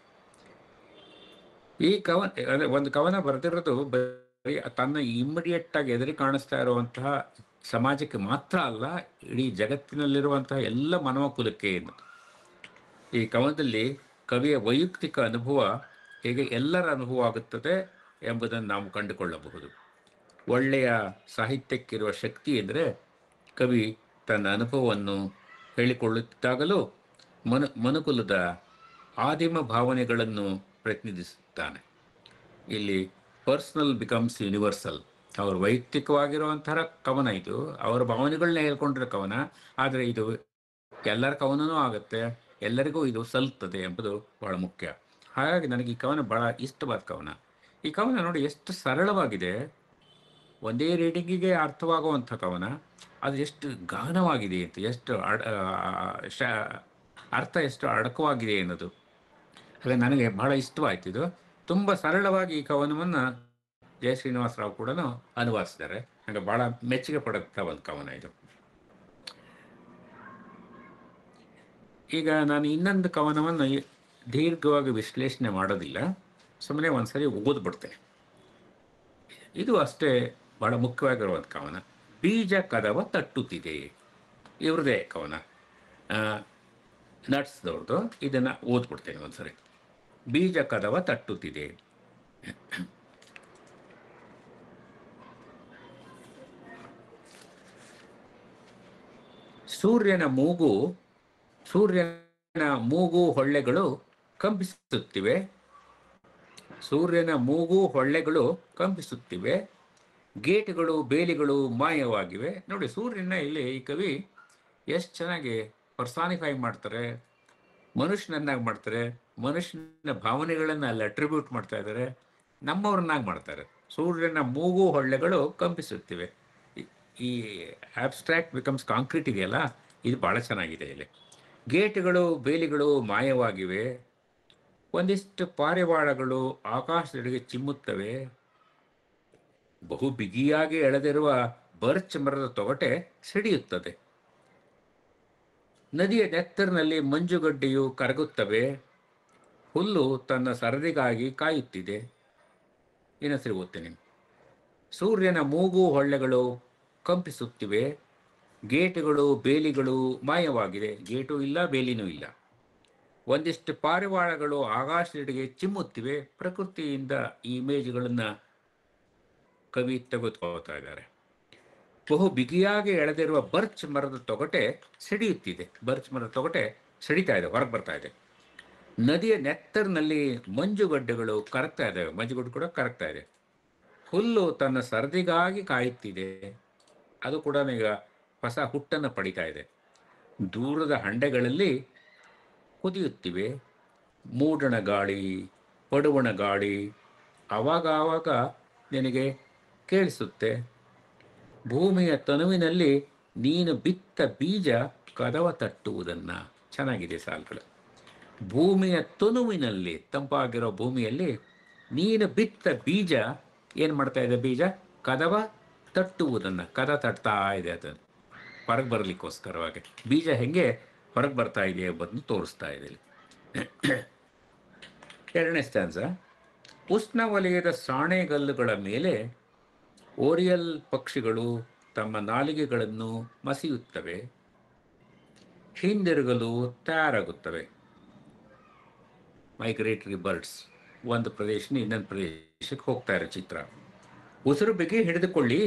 ಈ ಕವನ ಅಂದರೆ ಒಂದು ಕವನ ಬರೆದಿರೋದು ಬರೀ ತನ್ನ ಇಮ್ಮಿಡಿಯೇಟ್ ಆಗಿ ಎದುರಿ ಕಾಣಿಸ್ತಾ ಇರುವಂತಹ ಸಮಾಜಕ್ಕೆ ಮಾತ್ರ ಅಲ್ಲ, ಇಡೀ ಜಗತ್ತಿನಲ್ಲಿರುವಂತಹ ಎಲ್ಲ ಮಾನವ ಕುಲಕ್ಕೆ ಎನ್ನುವುದು. ಈ ಕವನದಲ್ಲಿ ಕವಿಯ ವೈಯಕ್ತಿಕ ಅನುಭವ ಹೇಗೆ ಎಲ್ಲರ ಅನುಭವ ಆಗುತ್ತದೆ ಎಂಬುದನ್ನು ನಾವು ಕಂಡುಕೊಳ್ಳಬಹುದು. ಒಳ್ಳೆಯ ಸಾಹಿತ್ಯಕ್ಕಿರುವ ಶಕ್ತಿ ಎಂದರೆ ಕವಿ ತನ್ನ ಅನುಭವವನ್ನು ಹೇಳಿಕೊಳ್ಳುತ್ತಿದ್ದಾಗಲೂ ಮನುಕುಲದ ಆದಿಮ ಭಾವನೆಗಳನ್ನು ಪ್ರತಿನಿಧಿಸುತ್ತಾನೆ. ಇಲ್ಲಿ ಪರ್ಸನಲ್ ಬಿಕಮ್ಸ್ ಯೂನಿವರ್ಸಲ್. ಅವರು ವೈಯಕ್ತಿಕವಾಗಿರುವಂತಹ ಕವನ ಇದು, ಅವರ ಭಾವನೆಗಳನ್ನ ಹೇಳ್ಕೊಂಡಿರೋ ಕವನ. ಆದರೆ ಇದು ಎಲ್ಲರ ಕವನನೂ ಆಗುತ್ತೆ, ಎಲ್ಲರಿಗೂ ಇದು ಸಲ್ಲುತ್ತದೆ ಎಂಬುದು ಬಹಳ ಮುಖ್ಯ. ಹಾಗಾಗಿ ನನಗೆ ಈ ಕವನ ಬಹಳ ಇಷ್ಟವಾದ ಕವನ. ಈ ಕವನ ನೋಡಿ ಎಷ್ಟು ಸರಳವಾಗಿದೆ, ಒಂದೇ ರೀಡಿಂಗಿಗೆ ಅರ್ಥವಾಗುವಂಥ ಕವನ. ಅದು ಎಷ್ಟು ಗಹನವಾಗಿದೆ ಅಂತ, ಎಷ್ಟು ಅರ್ಥ ಎಷ್ಟು ಅಡಕವಾಗಿದೆ ಅನ್ನೋದು. ಹಾಗೆ ನನಗೆ ಬಹಳ ಇಷ್ಟವಾಯ್ತು. ಇದು ತುಂಬ ಸರಳವಾಗಿ ಈ ಕವನವನ್ನು ಜಯ ಶ್ರೀನಿವಾಸರಾವ್ ಕೂಡ ಅನುವಾದಿಸಿದ್ದಾರೆ. ನನಗೆ ಬಹಳ ಮೆಚ್ಚುಗೆ ಪಡುತ್ತಾ ಒಂದು ಕವನ ಇದು. ಈಗ ನಾನು ಇನ್ನೊಂದು ಕವನವನ್ನು ದೀರ್ಘವಾಗಿ ವಿಶ್ಲೇಷಣೆ ಮಾಡೋದಿಲ್ಲ, ಸುಮ್ಮನೆ ಒಂದ್ಸರಿ ಓದ್ಬಿಡ್ತೇನೆ. ಇದು ಅಷ್ಟೇ ಬಹಳ ಮುಖ್ಯವಾಗಿರುವಂಥ ಕವನ. ಬೀಜ ಕದವ ತಟ್ಟುತ್ತಿದೆ, ಇವ್ರದೇ ಕವನ, ನಟ್ಸ್ದವ್ರದ್ದು. ಇದನ್ನು ಓದ್ಬಿಡ್ತೇನೆ ಒಂದ್ಸರಿ. ಬೀಜ ಕದವ ತಟ್ಟುತ್ತಿದೆ. ಸೂರ್ಯನ ಮೂಗು ಹೊಳ್ಳೆಗಳು ಕಂಪಿಸುತ್ತಿವೆ. ಸೂರ್ಯನ ಮೂಗು ಹೊಳ್ಳೆಗಳು ಕಂಪಿಸುತ್ತಿವೆ, ಗೇಟುಗಳು ಬೇಲಿಗಳು ಮಾಯವಾಗಿವೆ. ನೋಡಿ, ಸೂರ್ಯನ ಇಲ್ಲಿ ಈ ಕವಿ ಎಷ್ಟು ಚೆನ್ನಾಗಿ ಪರ್ಸಾನಿಫೈ ಮಾಡ್ತಾರೆ, ಮನುಷ್ಯನನ್ನಾಗಿ ಮಾಡ್ತಾರೆ, ಮನುಷ್ಯನ ಭಾವನೆಗಳನ್ನು ಅಲ್ಲಿ ಅಟ್ರಿಬ್ಯೂಟ್ ಮಾಡ್ತಾ ಇದ್ದಾರೆ, ನಮ್ಮವ್ರನ್ನಾಗಿ ಮಾಡ್ತಾರೆ. ಸೂರ್ಯನ ಮೂಗು ಹೊಳ್ಳೆಗಳು ಕಂಪಿಸುತ್ತಿವೆ. ಈ ಆಬ್ಸ್ಟ್ರಾಕ್ಟ್ ಬಿಕಮ್ಸ್ ಕಾಂಕ್ರೀಟ್ ಇದೆಯಲ್ಲ, ಇದು ಭಾಳ ಚೆನ್ನಾಗಿದೆ. ಇಲ್ಲಿ ಗೇಟುಗಳು ಬೇಲಿಗಳು ಮಾಯವಾಗಿವೆ. ಒಂದಿಷ್ಟು ಪಾರಿವಾಳಗಳು ಆಕಾಶದೆಡೆಗೆ ಚಿಮ್ಮುತ್ತವೆ. ಬಹು ಬಿಗಿಯಾಗಿ ಎಳೆದಿರುವ ಬರ್ಚ್ ಮರದ ತೊಗಟೆ ಸಿಡಿಯುತ್ತದೆ. ನದಿಯ ನೆತ್ತರಿನಲ್ಲಿ ಮಂಜುಗಡ್ಡೆಯು ಕರಗುತ್ತವೆ. ಹುಲ್ಲು ತನ್ನ ಸರದಿಗಾಗಿ ಕಾಯುತ್ತಿದೆ. ಇನ್ನೊಂದ್ಸರಿ ಓದ್ತೇನೆ. ಸೂರ್ಯನ ಮೂಗು ಹೊಳ್ಳೆಗಳು ಕಂಪಿಸುತ್ತಿವೆ, ಗೇಟುಗಳು ಬೇಲಿಗಳು ಮಾಯವಾಗಿದೆ. ಗೇಟು ಇಲ್ಲ, ಬೇಲಿನೂ ಇಲ್ಲ. ಒಂದಿಷ್ಟು ಪಾರಿವಾಳಗಳು ಆಕಾಶದೆಡೆಗೆ ಚಿಮ್ಮುತ್ತಿವೆ. ಪ್ರಕೃತಿಯಿಂದ ಈ ಇಮೇಜ್ಗಳನ್ನು ಕವಿ ತೆಗೆದುಕೊಳ್ತಾ ಇದ್ದಾರೆ. ಬಹು ಬಿಗಿಯಾಗಿ ಎಳೆದಿರುವ ಬರ್ಚ್ ಮರದ ತೊಗಟೆ ಸಿಡಿಯುತ್ತಿದೆ. ಬರ್ಚ್ ಮರದ ತೊಗಟೆ ಸಿಡಿತಾ ಇದೆ, ಹೊರಗೆ ಬರ್ತಾ ಇದೆ. ನದಿಯ ನೆತ್ತರಿನಲ್ಲಿ ಮಂಜುಗಡ್ಡೆಗಳು ಕರಗ್ತಾ ಇದ್ದಾವೆ, ಮಂಜುಗಡ್ಡೆ ಕೂಡ ಕರಗ್ತಾ ಇದೆ. ಹುಲ್ಲು ತನ್ನ ಸರದಿಗಾಗಿ ಕಾಯುತ್ತಿದೆ, ಅದು ಕೂಡ ಈಗ ಹೊಸ ಹುಟ್ಟನ್ನು ಪಡಿತಾ ಇದೆ. ದೂರದ ಹಂಡೆಗಳಲ್ಲಿ ಕುದಿಯುತ್ತಿವೆ ಮೂಡಣ ಗಾಳಿ, ಪಡುವಣ ಗಾಳಿ. ಆವಾಗ ಆವಾಗ ನಿನಗೆ ಕೇಳಿಸುತ್ತೆ. ಭೂಮಿಯ ತನುವಿನಲ್ಲಿ ನೀನು ಬಿತ್ತ ಬೀಜ ಕದವ ತಟ್ಟುವುದನ್ನು. ಚೆನ್ನಾಗಿದೆ ಸಾಲುಗಳು. ಭೂಮಿಯ ತನುವಿನಲ್ಲಿ, ತಂಪಾಗಿರೋ ಭೂಮಿಯಲ್ಲಿ ನೀನು ಬಿತ್ತ ಬೀಜ ಏನು ಮಾಡ್ತಾ ಇದೆ? ಬೀಜ ಕದವ ತಟ್ಟುವುದನ್ನು, ಕದ ತಟ್ತಾ ಇದೆ, ಅದನ್ನು ಹೊರಗೆ ಬರಲಿಕ್ಕೋಸ್ಕರವಾಗಿ. ಬೀಜ ಹೆಂಗೆ ಹೊರಗೆ ಬರ್ತಾ ಇದೆ ಎಂಬುದನ್ನು ತೋರಿಸ್ತಾ ಇದೆ. ಎರಡನೇ ಸ್ಟ್ಯಾನ್ಸ. ಉಷ್ಣವಲಯದ ಸಾಣೆಗಲ್ಲುಗಳ ಮೇಲೆ ಓರಿಯಲ್ ಪಕ್ಷಿಗಳು ತಮ್ಮ ನಾಲಿಗೆಗಳನ್ನು ಮಸಿಯುತ್ತವೆ, ಹಿಂದಿರುಗಲು ತಯಾರಾಗುತ್ತವೆ. ಮೈಗ್ರೇಟರಿ ಬರ್ಡ್ಸ್ ಒಂದು ಪ್ರದೇಶದಿಂದ ಇನ್ನೊಂದು ಪ್ರದೇಶಕ್ಕೆ ಹೋಗ್ತಾ ಇರೋ ಚಿತ್ರ. ಉಸಿರು ಬಿಗಿ ಹಿಡಿದುಕೊಳ್ಳಿ,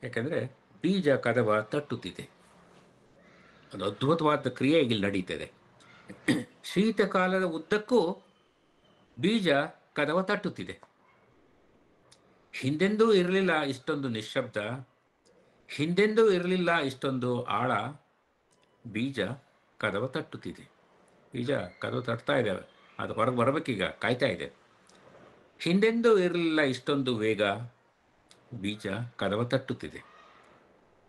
ಯಾಕಂದರೆ ಬೀಜ ಕದವ ತಟ್ಟುತ್ತಿದೆ. ಒಂದು ಅದ್ಭುತವಾದ ಕ್ರಿಯೆ ಇಲ್ಲಿ ನಡೀತದೆ. ಶೀತಕಾಲದ ಉದ್ದಕ್ಕೂ ಬೀಜ ಕದವ ತಟ್ಟುತ್ತಿದೆ. ಹಿಂದೆಂದೂ ಇರಲಿಲ್ಲ ಇಷ್ಟೊಂದು ನಿಶ್ಶಬ್ದ, ಹಿಂದೆಂದೂ ಇರಲಿಲ್ಲ ಇಷ್ಟೊಂದು ಆಳ. ಬೀಜ ಕದವ ತಟ್ಟುತ್ತಿದೆ. ಬೀಜ ಕದವ ತಟ್ತಾ ಇದೆ, ಅದು ಹೊರಗೆ ಬರಬೇಕೀಗ, ಕಾಯ್ತಾ ಇದೆ. ಹಿಂದೆಂದೂ ಇರಲಿಲ್ಲ ಇಷ್ಟೊಂದು ವೇಗ. ಬೀಜ ಕದವ ತಟ್ಟುತ್ತಿದೆ.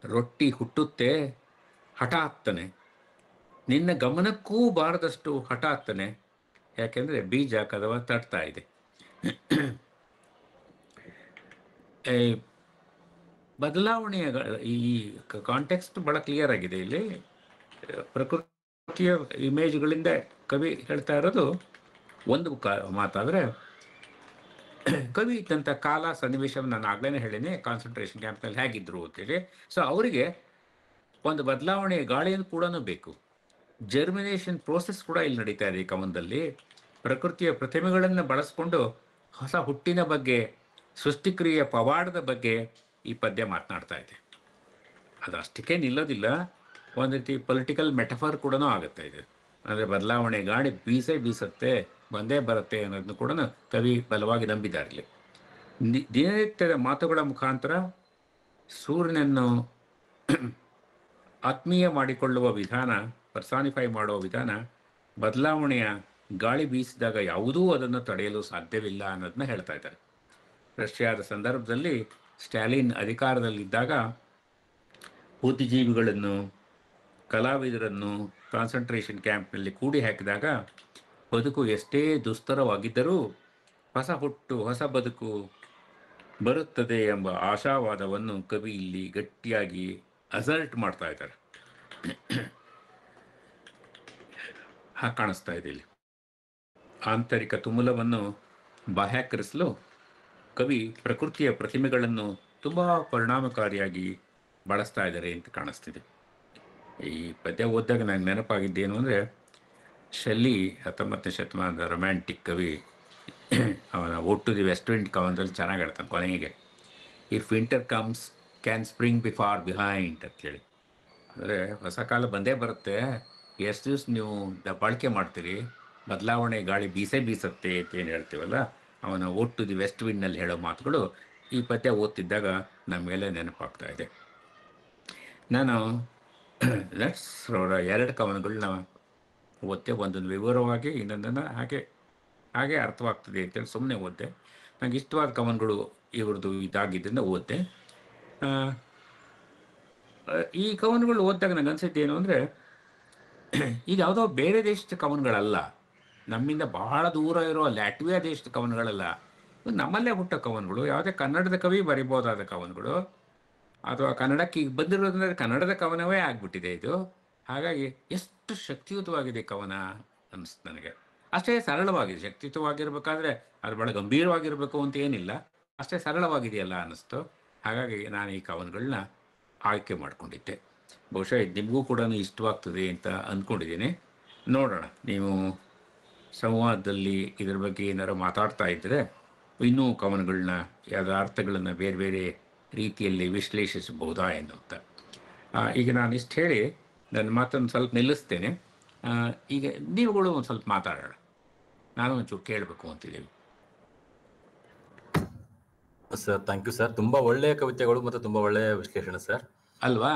ರೊಟ್ಟಿ ಹುಟ್ಟುತ್ತೆ ಹಠಾತ್ತನೆ, ನಿನ್ನ ಗಮನಕ್ಕೂ ಬಾರದಷ್ಟು ಹಠಾತ್ತನೆ, ಯಾಕೆಂದರೆ ಬೀಜ ಕದವ ತಟ್ತಾ ಇದೆ. ಬದಲಾವಣೆಯ ಈ ಕಾಂಟೆಕ್ಸ್ಟ್ ಬಹಳ ಕ್ಲಿಯರ್ ಆಗಿದೆ. ಇಲ್ಲಿ ಪ್ರಕೃತಿಯ ಇಮೇಜ್ಗಳಿಂದ ಕವಿ ಹೇಳ್ತಾ ಇರೋದು ಒಂದು ಮಾತಾದರೆ, ಕವಿ ಇದ್ದಂಥ ಕಾಲ ಸನ್ನಿವೇಶವನ್ನು ನಾನು ಆಗಲೇ ಹೇಳೇನೆ, ಕಾನ್ಸಂಟ್ರೇಷನ್ ಕ್ಯಾಂಪ್ನಲ್ಲಿ ಹೇಗಿದ್ರು ಅಂತೇಳಿ. ಸೊ ಅವರಿಗೆ ಒಂದು ಬದಲಾವಣೆಯ ಗಾಳಿಯನ್ನು ಕೂಡ ಬೇಕು. ಜರ್ಮಿನೇಷನ್ ಪ್ರೋಸೆಸ್ ಕೂಡ ಇಲ್ಲಿ ನಡೀತಾ ಇದೆ ಈ ಕವನದಲ್ಲಿ. ಪ್ರಕೃತಿಯ ಪ್ರತಿಮೆಗಳನ್ನು ಬಳಸ್ಕೊಂಡು ಹೊಸ ಹುಟ್ಟಿನ ಬಗ್ಗೆ, ಸೃಷ್ಟಿಕ್ರಿಯೆಯ ಪವಾಡದ ಬಗ್ಗೆ ಈ ಪದ್ಯ ಮಾತನಾಡ್ತಾ ಇದೆ. ಅದು ಅಷ್ಟಕ್ಕೆ ನಿಲ್ಲೋದಿಲ್ಲ, ಒಂದು ರೀತಿ ಪೊಲಿಟಿಕಲ್ ಮೆಟಫರ್ ಕೂಡ ಆಗುತ್ತೆ ಇದು. ಅಂದರೆ ಬದಲಾವಣೆ ಗಾಳಿ ಬೀಸುತ್ತೆ, ಬಂದೇ ಬರುತ್ತೆ ಅನ್ನೋದನ್ನು ಕೂಡ ಕವಿ ಬಲವಾಗಿ ನಂಬಿದ್ದಾರೆ ಇಲ್ಲಿ. ದಿನನಿತ್ಯದ ಮಾತುಗಳ ಮುಖಾಂತರ ಸೂರ್ಯನನ್ನು ಆತ್ಮೀಯ ಮಾಡಿಕೊಳ್ಳುವ ವಿಧಾನ, ಪರ್ಸಾನಿಫೈ ಮಾಡುವ ವಿಧಾನ, ಬದಲಾವಣೆಯ ಗಾಳಿ ಬೀಸಿದಾಗ ಯಾವುದೂ ಅದನ್ನು ತಡೆಯಲು ಸಾಧ್ಯವಿಲ್ಲ ಅನ್ನೋದನ್ನ ಹೇಳ್ತಾ ಇದ್ದಾರೆ. ರಷ್ಯಾದ ಸಂದರ್ಭದಲ್ಲಿ ಸ್ಟಾಲಿನ್ ಅಧಿಕಾರದಲ್ಲಿದ್ದಾಗ ಬುದ್ಧಿಜೀವಿಗಳನ್ನು, ಕಲಾವಿದರನ್ನು ಕಾನ್ಸಂಟ್ರೇಷನ್ ಕ್ಯಾಂಪ್ನಲ್ಲಿ ಕೂಡಿ ಹಾಕಿದಾಗ ಬದುಕು ಎಷ್ಟೇ ದುಸ್ತರವಾಗಿದ್ದರೂ ಹೊಸ ಹುಟ್ಟು, ಹೊಸ ಬದುಕು ಬರುತ್ತದೆ ಎಂಬ ಆಶಾವಾದವನ್ನು ಕವಿ ಇಲ್ಲಿ ಗಟ್ಟಿಯಾಗಿ ಅಸಲ್ಟ್ ಮಾಡ್ತಾ ಇದ್ದಾರೆ. ಕಾಣಿಸ್ತಾ ಇದೆ ಇಲ್ಲಿ. ಆಂತರಿಕ ತುಮುಲವನ್ನು ಬಾಹ್ಯಕರಿಸಲು ಕವಿ ಪ್ರಕೃತಿಯ ಪ್ರತಿಮೆಗಳನ್ನು ತುಂಬ ಪರಿಣಾಮಕಾರಿಯಾಗಿ ಬಳಸ್ತಾ ಇದ್ದಾರೆ ಅಂತ ಕಾಣಿಸ್ತಿದೆ. ಈ ಪದ್ಯ ಓದಿದಾಗ ನನಗೆ ನೆನಪಾಗಿದ್ದೇನು ಅಂದರೆ, ಶೆಲ್ಲಿ 19ನೇ ಶತಮಾನದ ರೊಮ್ಯಾಂಟಿಕ್ ಕವಿ, ಅವನ ode to the west wind ಕವನದಲ್ಲಿ ಚೆನ್ನಾಗಿ ಹೇಳ್ತಾನೆ ಕೊನೆಗೆ, if winter comes can spring be far behind ಅಂತೇಳಿ. ಅಂದರೆ ಹೊಸ ಕಾಲ ಬಂದೇ ಬರುತ್ತೆ, ಎಷ್ಟು ದಿವಸ ನೀವು ಬಳಕೆ ಮಾಡ್ತೀರಿ, ಬದಲಾವಣೆ ಗಾಳಿ ಬೀಸತ್ತೆ ಅಂತೇನು ಹೇಳ್ತೀವಲ್ಲ, ಅವನ ಓಟ್ ಟು ದಿ ವೆಸ್ಟ್ ವಿಂಡ್ನಲ್ಲಿ ಹೇಳೋ ಮಾತುಗಳು ಈ ಪದ್ಯ ಓದ್ತಿದ್ದಾಗ ನಮ್ಮ ಮೇಲೆ ನೆನಪಾಗ್ತಾ ಇದೆ. ನಾನು ನೆಟ್ಸ್ ಅವರ 2 ಕವನಗಳನ್ನ ಓದ್ತೆ, ಒಂದೊಂದು ವಿವರವಾಗಿ, ಇನ್ನೊಂದನ್ನು ಹಾಗೆ ಅರ್ಥವಾಗ್ತದೆ ಅಂತೇಳಿ ಸುಮ್ಮನೆ ಓದ್ದೆ. ನನಗೆ ಇಷ್ಟವಾದ ಕವನಗಳು ಇವ್ರದ್ದು ಇದಾಗಿದ್ದರಿಂದ ಓದ್ದೆ. ಈ ಕವನಗಳು ಓದಿದಾಗ ನನಗೆ ಅನಿಸುತ್ತೆ ಏನು ಅಂದರೆ, ಇದು ಯಾವುದೋ ಬೇರೆ ದೇಶದ ಕವನಗಳಲ್ಲ, ನಮ್ಮಿಂದ ಬಹಳ ದೂರ ಇರೋ ಲ್ಯಾಟ್ವಿಯಾ ದೇಶದ ಕವನಗಳಲ್ಲ, ನಮ್ಮಲ್ಲೇ ಹುಟ್ಟೋ ಕವನಗಳು, ಯಾವುದೇ ಕನ್ನಡದ ಕವಿ ಬರಿಬೋದಾದ ಕವನಗಳು, ಅಥವಾ ಕನ್ನಡಕ್ಕೆ ಈಗ ಬಂದಿರೋದಂದರೆ ಕನ್ನಡದ ಕವನವೇ ಆಗಿಬಿಟ್ಟಿದೆ ಇದು. ಹಾಗಾಗಿ ಎಷ್ಟು ಶಕ್ತಿಯುತವಾಗಿದೆ ಕವನ ಅನ್ನಿಸ್ತು ನನಗೆ. ಅಷ್ಟೇ ಸರಳವಾಗಿದೆ. ಶಕ್ತಿಯುತವಾಗಿರ್ಬೇಕಾದ್ರೆ ಅದು ಬಹಳ ಗಂಭೀರವಾಗಿರಬೇಕು ಅಂತ ಏನಿಲ್ಲ, ಅಷ್ಟೇ ಸರಳವಾಗಿದೆಯಲ್ಲ ಅನ್ನಿಸ್ತು. ಹಾಗಾಗಿ ನಾನು ಈ ಕವನಗಳನ್ನ ಆಯ್ಕೆ ಮಾಡಿಕೊಂಡಿದ್ದೆ. ಬಹುಶಃ ಇದು ನಿಮಗೂ ಕೂಡ ಇಷ್ಟವಾಗ್ತದೆ ಅಂತ ಅಂದ್ಕೊಂಡಿದ್ದೀನಿ. ನೋಡೋಣ, ನೀವು ಸಂವಾದದಲ್ಲಿ ಇದರ ಬಗ್ಗೆ ಏನಾರು ಮಾತಾಡ್ತಾ ಇದ್ದರೆ ಇನ್ನೂ ಕವನಗಳನ್ನ, ಯಾವುದೋ ಅರ್ಥಗಳನ್ನು ಬೇರೆ ಬೇರೆ ರೀತಿಯಲ್ಲಿ ವಿಶ್ಲೇಷಿಸಬಹುದಾ ಎನ್ನುವಂಥ. ಈಗ ನಾನು ಇಷ್ಟು ಹೇಳಿ ನನ್ನ ಮಾತನ್ನು ಸ್ವಲ್ಪ ನಿಲ್ಲಿಸ್ತೇನೆ. ಈಗ ನೀವುಗಳು ಒಂದು ಸ್ವಲ್ಪ ಮಾತಾಡೋಣ, ನಾನು ಒಂಚೂರು ಕೇಳಬೇಕು ಅಂತಿದ್ದೀವಿ. ಸರ್ ಥ್ಯಾಂಕ್ ಯು ಸರ್, ತುಂಬಾ ಒಳ್ಳೆಯ ಕವಿತೆಗಳು ಮತ್ತು ತುಂಬಾ ಒಳ್ಳೆಯ ವಿಶ್ಲೇಷಣೆ ಸರ್. ಅಲ್ವಾ?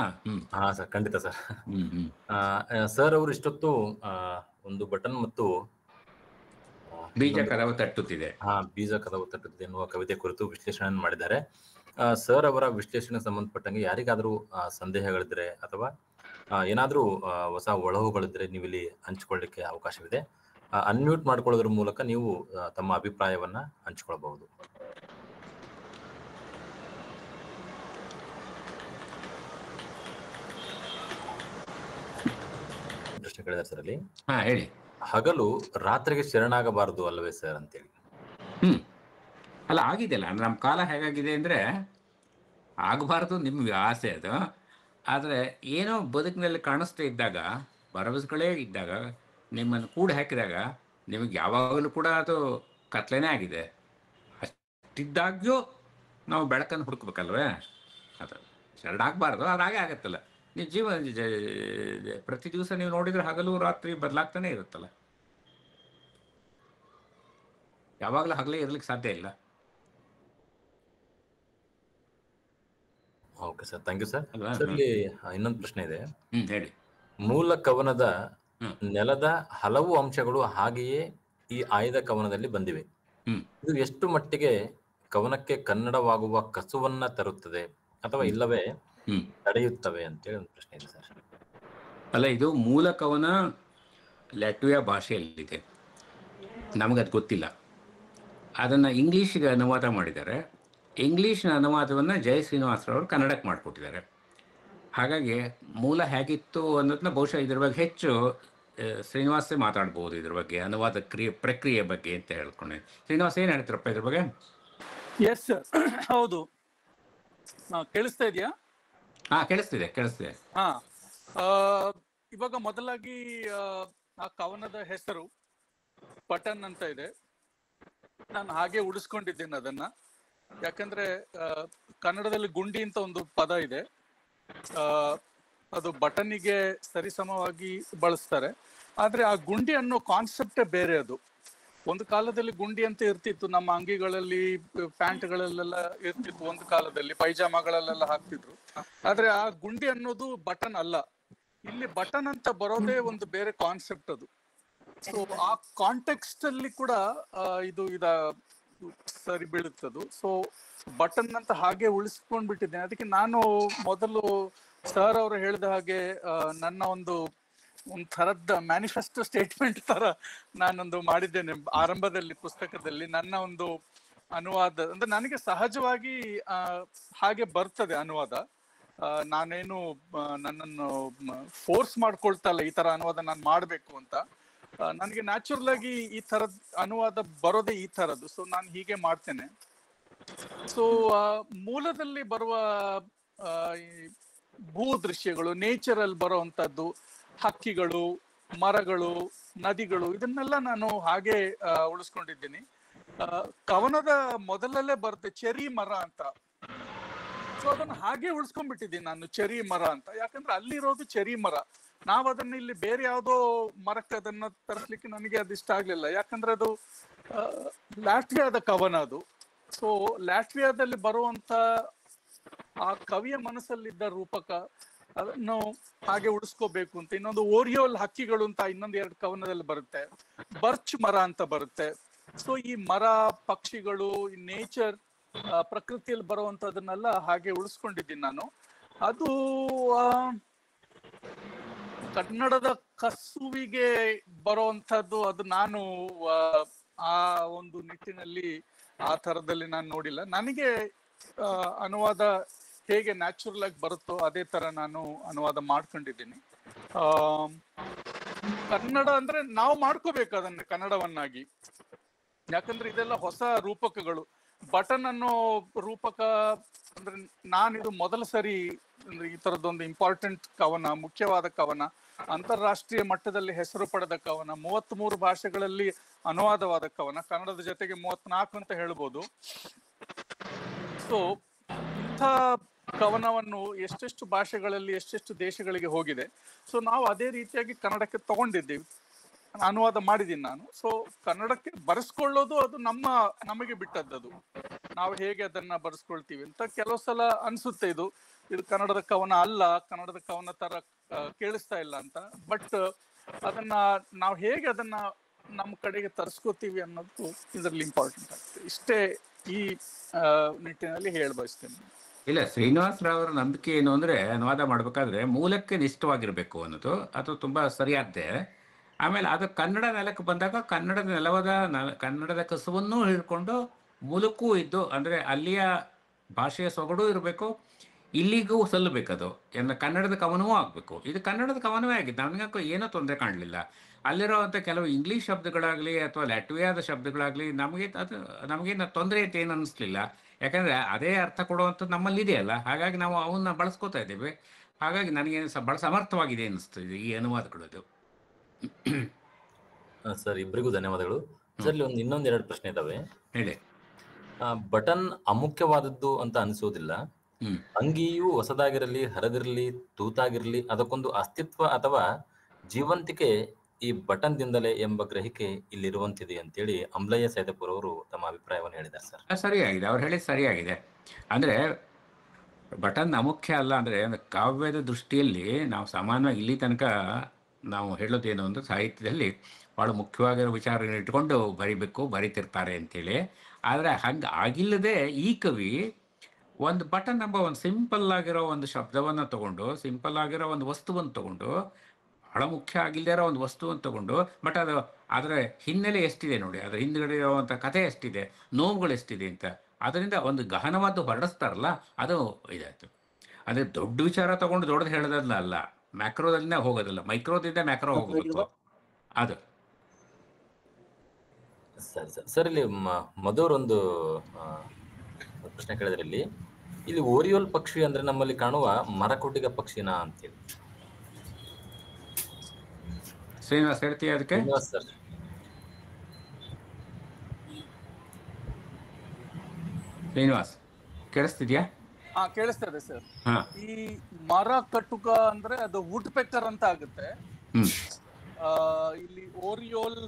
ಹಾ ಸರ್, ಖಂಡಿತ ಸರ್. ಹ್ಮ್. ಸರ್ ಅವರು ಇಷ್ಟೊತ್ತು ಒಂದು ಬಟನ್ ಮತ್ತು ಬೀಜ ಕದವ ತಟ್ಟುತ್ತಿದೆ, ಬೀಜ ಕದವ ತಟ್ಟುತ್ತಿದೆ ಎನ್ನುವ ಕವಿತೆ ಕುರಿತು ವಿಶ್ಲೇಷಣೆ ಮಾಡಿದ್ದಾರೆ. ಸರ್ ಅವರ ವಿಶ್ಲೇಷಣೆಗೆ ಸಂಬಂಧಪಟ್ಟಂಗೆ ಯಾರಿಗಾದರೂ ಸಂದೇಹಗಳಿದ್ರೆ ಅಥವಾ ಏನಾದರೂ ಹೊಸ ಒಳಹುಗಳಿದ್ರೆ ನೀವು ಇಲ್ಲಿ ಹಂಚಿಕೊಳ್ಳಿಕ್ಕೆ ಅವಕಾಶವಿದೆ. ಅನ್ಮ್ಯೂಟ್ ಮಾಡ್ಕೊಳ್ಳೋದ್ರ ಮೂಲಕ ನೀವು ತಮ್ಮ ಅಭಿಪ್ರಾಯವನ್ನ ಹಂಚಿಕೊಳ್ಳಬಹುದು. ಪ್ರಶ್ನೆ ಕೇಳಿದಾರೆ ಸರ್ ಅಲ್ಲಿ. ಹೇಳಿ. ಹಗಲು ರಾತ್ರಿಗೆ ಶರಣಾಗಬಾರದು ಅಲ್ಲವೇ ಸರ್ ಅಂತೇಳಿ. ಅಲ್ಲ, ಆಗಿದೆಯಲ್ಲ. ನಮ್ಮ ಕಾಲ ಹೇಗಾಗಿದೆ ಅಂದರೆ ಆಗಬಾರ್ದು ನಿಮ್ಗೆ ಆಸೆ ಅದು. ಆದರೆ ಏನೋ ಬದುಕಿನಲ್ಲಿ ಕಾಣಿಸ್ತಾ ಇದ್ದಾಗ, ಭರವಸೆಗಳೇ ಇದ್ದಾಗ, ನಿಮ್ಮನ್ನು ಕೂಡ ಹಾಕಿದಾಗ ನಿಮಗೆ ಯಾವಾಗಲೂ ಕೂಡ ಅದು ಕತ್ಲೆನೇ ಆಗಿದೆ. ಅಷ್ಟಿದ್ದಾಗ್ಯೂ ನಾವು ಬೆಳಕನ್ನು ಹುಡುಕ್ಬೇಕಲ್ವೇ? ಅದು ಶರಣಾಗಬಾರ್ದು, ಅದಾಗೆ ಆಗತ್ತಲ್ಲ. ನೀವು ಪ್ರತಿ ದಿವಸ ನೀವು ನೋಡಿದರೆ ಹಗಲು ರಾತ್ರಿ ಬದಲಾಗ್ತಾನೆ ಇರುತ್ತಲ್ಲ. ಯಾವಾಗಲೂ ಹಗಲೇ ಇರ್ಲಿಕ್ಕೆ ಸಾಧ್ಯ ಇಲ್ಲ. Okay sir, thank you sir. ಇಲ್ಲಿ ಇನ್ನೊಂದು ಪ್ರಶ್ನೆ ಇದೆ. ಹೇಳಿ. ಮೂಲ ಕವನದ ನೆಲದ ಹಲವು ಅಂಶಗಳು ಹಾಗೆಯೇ ಈ ಆಯ್ದ ಕವನದಲ್ಲಿ ಬಂದಿವೆ. ಇದು ಎಷ್ಟು ಮಟ್ಟಿಗೆ ಕವನಕ್ಕೆ ಕನ್ನಡವಾಗುವ ಕಸುವನ್ನ ತರುತ್ತದೆ ಅಥವಾ ಇಲ್ಲವೇ ತಡೆಯುತ್ತವೆ ಅಂತೇಳಿ ಒಂದು ಪ್ರಶ್ನೆ ಇದೆ ಸರ್. ಅಲ್ಲ, ಇದು ಮೂಲ ಕವನ ಲ್ಯಾಟ್ವಿಯಾ ಭಾಷೆಯಲ್ಲಿದೆ, ನಮಗದು ಗೊತ್ತಿಲ್ಲ. ಅದನ್ನು ಇಂಗ್ಲೀಷಿಗೆ ಅನುವಾದ ಮಾಡಿದ್ದಾರೆ. ಇಂಗ್ಲೀಷ್ನ ಅನುವಾದವನ್ನು ಜಯ ಶ್ರೀನಿವಾಸರವರು ಕನ್ನಡಕ್ಕೆ ಮಾಡಿಕೊಟ್ಟಿದ್ದಾರೆ. ಹಾಗಾಗಿ ಮೂಲ ಹೇಗಿತ್ತು ಅನ್ನೋದನ್ನ ಬಹುಶಃ ಇದ್ರ ಬಗ್ಗೆ ಹೆಚ್ಚು ಶ್ರೀನಿವಾಸೇ ಮಾತಾಡ್ಬೋದು, ಇದ್ರ ಬಗ್ಗೆ ಅನುವಾದ ಪ್ರಕ್ರಿಯೆ ಬಗ್ಗೆ ಅಂತ ಹೇಳ್ಕೊಂಡೆ. ಶ್ರೀನಿವಾಸ ಏನು ಹೇಳ್ತಾರಪ್ಪ ಇದ್ರ ಬಗ್ಗೆ? ಎಸ್ ಸರ್, ಹೌದು. ಕೇಳಿಸ್ತಾ ಇದೆಯಾ? ಕೇಳಿಸ್ತಿದೆ. ಇವಾಗ ಮೊದಲಾಗಿ ಆ ಕವನದ ಹೆಸರು ಪಟನ್ ಅಂತ ಇದೆ. ನಾನು ಹಾಗೆ ಉಳಿಸ್ಕೊಂಡಿದ್ದೇನೆ ಅದನ್ನ. ಯಾಕಂದ್ರೆ ಕನ್ನಡದಲ್ಲಿ ಗುಂಡಿ ಅಂತ ಒಂದು ಪದ ಇದೆ, ಅದು ಬಟನ್ನಿಗೆ ಸರಿಸಮವಾಗಿ ಬಳಸ್ತಾರೆ. ಆದ್ರೆ ಆ ಗುಂಡಿ ಅನ್ನೋ ಕಾನ್ಸೆಪ್ಟೇ ಬೇರೆ. ಅದು ಒಂದು ಕಾಲದಲ್ಲಿ ಗುಂಡಿ ಅಂತ ಇರ್ತಿತ್ತು, ನಮ್ಮ ಅಂಗಿಗಳಲ್ಲಿ, ಪ್ಯಾಂಟ್ಗಳಲ್ಲೆಲ್ಲ ಇರ್ತಿತ್ತು. ಒಂದು ಕಾಲದಲ್ಲಿ ಪೈಜಾಮಗಳಲ್ಲೆಲ್ಲ ಹಾಕ್ತಿದ್ರು. ಆದ್ರೆ ಆ ಗುಂಡಿ ಅನ್ನೋದು ಬಟನ್ ಅಲ್ಲ. ಇಲ್ಲಿ ಬಟನ್ ಅಂತ ಬರೋದೇ ಒಂದು ಬೇರೆ ಕಾನ್ಸೆಪ್ಟ್ ಅದು. ಸೊ ಆ ಕಾಂಟೆಕ್ಸ್ಟ್ ಅಲ್ಲಿ ಕೂಡ ಇದು ಸರಿ ಬೀಳುತ್ತದು. ಸೊ ಬಟನ್ ಅಂತ ಹಾಗೆ ಉಳಿಸ್ಕೊಂಡ್ಬಿಟ್ಟಿದ್ದೇನೆ. ಅದಕ್ಕೆ ನಾನು ಮೊದಲು ಸರ್ ಅವರು ಹೇಳಿದ ಹಾಗೆ ನನ್ನ ಒಂದು ಥರದ ಮ್ಯಾನಿಫೆಸ್ಟೋ ಸ್ಟೇಟ್ಮೆಂಟ್ ತರ ನಾನೊಂದು ಮಾಡಿದ್ದೇನೆ ಆರಂಭದಲ್ಲಿ ಪುಸ್ತಕದಲ್ಲಿ. ನನ್ನ ಒಂದು ಅನುವಾದ ಅಂದ್ರೆ ನನಗೆ ಸಹಜವಾಗಿ ಹಾಗೆ ಬರ್ತದೆ ಅನುವಾದ. ನಾನೇನು ನನ್ನನ್ನು ಫೋರ್ಸ್ ಮಾಡ್ಕೊಳ್ತಾ ಇಲ್ಲ ಈ ತರ ಅನುವಾದ ನಾನು ಮಾಡ್ಬೇಕು ಅಂತ. ನನಗೆ ನ್ಯಾಚುರಲ್ ಆಗಿ ಈ ತರದ್ ಅನುವಾದ ಬರೋದೇ ಈ ತರದ್ದು. ಸೊ ನಾನು ಹೀಗೆ ಮಾಡ್ತೇನೆ. ಸೊ ಮೂಲದಲ್ಲಿ ಬರುವ ಭೂ ದೃಶ್ಯಗಳು, ನೇಚರಲ್ಲಿ ಬರುವಂತದ್ದು, ಹಕ್ಕಿಗಳು, ಮರಗಳು, ನದಿಗಳು, ಇದನ್ನೆಲ್ಲ ನಾನು ಹಾಗೆ ಉಳಿಸ್ಕೊಂಡಿದ್ದೀನಿ. ಕವನದ ಮೊದಲಲ್ಲೇ ಬರುತ್ತೆ ಚೆರಿ ಮರ ಅಂತ. ಸೊ ಅದನ್ನ ಹಾಗೆ ಉಳಿಸ್ಕೊಂಡ್ಬಿಟ್ಟಿದ್ದೀನಿ ನಾನು, ಚೆರಿ ಮರ ಅಂತ. ಯಾಕಂದ್ರೆ ಅಲ್ಲಿರೋದು ಚೆರಿ ಮರ. ನಾವ್ ಅದನ್ನ ಇಲ್ಲಿ ಬೇರೆ ಯಾವುದೋ ಮರಕ್ಕೆ ಅದನ್ನ ತರಿಸ್ಲಿಕ್ಕೆ ನನಗೆ ಅದು ಇಷ್ಟ ಆಗ್ಲಿಲ್ಲ. ಯಾಕಂದ್ರೆ ಅದು ಲ್ಯಾಟ್ವಿಯಾದ ಕವನ ಅದು. ಸೊ ಲ್ಯಾಟ್ವಿಯಾದಲ್ಲಿ ಬರುವಂತ ಆ ಕವಿಯ ಮನಸ್ಸಲ್ಲಿದ್ದ ರೂಪಕ ಅದನ್ನು ಹಾಗೆ ಉಳಿಸ್ಕೋಬೇಕು ಅಂತ. ಇನ್ನೊಂದು ಓರಿಯೋಲ್ ಹಕ್ಕಿಗಳು ಅಂತ ಇನ್ನೊಂದು 2 ಕವನದಲ್ಲಿ ಬರುತ್ತೆ. ಬರ್ಚ್ ಮರ ಅಂತ ಬರುತ್ತೆ. ಸೊ ಈ ಮರ, ಪಕ್ಷಿಗಳು, ಈ ನೇಚರ್, ಪ್ರಕೃತಿಯಲ್ಲಿ ಬರುವಂತದನ್ನೆಲ್ಲ ಹಾಗೆ ಉಳಿಸ್ಕೊಂಡಿದ್ದೀನಿ ನಾನು. ಅದು ಕನ್ನಡದ ಕಸುವಿಗೆ ಬರುವಂತದ್ದು. ಅದು ನಾನು ಆ ಒಂದು ನಿಟ್ಟಿನಲ್ಲಿ ಆ ತರದಲ್ಲಿ ನಾನು ನೋಡಿಲ್ಲ. ನನಗೆ ಅನುವಾದ ಹೇಗೆ ನ್ಯಾಚುರಲ್ ಆಗಿ ಬರುತ್ತೋ ಅದೇ ತರ ನಾನು ಅನುವಾದ ಮಾಡ್ಕೊಂಡಿದ್ದೀನಿ. ಕನ್ನಡ ಅಂದ್ರೆ ನಾವು ಮಾಡ್ಕೋಬೇಕು ಅದನ್ನ ಕನ್ನಡವನ್ನಾಗಿ. ಯಾಕಂದ್ರೆ ಇದೆಲ್ಲ ಹೊಸ ರೂಪಕಗಳು. ಬಟನ್ ಅನ್ನೋ ರೂಪಕ ಅಂದ್ರೆ ನಾನಿದು ಮೊದಲ ಸರಿ ಅಂದ್ರೆ ಈ ತರದೊಂದು ಇಂಪಾರ್ಟೆಂಟ್ ಕವನ, ಮುಖ್ಯವಾದ ಕವನ, ಅಂತಾರಾಷ್ಟ್ರೀಯ ಮಟ್ಟದಲ್ಲಿ ಹೆಸರು ಪಡೆದ ಕವನ, 33 ಭಾಷೆಗಳಲ್ಲಿ ಅನುವಾದವಾದ ಕವನ, ಕನ್ನಡದ ಜೊತೆಗೆ 34 ಅಂತ ಹೇಳ್ಬೋದು. ಸೊ ಇಂಥ ಕವನವನ್ನು ಎಷ್ಟೆಷ್ಟು ಭಾಷೆಗಳಲ್ಲಿ ಎಷ್ಟೆಷ್ಟು ದೇಶಗಳಿಗೆ ಹೋಗಿದೆ. ಸೊ ನಾವು ಅದೇ ರೀತಿಯಾಗಿ ಕನ್ನಡಕ್ಕೆ ತಗೊಂಡಿದ್ದೀವಿ, ಅನುವಾದ ಮಾಡಿದ್ದೀನಿ ನಾನು. ಸೊ ಕನ್ನಡಕ್ಕೆ ಬರೆಸ್ಕೊಳ್ಳೋದು ಅದು ನಮಗೆ ಬಿಟ್ಟದ್ದು. ನಾವು ಹೇಗೆ ಅದನ್ನ ಬರೆಸ್ಕೊಳ್ತೀವಿ ಅಂತ ಕೆಲವು ಸಲ ಅನ್ಸುತ್ತೆ ಇದು ಕನ್ನಡದ ಕವನ ಅಲ್ಲ, ಕನ್ನಡದ ಕವನ ತರ ಕೇಳಿಸ್ತಾ ಇಲ್ಲ ಅಂತ. ಬಟ್ ಅದನ್ನ ನಾವು ಹೇಗೆ ಅದನ್ನ ನಮ್ಮ ಕಡೆಗೆ ತರಿಸ್ಕೋತೀವಿ ಅನ್ನೋದು ಇದರಲ್ಲಿ ಇಂಪಾರ್ಟೆಂಟ್ ಆಗ್ತದೆ. ಇಷ್ಟೇ ಈ ನಿಟ್ಟಿನಲ್ಲಿ ಬಯಸ್ತೇನೆ. ಇಲ್ಲ, ಶ್ರೀನಿವಾಸ್ ರಾವ್ ನಂಬಿಕೆ ಏನು ಅಂದ್ರೆ, ಅನುವಾದ ಮಾಡ್ಬೇಕಾದ್ರೆ ಮೂಲಕ್ಕೆ ನಿಷ್ಠವಾಗಿರ್ಬೇಕು ಅನ್ನೋದು, ಅದು ತುಂಬಾ ಸರಿಯಾದ್ದೆ. ಆಮೇಲೆ ಅದು ಕನ್ನಡ ನೆಲಕ್ಕೆ ಬಂದಾಗ ಕನ್ನಡದ ಕಸುವನ್ನೂ ಹಿಡ್ಕೊಂಡು ಮೂಲಕ್ಕೂ ಇದ್ದು, ಅಂದ್ರೆ ಅಲ್ಲಿಯ ಭಾಷೆಯ ಸೊಗಡು ಇರಬೇಕು, ಇಲ್ಲಿಗೂ ಸಲ್ಲಬೇಕದು. ಕನ್ನಡದ ಕವನವೂ ಆಗಬೇಕು. ಇದು ಕನ್ನಡದ ಕವನವೇ ಆಗಿದ್ದು, ನಮಗಂತೂ ಏನೂ ತೊಂದರೆ ಕಾಣಲಿಲ್ಲ. ಅಲ್ಲಿರೋವಂಥ ಕೆಲವು ಇಂಗ್ಲೀಷ್ ಶಬ್ದಗಳಾಗಲಿ ಅಥವಾ ಲ್ಯಾಟ್ವಿಯಾದ ಶಬ್ದಗಳಾಗಲಿ ನಮಗೇನು ತೊಂದರೆ ಅಂತ ಏನು ಅನ್ನಿಸ್ಲಿಲ್ಲ. ಯಾಕಂದರೆ ಅದೇ ಅರ್ಥ ಕೊಡುವಂಥದ್ದು ನಮ್ಮಲ್ಲಿ ಇದೆಯಲ್ಲ, ಹಾಗಾಗಿ ನಾವು ಅವನ್ನ ಬಳಸ್ಕೋತಾ ಇದ್ದೀವಿ. ಹಾಗಾಗಿ ನನಗೆ ಭಾಳ ಸಮರ್ಥವಾಗಿದೆ ಅನ್ನಿಸ್ತದೆ ಈ ಅನುವಾದಗಳದು. ಸರ್, ಇಬ್ಬರಿಗೂ ಧನ್ಯವಾದಗಳು. ಸರ್, ಇಲ್ಲಿ ಇನ್ನೊಂದೆರಡು ಪ್ರಶ್ನೆ ಇದಾವೆ. ಹೇಳಿ. ಬಟನ್ ಅಮುಖ್ಯವಾದದ್ದು ಅಂತ ಅನಿಸೋದಿಲ್ಲ. ಅಂಗಿಯು ಹೊಸದಾಗಿರಲಿ, ಹರಿದಿರಲಿ, ತೂತಾಗಿರಲಿ, ಅದಕ್ಕೊಂದು ಅಸ್ತಿತ್ವ ಅಥವಾ ಜೀವಂತಿಕೆ ಈ ಬಟನ್ ದಿಂದಲೇ ಎಂಬ ಗ್ರಹಿಕೆ ಇಲ್ಲಿರುವಂತಿದೆ ಅಂತೇಳಿ ಅಂಬ್ಲಯ್ಯ ಸೈದಪುರ ಅವರು ತಮ್ಮ ಅಭಿಪ್ರಾಯವನ್ನು ಹೇಳಿದ್ದಾರೆ ಸರ್. ಸರಿಯಾಗಿದೆ, ಅವ್ರು ಹೇಳಿದ ಸರಿಯಾಗಿದೆ. ಅಂದರೆ ಬಟನ್ ಅಮುಖ್ಯ ಅಲ್ಲ. ಅಂದರೆ ಕಾವ್ಯದ ದೃಷ್ಟಿಯಲ್ಲಿ ನಾವು ಸಾಮಾನ್ಯವಾಗಿ ಇಲ್ಲಿ ತನಕ ನಾವು ಹೇಳೋದೇನು ಅಂದರೆ, ಸಾಹಿತ್ಯದಲ್ಲಿ ಭಾಳ ಮುಖ್ಯವಾಗಿರೋ ವಿಚಾರಗಳನ್ನ ಇಟ್ಕೊಂಡು ಬರೀತಿರ್ತಾರೆ ಅಂತೇಳಿ. ಆದರೆ ಹಂಗೆ ಆಗಿಲ್ಲದೆ ಈ ಕವಿ ಒಂದು ಬಟನ್ ಎಂಬ ಒಂದು ಸಿಂಪಲ್ ಆಗಿರೋ ಒಂದು ಶಬ್ದವನ್ನು ತಗೊಂಡು, ಸಿಂಪಲ್ ಆಗಿರೋ ಒಂದು ವಸ್ತುವನ್ನು ತಗೊಂಡು, ಬಹಳ ಮುಖ್ಯ ಆಗಿಲ್ಲದೆ ಇರೋ ಒಂದು ವಸ್ತುವನ್ನು ತಗೊಂಡು, ಬಟ್ ಅದರ ಹಿನ್ನೆಲೆ ಎಷ್ಟಿದೆ ನೋಡಿ, ಅದರ ಹಿಂದ್ಗಡೆ ಇರುವಂಥ ಕಥೆ ಎಷ್ಟಿದೆ, ನೋವುಗಳು ಎಷ್ಟಿದೆ ಅಂತ ಅದರಿಂದ ಒಂದು ಗಹನವಾದ ಹೊರಡಿಸ್ತಾರಲ್ಲ, ಅದು ಇದಾಯ್ತು. ಅಂದರೆ ದೊಡ್ಡ ವಿಚಾರ ತಗೊಂಡು ದೊಡ್ಡದು ಹೇಳೋದಲ್ಲ ಅಲ್ಲ, ಮ್ಯಾಕ್ರೋದಲ್ಲಿನೇ ಹೋಗೋದಿಲ್ಲ, ಮೈಕ್ರೋದಿಂದ ಮ್ಯಾಕ್ರೋ ಹೋಗಬೇಕು ಅದು. ಸರಿ ಸರ್. ಸರ್, ಇಲ್ಲಿ ಮಧುರೊಂದು ಪ್ರಶ್ನೆ ಕೇಳಿದ್ರೆ, ಇಲ್ಲಿ ಓರಿಯೋಲ್ ಪಕ್ಷಿ ಅಂದ್ರೆ ನಮ್ಮಲ್ಲಿ ಕಾಣುವ ಮರಕೊಡ್ಡಿಗ ಪಕ್ಷಿನ ಅಂತೇಳಿ ಶ್ರೀನಿವಾಸ್ ಹೇಳ್ತೀಯ ಅದಕ್ಕೆ? ಶ್ರೀನಿವಾಸ್ ಸರ್. ಶ್ರೀನಿವಾಸ್ ಕೇಳಿಸ್ತಿದ್ಯಾ? ಕೇಳಿಸ್ತದೆ ಸರ್. ಈ ಮರ ಕಟ್ಟುಕ ಅಂದ್ರೆ ಅದು ವುಡ್ ಪೆಕ್ಕರ್ ಅಂತ ಆಗುತ್ತೆ. ಇಲ್ಲಿ ಓರಿಯೋಲ್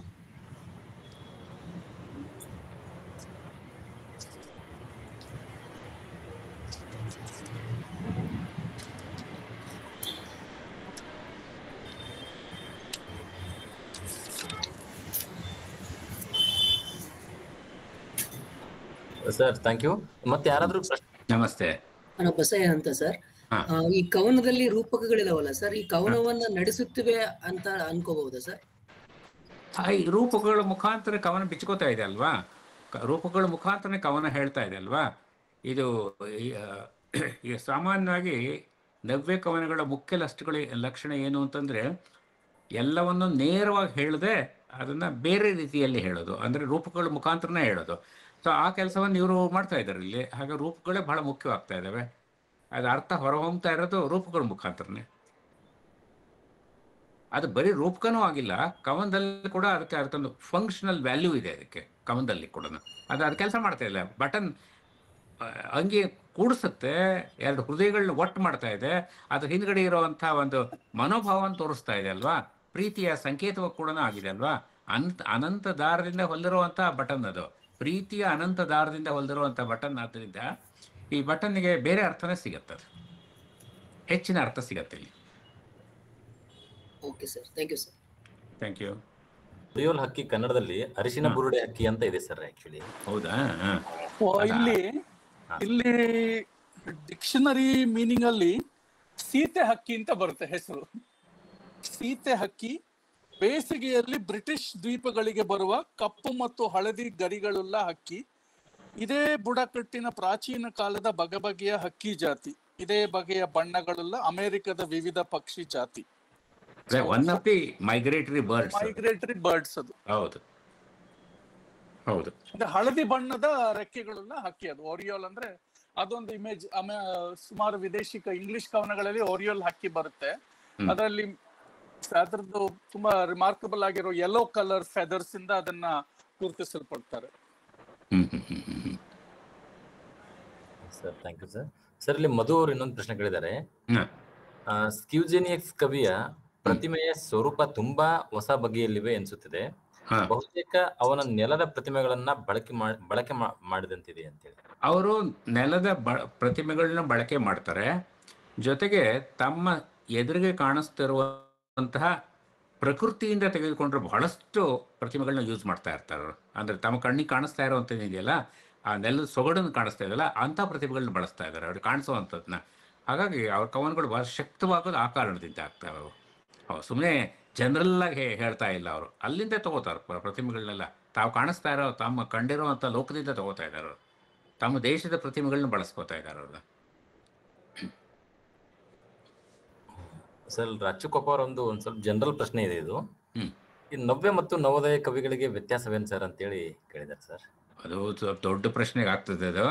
ಸರ್, ಥ್ಯಾಂಕ್ ಯು. ಮತ್ತೆ ಯಾರಾದ್ರೂ ನಮಸ್ತೆ. ನಾನು ಬಸಯ್ಯ ಅಂತ ಸರ್. ಈ ಕವನದಲ್ಲಿ ರೂಪಕಗಳಿದಾವಲ್ಲ ಸರ್, ಈ ಕವನವನ್ನ ನಡೆಸುತ್ತಿವೆ ಅಂತ ಅನ್ಕೋಬಹುದಾ ಸರ್? ಈ ರೂಪಗಳ ಮುಖಾಂತರ ಕವನ ಬಿಚ್ಕೋತಾ ಇದೆ ಅಲ್ವಾ, ರೂಪಗಳ ಮುಖಾಂತರ ಕವನ ಹೇಳ್ತಾ ಇದೆ ಅಲ್ವಾ. ಇದು ಈಗ ಸಾಮಾನ್ಯವಾಗಿ ನವ್ಯ ಕವನಗಳ ಮುಖ್ಯ ಲಕ್ಷಣ ಏನು ಅಂತಂದ್ರೆ, ಎಲ್ಲವನ್ನು ನೇರವಾಗಿ ಹೇಳದೆ ಅದನ್ನ ಬೇರೆ ರೀತಿಯಲ್ಲಿ ಹೇಳೋದು, ಅಂದ್ರೆ ರೂಪಗಳ ಮುಖಾಂತರನೇ ಹೇಳೋದು. ಸೊ ಆ ಕೆಲಸವನ್ನು ಇವರು ಮಾಡ್ತಾ ಇದ್ದಾರೆ ಇಲ್ಲಿ. ಹಾಗೆ ರೂಪಗಳೇ ಬಹಳ ಮುಖ್ಯವಾಗ್ತಾ ಇದ್ದಾವೆ. ಅದು ಅರ್ಥ ಹೊರಹೊಮ್ತಾ ಇರೋದು ರೂಪಗಳ ಮುಖಾಂತರನೇ. ಅದು ಬರೀ ರೂಪಕನೂ ಆಗಿಲ್ಲ, ಕವನದಲ್ಲಿ ಕೂಡ ಅದಕ್ಕೊಂದು ಫಂಕ್ಷನಲ್ ವ್ಯಾಲ್ಯೂ ಇದೆ ಅದಕ್ಕೆ, ಕವನದಲ್ಲಿ ಕೂಡ ಅದು ಕೆಲಸ ಮಾಡ್ತಾ ಇಲ್ಲ. ಬಟನ್ ಅಂಗಿ ಕೂಡಿಸುತ್ತೆ, ಎರಡು ಹೃದಯಗಳನ್ನ ಒಟ್ಟು ಮಾಡ್ತಾ ಇದೆ, ಅದ್ರ ಹಿಂದ್ಗಡೆ ಇರುವಂಥ ಒಂದು ಮನೋಭಾವವನ್ನು ತೋರಿಸ್ತಾ ಇದೆ ಅಲ್ವಾ, ಪ್ರೀತಿಯ ಸಂಕೇತವ ಕೂಡ ಆಗಿದೆ ಅಲ್ವಾ. ಅನಂತ ದಾರದಿಂದ ಹೊಲಿರುವಂಥ ಬಟನ್ ಅದು, ಪ್ರೀತಿಯ ಅನಂತ ದಾರದಿಂದ ಹೊಲಿದಿರುವಂಥ ಬಟನ್. ಆದ್ದರಿಂದ ಈ ಬಟನ್ನಿಗೆ ಬೇರೆ ಅರ್ಥನೇ ಸಿಗತ್ತೆ, ಹೆಚ್ಚಿನ ಅರ್ಥ ಸಿಗತ್ತೆ ಇಲ್ಲಿ. Okay sir, thank you sir. Thank you. Oriole ಹಕ್ಕಿ ಕನ್ನಡದಲ್ಲಿ ಅರಿಶಿನ ಬುರುಡೆ ಹಕ್ಕಿ ಅಂತ ಇದೆ ಸರ್. ಆಕ್ಚುಲಿ ಹೌದಾ? ಇಲ್ಲಿ ಡಿಕ್ಷನರಿ ಮೀನಿಂಗ್ ಅಲ್ಲಿ ಸೀತೆ ಹಕ್ಕಿ ಅಂತ ಬರುತ್ತೆ ಹೆಸರು. ಸೀತೆ ಹಕ್ಕಿ ಬೇಸಿಗೆಯಲ್ಲಿ ಬ್ರಿಟಿಷ್ ದ್ವೀಪಗಳಿಗೆ ಬರುವ ಕಪ್ಪು ಮತ್ತು ಹಳದಿ ಗರಿಗಳುಳ್ಳ ಹಕ್ಕಿ. ಇದೇ ಬುಡಕಟ್ಟಿನ ಪ್ರಾಚೀನ ಕಾಲದ ಬಗೆಯ ಹಕ್ಕಿ ಜಾತಿ. ಇದೇ ಬಗೆಯ ಬಣ್ಣಗಳುಳ್ಳ ಅಮೆರಿಕದ ವಿವಿಧ ಪಕ್ಷಿ ಜಾತಿ. One of the migratory birds. Migratory birds ಅದು. ಹೌದು ಹೌದು. ಹಳದಿ ಬಣ್ಣದ ರೆಕ್ಕೆಗಳುಳ್ಳ ಹಕ್ಕಿ ಅದು. ಓರಿಯೋಲ್ ಅಂದ್ರೆ ಅದೊಂದು ಇಮೇಜ್. ಸುಮಾರು ವಿದೇಶಿ ಇಂಗ್ಲಿಷ್ ಕವನಗಳಲ್ಲಿ ಓರಿಯೋಲ್ ಹಕ್ಕಿ ಬರುತ್ತೆ. ಅದರಲ್ಲಿ ಅದ್ರದ್ದು ತುಂಬಾ ರಿಮಾರ್ಕಬಲ್ ಆಗಿರೋ ಯೆಲ್ಲೋ ಕಲರ್ ಫೆದರ್ಸ್ ಇಂದ ಅದನ್ನ ಗುರುತಿಸಲ್ಪಡ್ತಾರೆ. Sir thank you sir. Sir ಇಲ್ಲಿ ಮಧು ಅವರು ಇನ್ನೊಂದು ಪ್ರಶ್ನೆ ಕೇಳಿದ್ದಾರೆ. ಸ್ಕ್ಯೂಜೆನಿಯಸ್ ಕವಿಯ ಪ್ರತಿಮೆಯ ಸ್ವರೂಪ ತುಂಬಾ ಹೊಸ ಬಗೆಯಲ್ಲಿವೆ ಅನ್ಸುತ್ತಿದೆ. ಬಹುತೇಕ ಅವನ ನೆಲದ ಪ್ರತಿಮೆಗಳನ್ನ ಬಳಕೆ ಮಾಡಿದಂತಿದೆ ಅಂತೇಳಿ. ಅವರು ನೆಲದ ಪ್ರತಿಮೆಗಳನ್ನ ಬಳಕೆ ಮಾಡ್ತಾರೆ. ಜೊತೆಗೆ ತಮ್ಮ ಎದುರಿಗೆ ಕಾಣಿಸ್ತಿರುವಂತಹ ಪ್ರಕೃತಿಯಿಂದ ತೆಗೆದುಕೊಂಡ್ರೆ ಬಹಳಷ್ಟು ಪ್ರತಿಮೆಗಳನ್ನ ಯೂಸ್ ಮಾಡ್ತಾ ಇರ್ತಾರೆ ಅವರು. ಅಂದ್ರೆ ತಮ್ಮ ಕಣ್ಣಿಗೆ ಕಾಣಿಸ್ತಾ ಇರುವಂಥದ್ದಿದೆಯಲ್ಲ, ಆ ನೆಲದ ಸೊಗಡನ್ನು ಕಾಣಿಸ್ತಾ ಇದೆಯಲ್ಲ, ಅಂಥ ಪ್ರತಿಮೆಗಳನ್ನ ಬಳಸ್ತಾ ಇದ್ದಾರೆ ಅವ್ರಿಗೆ ಕಾಣಿಸುವಂಥದ್ದನ್ನ. ಹಾಗಾಗಿ ಅವ್ರ ಕವನಗಳು ಬಹಳ ಶಕ್ತವಾಗೋದು ಆ ಕಾರಣದಿಂದ ಆಗ್ತವೆ. ಅವು ಸುಮ್ಮನೆ ಜನರಲ್ಲಾಗಿ ಹೇಳ್ತಾ ಇಲ್ಲ, ಅವರು ಅಲ್ಲಿಂದ ತಗೋತಾರೆ ಪ್ರತಿಮೆಗಳನ್ನೆಲ್ಲ. ತಾವು ಕಾಣಿಸ್ತಾ ಇರೋ ತಮ್ಮ ಕಂಡಿರುವಂಥ ಲೋಕದಿಂದ ತಗೋತಾ ಇದ್ದಾರೆ ಅವರು. ತಮ್ಮ ದೇಶದ ಪ್ರತಿಮೆಗಳನ್ನ ಬಳಸ್ಕೋತಾ ಇದ್ದಾರೆ ಅವ್ರನ್ನ. ಸರ್ ರಾಚುಕೊಪ್ಪ ಅವರ ಒಂದು ಸ್ವಲ್ಪ ಜನರಲ್ ಪ್ರಶ್ನೆ ಇದೆ ಇದು. ಈ ನವ್ಯ ಮತ್ತು ನವೋದಯ ಕವಿಗಳಿಗೆ ವ್ಯತ್ಯಾಸವೇನು ಸರ್ ಅಂತೇಳಿ ಕೇಳಿದ್ದಾರೆ ಸರ್. ಅದು ಸ್ವಲ್ಪ ದೊಡ್ಡ ಪ್ರಶ್ನೆಗೆ ಆಗ್ತದೆ ಅದು.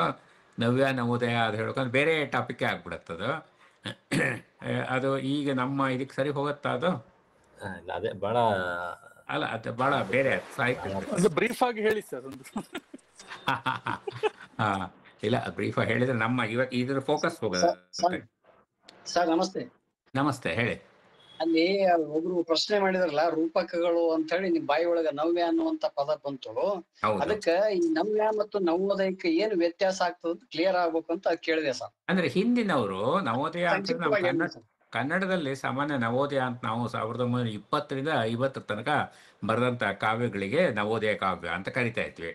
ನವ್ಯ ನವೋದಯ ಅದು ಹೇಳ್ಕೊಂಡು ಬೇರೆ ಟಾಪಿಕ್ಕೇ ಆಗ್ಬಿಡತ್ತದು. ಅದು ಈಗ ನಮ್ಮ ಇದಕ್ಕೆ ಸರಿ ಹೋಗುತ್ತಾ ಅದು? ಇಲ್ಲ, ಅದೇ ಬಹಳ ಅಲ್ಲ, ಅದು ಬಹಳ ಬೇರೆ ಸಾಹಿತ್ಯ. ಬ್ರೀಫ್ ಆಗಿ ಹೇಳಿ ಸರ್ ಒಂದು. ಇಲ್ಲ, ಬ್ರೀಫ್ ಆಗಿ ಹೇಳಿದ್ರೆ ನಮ್ಮ ಇವಾಗ ಇದ್ರ ಫೋಕಸ್ ಹೋಗೋದು. ಸರ್ ನಮಸ್ತೆ. ನಮಸ್ತೆ, ಹೇಳಿ. ಅಲ್ಲಿ ಒಬ್ರು ಪ್ರಶ್ನೆ ಮಾಡಿದ್ರಲ್ಲ, ರೂಪಕಗಳು ಅಂತ ಹೇಳಿ ನಿಮ್ ಬಾಯಿ ಒಳಗ ನವ್ಯ ಅನ್ನುವಂತ ಪದ ಬಂತು. ಅದಕ್ಕ ಈ ನವ್ಯ ಮತ್ತು ನವೋದಯಕ್ಕೆ ಏನು ವ್ಯತ್ಯಾಸ ಆಗ್ತದ ಕ್ಲಿಯರ್ ಆಗ್ಬೇಕು ಅಂತ ಕೇಳಿದೆ ಸರ್. ಅಂದ್ರೆ ಹಿಂದಿನವರು ನವೋದಯ ಅಂತ ನಾವು ಕನ್ನಡದಲ್ಲಿ ಸಾಮಾನ್ಯ ನವೋದಯ ಅಂತ ನಾವು 1920ರಿಂದ 50 ತನಕ ಬರೆದಂತ ಕಾವ್ಯಗಳಿಗೆ ನವೋದಯ ಕಾವ್ಯ ಅಂತ ಕರಿತಾ ಇದ್ವಿ.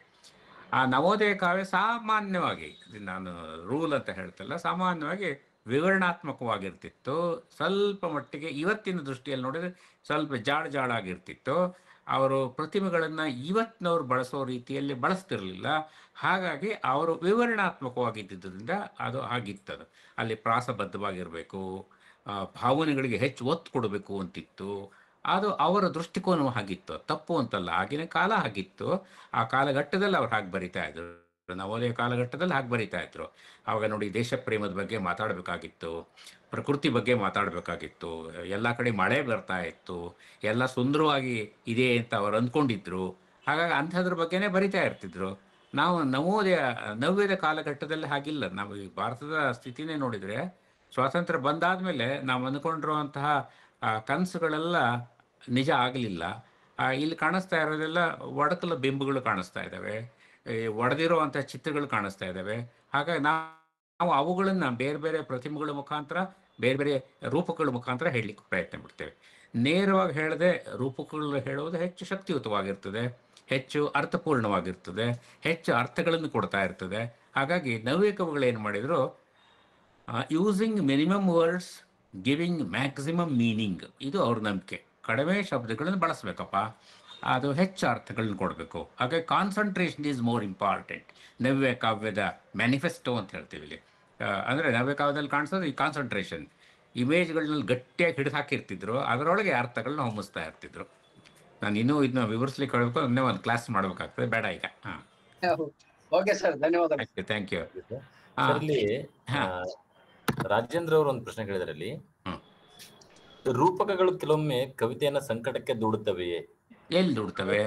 ಆ ನವೋದಯ ಕಾವ್ಯ ಸಾಮಾನ್ಯವಾಗಿ, ನಾನು ರೂಲ್ ಅಂತ ಹೇಳ್ತಲ್ಲ, ಸಾಮಾನ್ಯವಾಗಿ ವಿವರಣಾತ್ಮಕವಾಗಿರ್ತಿತ್ತು. ಸ್ವಲ್ಪ ಮಟ್ಟಿಗೆ ಇವತ್ತಿನ ದೃಷ್ಟಿಯಲ್ಲಿ ನೋಡಿದ್ರೆ ಸ್ವಲ್ಪ ಜಾಳಾಗಿರ್ತಿತ್ತು. ಅವರು ಪ್ರತಿಮೆಗಳನ್ನು ಇವತ್ತಿನವ್ರು ಬಳಸೋ ರೀತಿಯಲ್ಲಿ ಬಳಸ್ತಿರ್ಲಿಲ್ಲ. ಹಾಗಾಗಿ ಅವರು ವಿವರಣಾತ್ಮಕವಾಗಿದ್ದರಿಂದ ಅದು ಆಗಿತ್ತದು. ಅಲ್ಲಿ ಪ್ರಾಸಬದ್ಧವಾಗಿರಬೇಕು, ಭಾವನೆಗಳಿಗೆ ಹೆಚ್ಚು ಒತ್ತು ಕೊಡಬೇಕು ಅಂತಿತ್ತು. ಅದು ಅವರ ದೃಷ್ಟಿಕೋನ ಆಗಿತ್ತು, ತಪ್ಪು ಅಂತಲ್ಲ. ಆಗಿನ ಕಾಲ ಆಗಿತ್ತು. ಆ ಕಾಲಘಟ್ಟದಲ್ಲಿ ಅವ್ರು ಹಾಗೆ ಬರಿತಾ ಇದ್ರು. ನವೋದಯ ಕಾಲಘಟ್ಟದಲ್ಲಿ ಹಾಗೆ ಬರಿತಾ ಇದ್ರು. ಆವಾಗ ನೋಡಿ, ದೇಶ ಪ್ರೇಮದ ಬಗ್ಗೆ ಮಾತಾಡಬೇಕಾಗಿತ್ತು, ಪ್ರಕೃತಿ ಬಗ್ಗೆ ಮಾತಾಡಬೇಕಾಗಿತ್ತು, ಎಲ್ಲ ಕಡೆ ಮಳೆ ಬರ್ತಾ ಇತ್ತು, ಎಲ್ಲ ಸುಂದರವಾಗಿ ಇದೆ ಅಂತ ಅವ್ರು ಅಂದ್ಕೊಂಡಿದ್ರು. ಹಾಗಾಗಿ ಅಂಥದ್ರ ಬಗ್ಗೆನೇ ಬರಿತಾ ಇರ್ತಿದ್ರು. ನಾವು ನವ್ಯದ ಕಾಲಘಟ್ಟದಲ್ಲಿ ಹಾಗಿಲ್ಲ. ನಾವು ಈ ಭಾರತದ ಸ್ಥಿತಿನೇ ನೋಡಿದರೆ, ಸ್ವಾತಂತ್ರ್ಯ ಬಂದಾದ್ಮೇಲೆ ನಾವು ಅಂದ್ಕೊಂಡಿರುವಂತಹ ಕನಸುಗಳೆಲ್ಲ ನಿಜ ಆಗಲಿಲ್ಲ. ಇಲ್ಲಿ ಕಾಣಿಸ್ತಾ ಇರೋದೆಲ್ಲ ಒಡಕಲ ಬಿಂಬಗಳು ಕಾಣಿಸ್ತಾ ಇದ್ದಾವೆ, ಒಡೆದಿರುವಂಥ ಚಿತ್ರಗಳು ಕಾಣಿಸ್ತಾ ಇದ್ದಾವೆ. ಹಾಗಾಗಿ ನಾವು ಅವುಗಳನ್ನು ಬೇರೆ ಬೇರೆ ಪ್ರತಿಮೆಗಳ ಮುಖಾಂತರ, ಬೇರೆ ಬೇರೆ ರೂಪಗಳ ಮುಖಾಂತರ ಹೇಳಲಿಕ್ಕೆ ಪ್ರಯತ್ನ ಪಡ್ತೇವೆ. ನೇರವಾಗಿ ಹೇಳದೆ ರೂಪಗಳು ಹೇಳುವುದು ಹೆಚ್ಚು ಶಕ್ತಿಯುತವಾಗಿರ್ತದೆ, ಹೆಚ್ಚು ಅರ್ಥಪೂರ್ಣವಾಗಿರ್ತದೆ, ಹೆಚ್ಚು ಅರ್ಥಗಳನ್ನು ಕೊಡ್ತಾ ಇರ್ತದೆ. ಹಾಗಾಗಿ ನವ್ಯ ಕವಿಗಳು ಏನು ಮಾಡಿದರು, using minimum words giving maximum meaning, ಇದು ಅವ್ರ ನಂಬಿಕೆ. ಕಡಿಮೆ ಶಬ್ದಗಳನ್ನು ಬಳಸಬೇಕಪ್ಪ, ಅದು ಹೆಚ್ಚು ಅರ್ಥಗಳನ್ನ ಕೊಡಬೇಕು. ಹಾಗಾಗಿ ಕಾನ್ಸಂಟ್ರೇಷನ್ ಈಸ್ ಮೋರ್ ಇಂಪಾರ್ಟೆಂಟ್. ನವ್ಯ ಕಾವ್ಯದ ಮ್ಯಾನಿಫೆಸ್ಟೋ ಅಂತ ಹೇಳ್ತೀವಿ ಇಲ್ಲಿ. ಅಂದರೆ ನವ್ಯ ಕಾವ್ಯದಲ್ಲಿ ಕಾಣಿಸೋದು ಈ ಕಾನ್ಸಂಟ್ರೇಷನ್. ಇಮೇಜ್ಗಳನ್ನ ಗಟ್ಟಿಯಾಗಿ ಹಿಡಿದು ಹಾಕಿರ್ತಿದ್ರು, ಅದರೊಳಗೆ ಅರ್ಥಗಳನ್ನ ಹೊಮ್ಮಿಸ್ತಾ ಇರ್ತಿದ್ರು. ನಾನು ಇನ್ನೂ ಇದನ್ನ ವಿವರಿಸ್ಲಿಕ್ಕೆ ಹೇಳಬೇಕು, ಅನ್ನೇ ಒಂದು ಕ್ಲಾಸ್ ಮಾಡಬೇಕಾಗ್ತದೆ, ಬೇಡ ಈಗ. ಓಕೆ ಸರ್, ಧನ್ಯವಾದ. Thank you. ರಾಜೇಂದ್ರ ಅವರು ಒಂದು ಪ್ರಶ್ನೆ ಕೇಳಿದಾರೆ ಅಲ್ಲಿ, ರೂಪಕಗಳು ಕೆಲವೊಮ್ಮೆ ಕವಿತೆಯನ್ನ ಸಂಕಟಕ್ಕೆ ದೂಡುತ್ತವೆಯೇ? ಎಲ್ಲಿ ದುಡ್ತವೆ?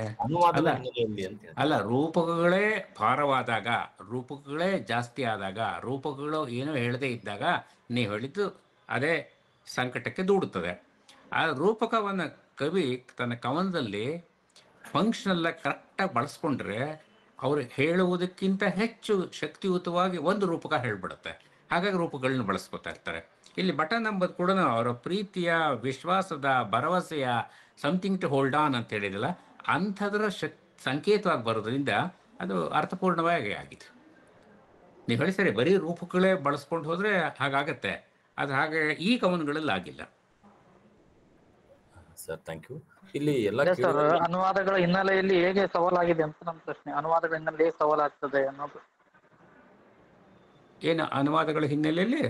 ಅಲ್ಲ, ರೂಪಕಗಳೇ ಭಾರವಾದಾಗ, ರೂಪಕಗಳೇ ಜಾಸ್ತಿ ಆದಾಗ, ರೂಪಕಗಳು ಏನೋ ಹೇಳದೇ ಇದ್ದಾಗ ನೀವು ಹೇಳಿದ್ದು ಅದೇ ಸಂಕಟಕ್ಕೆ ದೂಡುತ್ತದೆ. ಆ ರೂಪಕವನ್ನು ಕವಿ ತನ್ನ ಕವನದಲ್ಲಿ ಫಂಕ್ಷನಲ್ಲ ಕರೆಕ್ಟಾಗಿ ಬಳಸ್ಕೊಂಡ್ರೆ ಅವರು ಹೇಳುವುದಕ್ಕಿಂತ ಹೆಚ್ಚು ಶಕ್ತಿಯುತವಾಗಿ ಒಂದು ರೂಪಕ ಹೇಳ್ಬಿಡುತ್ತೆ. ಹಾಗಾಗಿ ರೂಪಗಳನ್ನ ಬಳಸ್ಕೊತಾ ಇರ್ತಾರೆ. ಇಲ್ಲಿ ಬಟನ್ ನಂಬರ್ ಕೂಡ ಅವರ ಪ್ರೀತಿಯ, ವಿಶ್ವಾಸದ, ಭರವಸೆಯ, ಸಮಥಿಂಗ್ ಟು ಹೋಲ್ಡ್ ಆನ್ ಅಂತ ಹೇಳಿದಿಲ್ಲ, ಅಂಥದ್ರ ಸಂಕೇತವಾಗಿ ಬರೋದ್ರಿಂದ ಅದು ಅರ್ಥಪೂರ್ಣವಾಗಿ ಆಗಿದೆ. ನೀವು ಹೇಳಿ ಸರಿ, ಬರೀ ರೂಪಗಳೇ ಬಳಸ್ಕೊಂಡು ಹೋದರೆ ಹಾಗಾಗತ್ತೆ. ಅದು ಹಾಗೆ ಈ ಕವನಗಳಲ್ಲಿ ಆಗಿಲ್ಲ. Sir thank you. ಇಲ್ಲಿ ಎಲ್ಲ ಅನುವಾದಗಳ ಹಿನ್ನೆಲೆಯಲ್ಲಿ ಹೇಗೆ ಸವಾಲಾಗಿದೆ ಅಂತ ನಮ್ಮ ಪ್ರಶ್ನೆ. ಅನುವಾದಗಳ ಹಿನ್ನೆಲೆ ಹೇಗೆ ಸವಾಲಾಗ್ತದೆ ಅನ್ನೋದು. ಏನು ಅನುವಾದಗಳ ಹಿನ್ನೆಲೆಯಲ್ಲಿ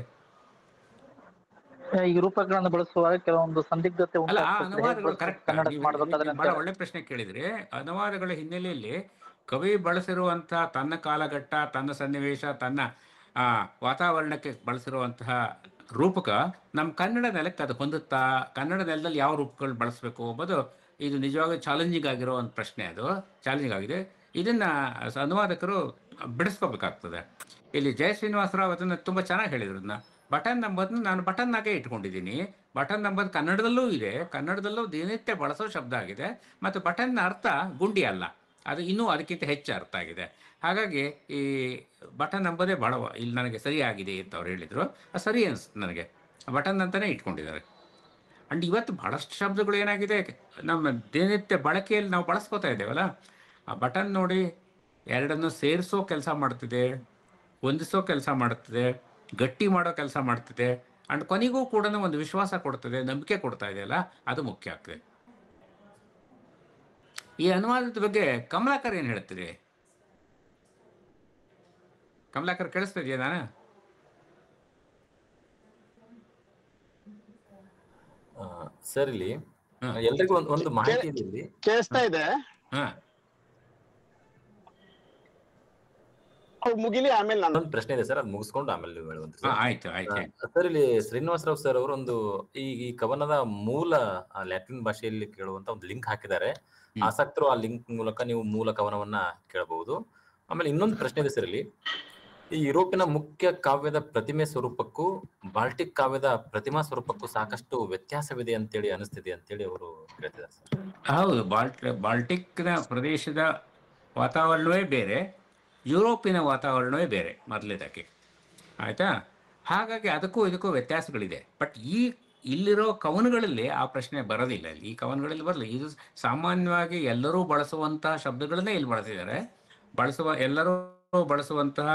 ಈ ರೂಪಕಗಳನ್ನು ಬಳಸುವಾಗ ಕೆಲವೊಂದು ಸಂದಿಗ್ಧತೆ ಅಲ್ಲ, ಆ ಉಂಟಾಗ್ತದೆ ಅನುವಾದಗಳು ಕರೆಕ್ಟ್. ಕನ್ನಡಕ್ಕೆ ಮಾಡ್ಬೇಕಾದ್ರೆ ನೀವು ಅಂತ ಬಹಳ ಒಳ್ಳೆ ಪ್ರಶ್ನೆ ಕೇಳಿದ್ರೆ, ಅನುವಾದಗಳ ಹಿನ್ನೆಲೆಯಲ್ಲಿ ಕವಿ ಬಳಸಿರುವಂತಹ ತನ್ನ ಕಾಲಘಟ್ಟ, ತನ್ನ ಸನ್ನಿವೇಶ, ತನ್ನ ವಾತಾವರಣಕ್ಕೆ ಬಳಸಿರುವಂತಹ ರೂಪಕ ನಮ್ಮ ಕನ್ನಡ ನೆಲಕ್ಕೆ ಅದು ಹೊಂದುತ್ತಾ, ಕನ್ನಡ ನೆಲದಲ್ಲಿ ಯಾವ ರೂಪಗಳು ಬಳಸಬೇಕು ಎಂಬುದು ಇದು ನಿಜವಾಗ್ಲೂ ಚಾಲೆಂಜಿಂಗ್ ಆಗಿರೋ ಒಂದು ಪ್ರಶ್ನೆ. ಅದು ಚಾಲೆಂಜಿಂಗ್ ಆಗಿದೆ. ಇದನ್ನ ಅನುವಾದಕರು ಬಿಡಿಸ್ಕೋಬೇಕಾಗ್ತದೆ. ಇಲ್ಲಿ ಜಯ ಶ್ರೀನಿವಾಸರಾವ್ ಅದನ್ನು ತುಂಬ ಚೆನ್ನಾಗಿ ಹೇಳಿದ್ರು. ಅದನ್ನ ಬಟನ್ ನಂಬರ್ನ ನಾನು ಬಟನ್ನಾಗೆ ಇಟ್ಕೊಂಡಿದ್ದೀನಿ. ಬಟನ್ ನಂಬರ್ ಕನ್ನಡದಲ್ಲೂ ಇದೆ, ಕನ್ನಡದಲ್ಲೂ ದಿನನಿತ್ಯ ಬಳಸೋ ಶಬ್ದ ಆಗಿದೆ. ಮತ್ತು ಬಟನ್ನ ಅರ್ಥ ಗುಂಡಿ ಅಲ್ಲ, ಅದು ಇನ್ನೂ ಅದಕ್ಕಿಂತ ಹೆಚ್ಚು ಅರ್ಥ ಆಗಿದೆ. ಹಾಗಾಗಿ ಈ ಬಟನ್ ನಂಬರೇ ಭಾಳ ಇಲ್ಲಿ ನನಗೆ ಸರಿಯಾಗಿದೆ ಅಂತ ಅವ್ರು ಹೇಳಿದರು. ಅದು ಸರಿ ಅನಿಸ್ತು ನನಗೆ. ಬಟನ್ ಅಂತಲೇ ಇಟ್ಕೊಂಡಿದ್ದಾರೆ. ಆ್ಯಂಡ್ ಇವತ್ತು ಭಾಳಷ್ಟು ಶಬ್ದಗಳು ಏನಾಗಿದೆ ನಮ್ಮ ದಿನನಿತ್ಯ ಬಳಕೆಯಲ್ಲಿ ನಾವು ಬಳಸ್ಕೋತಾ ಇದ್ದೇವಲ್ಲ, ಆ ಬಟನ್ ನೋಡಿ ಎರಡನ್ನು ಸೇರಿಸೋ ಕೆಲಸ ಮಾಡ್ತಿದೆ, ಹೊಂದಿಸೋ ಕೆಲಸ ಮಾಡ್ತಿದೆ, ಗಟ್ಟಿ ಮಾಡೋ ಕೆಲಸ ಮಾಡ್ತಿದೆ. ಆ್ಯಂಡ್ ಕೊನೆಗೂ ಕೂಡ ಒಂದು ವಿಶ್ವಾಸ ಕೊಡ್ತದೆ, ನಂಬಿಕೆ ಕೊಡ್ತಾ ಇದೆಯಲ್ಲ, ಅದು ಮುಖ್ಯ ಆಗ್ತದೆ. ಈ ಅನುವಾದದ ಬಗ್ಗೆ ಕಮಲಾಕರ್ ಏನು ಹೇಳ್ತೀರಿ? ಕಮಲಾಕರ್ ಕೇಳಿಸ್ತಾ ಇದೆಯಾ? ನಾನು ಸರ್ ಇಲ್ಲಿ ಎಲ್ರಿಗೂ ಒಂದು ಮಾಹಿತಿ ಇದೆ, ಕೇಳಿಸ್ತಾ ಇದೆ. ಮುಗಿಲಿ, ಆಮೇಲೆ ನಾನು ಒಂದು ಪ್ರಶ್ನೆ ಇದೆ ಸರ್, ಅದು ಮುಗಿಸ್ಕೊಂಡು ಆಮೇಲೆ ನೀವು ಹೇಳುವಂತ. ಆಯ್ತು ಆಯ್ತು ಸರ್ ಇಲ್ಲಿ ಶ್ರೀನಿವಾಸರಾವ್ ಸರ್ ಅವರು ಒಂದು ಈ ಕವನದ ಮೂಲ ಲ್ಯಾಟಿನ್ ಭಾಷೆಯಲ್ಲಿ ಕೇಳುವಂತ ಒಂದು ಲಿಂಕ್ ಹಾಕಿದ್ದಾರೆ. ಆಸಕ್ತರು ಆ ಲಿಂಕ್ ಮೂಲಕ ನೀವು ಮೂಲ ಕವನವನ್ನ ಕೇಳಬಹುದು. ಆಮೇಲೆ ಇನ್ನೊಂದು ಪ್ರಶ್ನೆ ಇದೆ ಸರ್, ಇಲ್ಲಿ ಈ ಯುರೋಪಿನ ಮುಖ್ಯ ಕಾವ್ಯದ ಪ್ರತಿಮೆ ಸ್ವರೂಪಕ್ಕೂ ಬಾಲ್ಟಿಕ್ ಕಾವ್ಯದ ಪ್ರತಿಮಾ ಸ್ವರೂಪಕ್ಕೂ ಸಾಕಷ್ಟು ವ್ಯತ್ಯಾಸವಿದೆ ಅಂತೇಳಿ ಅನಿಸ್ತಿದೆ ಅಂತೇಳಿ ಅವರು ಹೇಳ್ತಿದ್ದಾರೆ ಸರ್. ಹೌದು, ಬಾಲ್ಟಿಕ್ನ ಪ್ರದೇಶದ ವಾತಾವರಣವೇ ಬೇರೆ, ಯುರೋಪಿನ ವಾತಾವರಣವೇ ಬೇರೆ ಮೊದಲೇದಕ್ಕೆ, ಆಯಿತಾ? ಹಾಗಾಗಿ ಅದಕ್ಕೂ ಇದಕ್ಕೂ ವ್ಯತ್ಯಾಸಗಳಿದೆ. ಬಟ್ ಇಲ್ಲಿರೋ ಕವನಗಳಲ್ಲಿ ಆ ಪ್ರಶ್ನೆ ಬರೋದಿಲ್ಲ. ಈ ಕವನಗಳಲ್ಲಿ ಬರಲಿ. ಇದು ಸಾಮಾನ್ಯವಾಗಿ ಎಲ್ಲರೂ ಬಳಸುವಂತಹ ಶಬ್ದಗಳನ್ನೇ ಇಲ್ಲಿ ಬಳಸಿದ್ದಾರೆ. ಎಲ್ಲರೂ ಬಳಸುವಂತಹ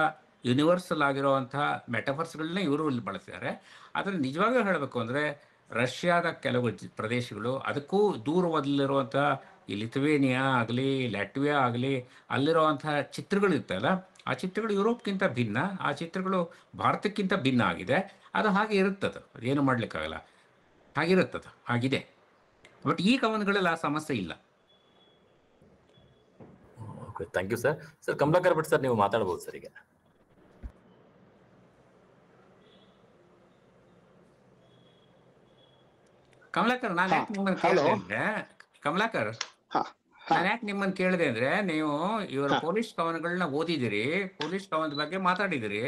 ಯೂನಿವರ್ಸಲ್ ಆಗಿರುವಂತಹ ಮೆಟಫರ್ಸ್ಗಳನ್ನೇ ಇವರು ಇಲ್ಲಿ ಬಳಸಿದ್ದಾರೆ. ಆದರೆ ನಿಜವಾಗ್ಲೂ ಹೇಳಬೇಕು ಅಂದರೆ ರಷ್ಯಾದ ಕೆಲವು ಪ್ರದೇಶಗಳು, ಅದಕ್ಕೂ ದೂರದಲ್ಲಿರುವಂತಹ ಈ ಲಿಥುವೇನಿಯಾ ಆಗಲಿ, ಲ್ಯಾಟ್ವಿಯಾ ಆಗಲಿ, ಅಲ್ಲಿರುವಂತಹ ಚಿತ್ರಗಳು ಇರ್ತಲ್ಲ, ಆ ಚಿತ್ರಗಳು ಯುರೋಪ್ಗಿಂತ ಭಿನ್ನ, ಆ ಚಿತ್ರಗಳು ಭಾರತಕ್ಕಿಂತ ಭಿನ್ನ ಆಗಿದೆ. ಅದು ಹಾಗೆ ಇರುತ್ತದೆ, ಅದೇನು ಮಾಡಲಿಕ್ಕಾಗಲ್ಲ, ಹಾಗಿರುತ್ತದೆ, ಹಾಗಿದೆ. ಬಟ್ ಈ ಕವನಗಳಲ್ಲಿ ಆ ಸಮಸ್ಯೆ ಇಲ್ಲ. Okay, thank you sir. Sir Kamalakar Bhat sir, ನೀವು ಮಾತಾಡ್ಬೋದು ಸರ್ ಈಗ. ಕಮಲಾಕರ್, ನಾನು ಯಾಕೆ ನಿಮ್ಮನ್ನು ಕೇಳಿದೆ ಅಂದ್ರೆ, ಕಮಲಾಕರ್ ನಾನು ಯಾಕೆ ನಿಮ್ಮನ್ನು ಕೇಳಿದೆ ಅಂದ್ರೆ, ನೀವು ಇವರ ಪೊಲೀಸ್ ಕವನಗಳನ್ನ ಓದಿದಿರಿ, ಪೊಲೀಸ್ ಕವನದ ಬಗ್ಗೆ ಮಾತಾಡಿದಿರಿ,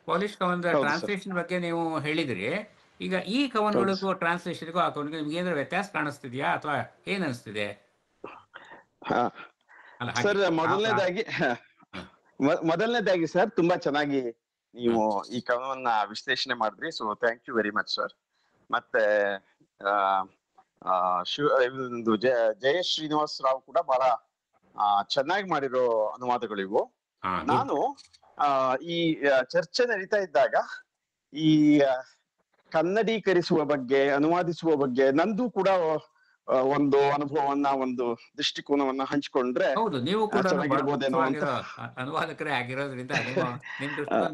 ಪೊಲೀಸ್ ಕವನದ ಟ್ರಾನ್ಸ್ಲೇಷನ್ ಬಗ್ಗೆ ನೀವು ಹೇಳಿದಿರಿ. ಈಗ ಈ ಕವನಗಳಿಗೂ ಟ್ರಾನ್ಸ್ಲೇಷನ್ಗೂ ಆ ಕವನಿಗೂ ನಿಮ್ಗೆ ಏನಾದ್ರು ವ್ಯತ್ಯಾಸ ಕಾಣಿಸ್ತಿದ್ಯಾ ಅಥವಾ ಏನ್ ಅನಿಸ್ತಿದೆ? ಸರ್, ಮೊದಲನೇದಾಗಿ ಸರ್, ತುಂಬಾ ಚೆನ್ನಾಗಿ ನೀವು ಈ ಕವನವನ್ನ ವಿಶ್ಲೇಷಣೆ ಮಾಡಿದ್ರಿ. So thank you very much sir. ಮತ್ತೆ ಜಯ ಶ್ರೀನಿವಾಸ್ ರಾವ್ ಕೂಡ ಬಹಳ ಚೆನ್ನಾಗಿ ಮಾಡಿರೋ ಅನುವಾದಗಳು ಇವು. ನಾನು ಈ ಚರ್ಚೆ ನಡೀತಾ ಇದ್ದಾಗ ಈ ಕನ್ನಡೀಕರಿಸುವ ಬಗ್ಗೆ, ಅನುವಾದಿಸುವ ಬಗ್ಗೆ ನಂದು ಕೂಡ ಒಂದು ಅನುಭವವನ್ನ, ಒಂದು ದೃಷ್ಟಿಕೋನವನ್ನ ಹಂಚಿಕೊಂಡ್ರೆ ಚೆನ್ನಾಗಿರ್ಬೋದೇನೋ ಅಂತ. ಅನುವಾದಕರೇ ಆಗಿರೋದ್ರಿಂದ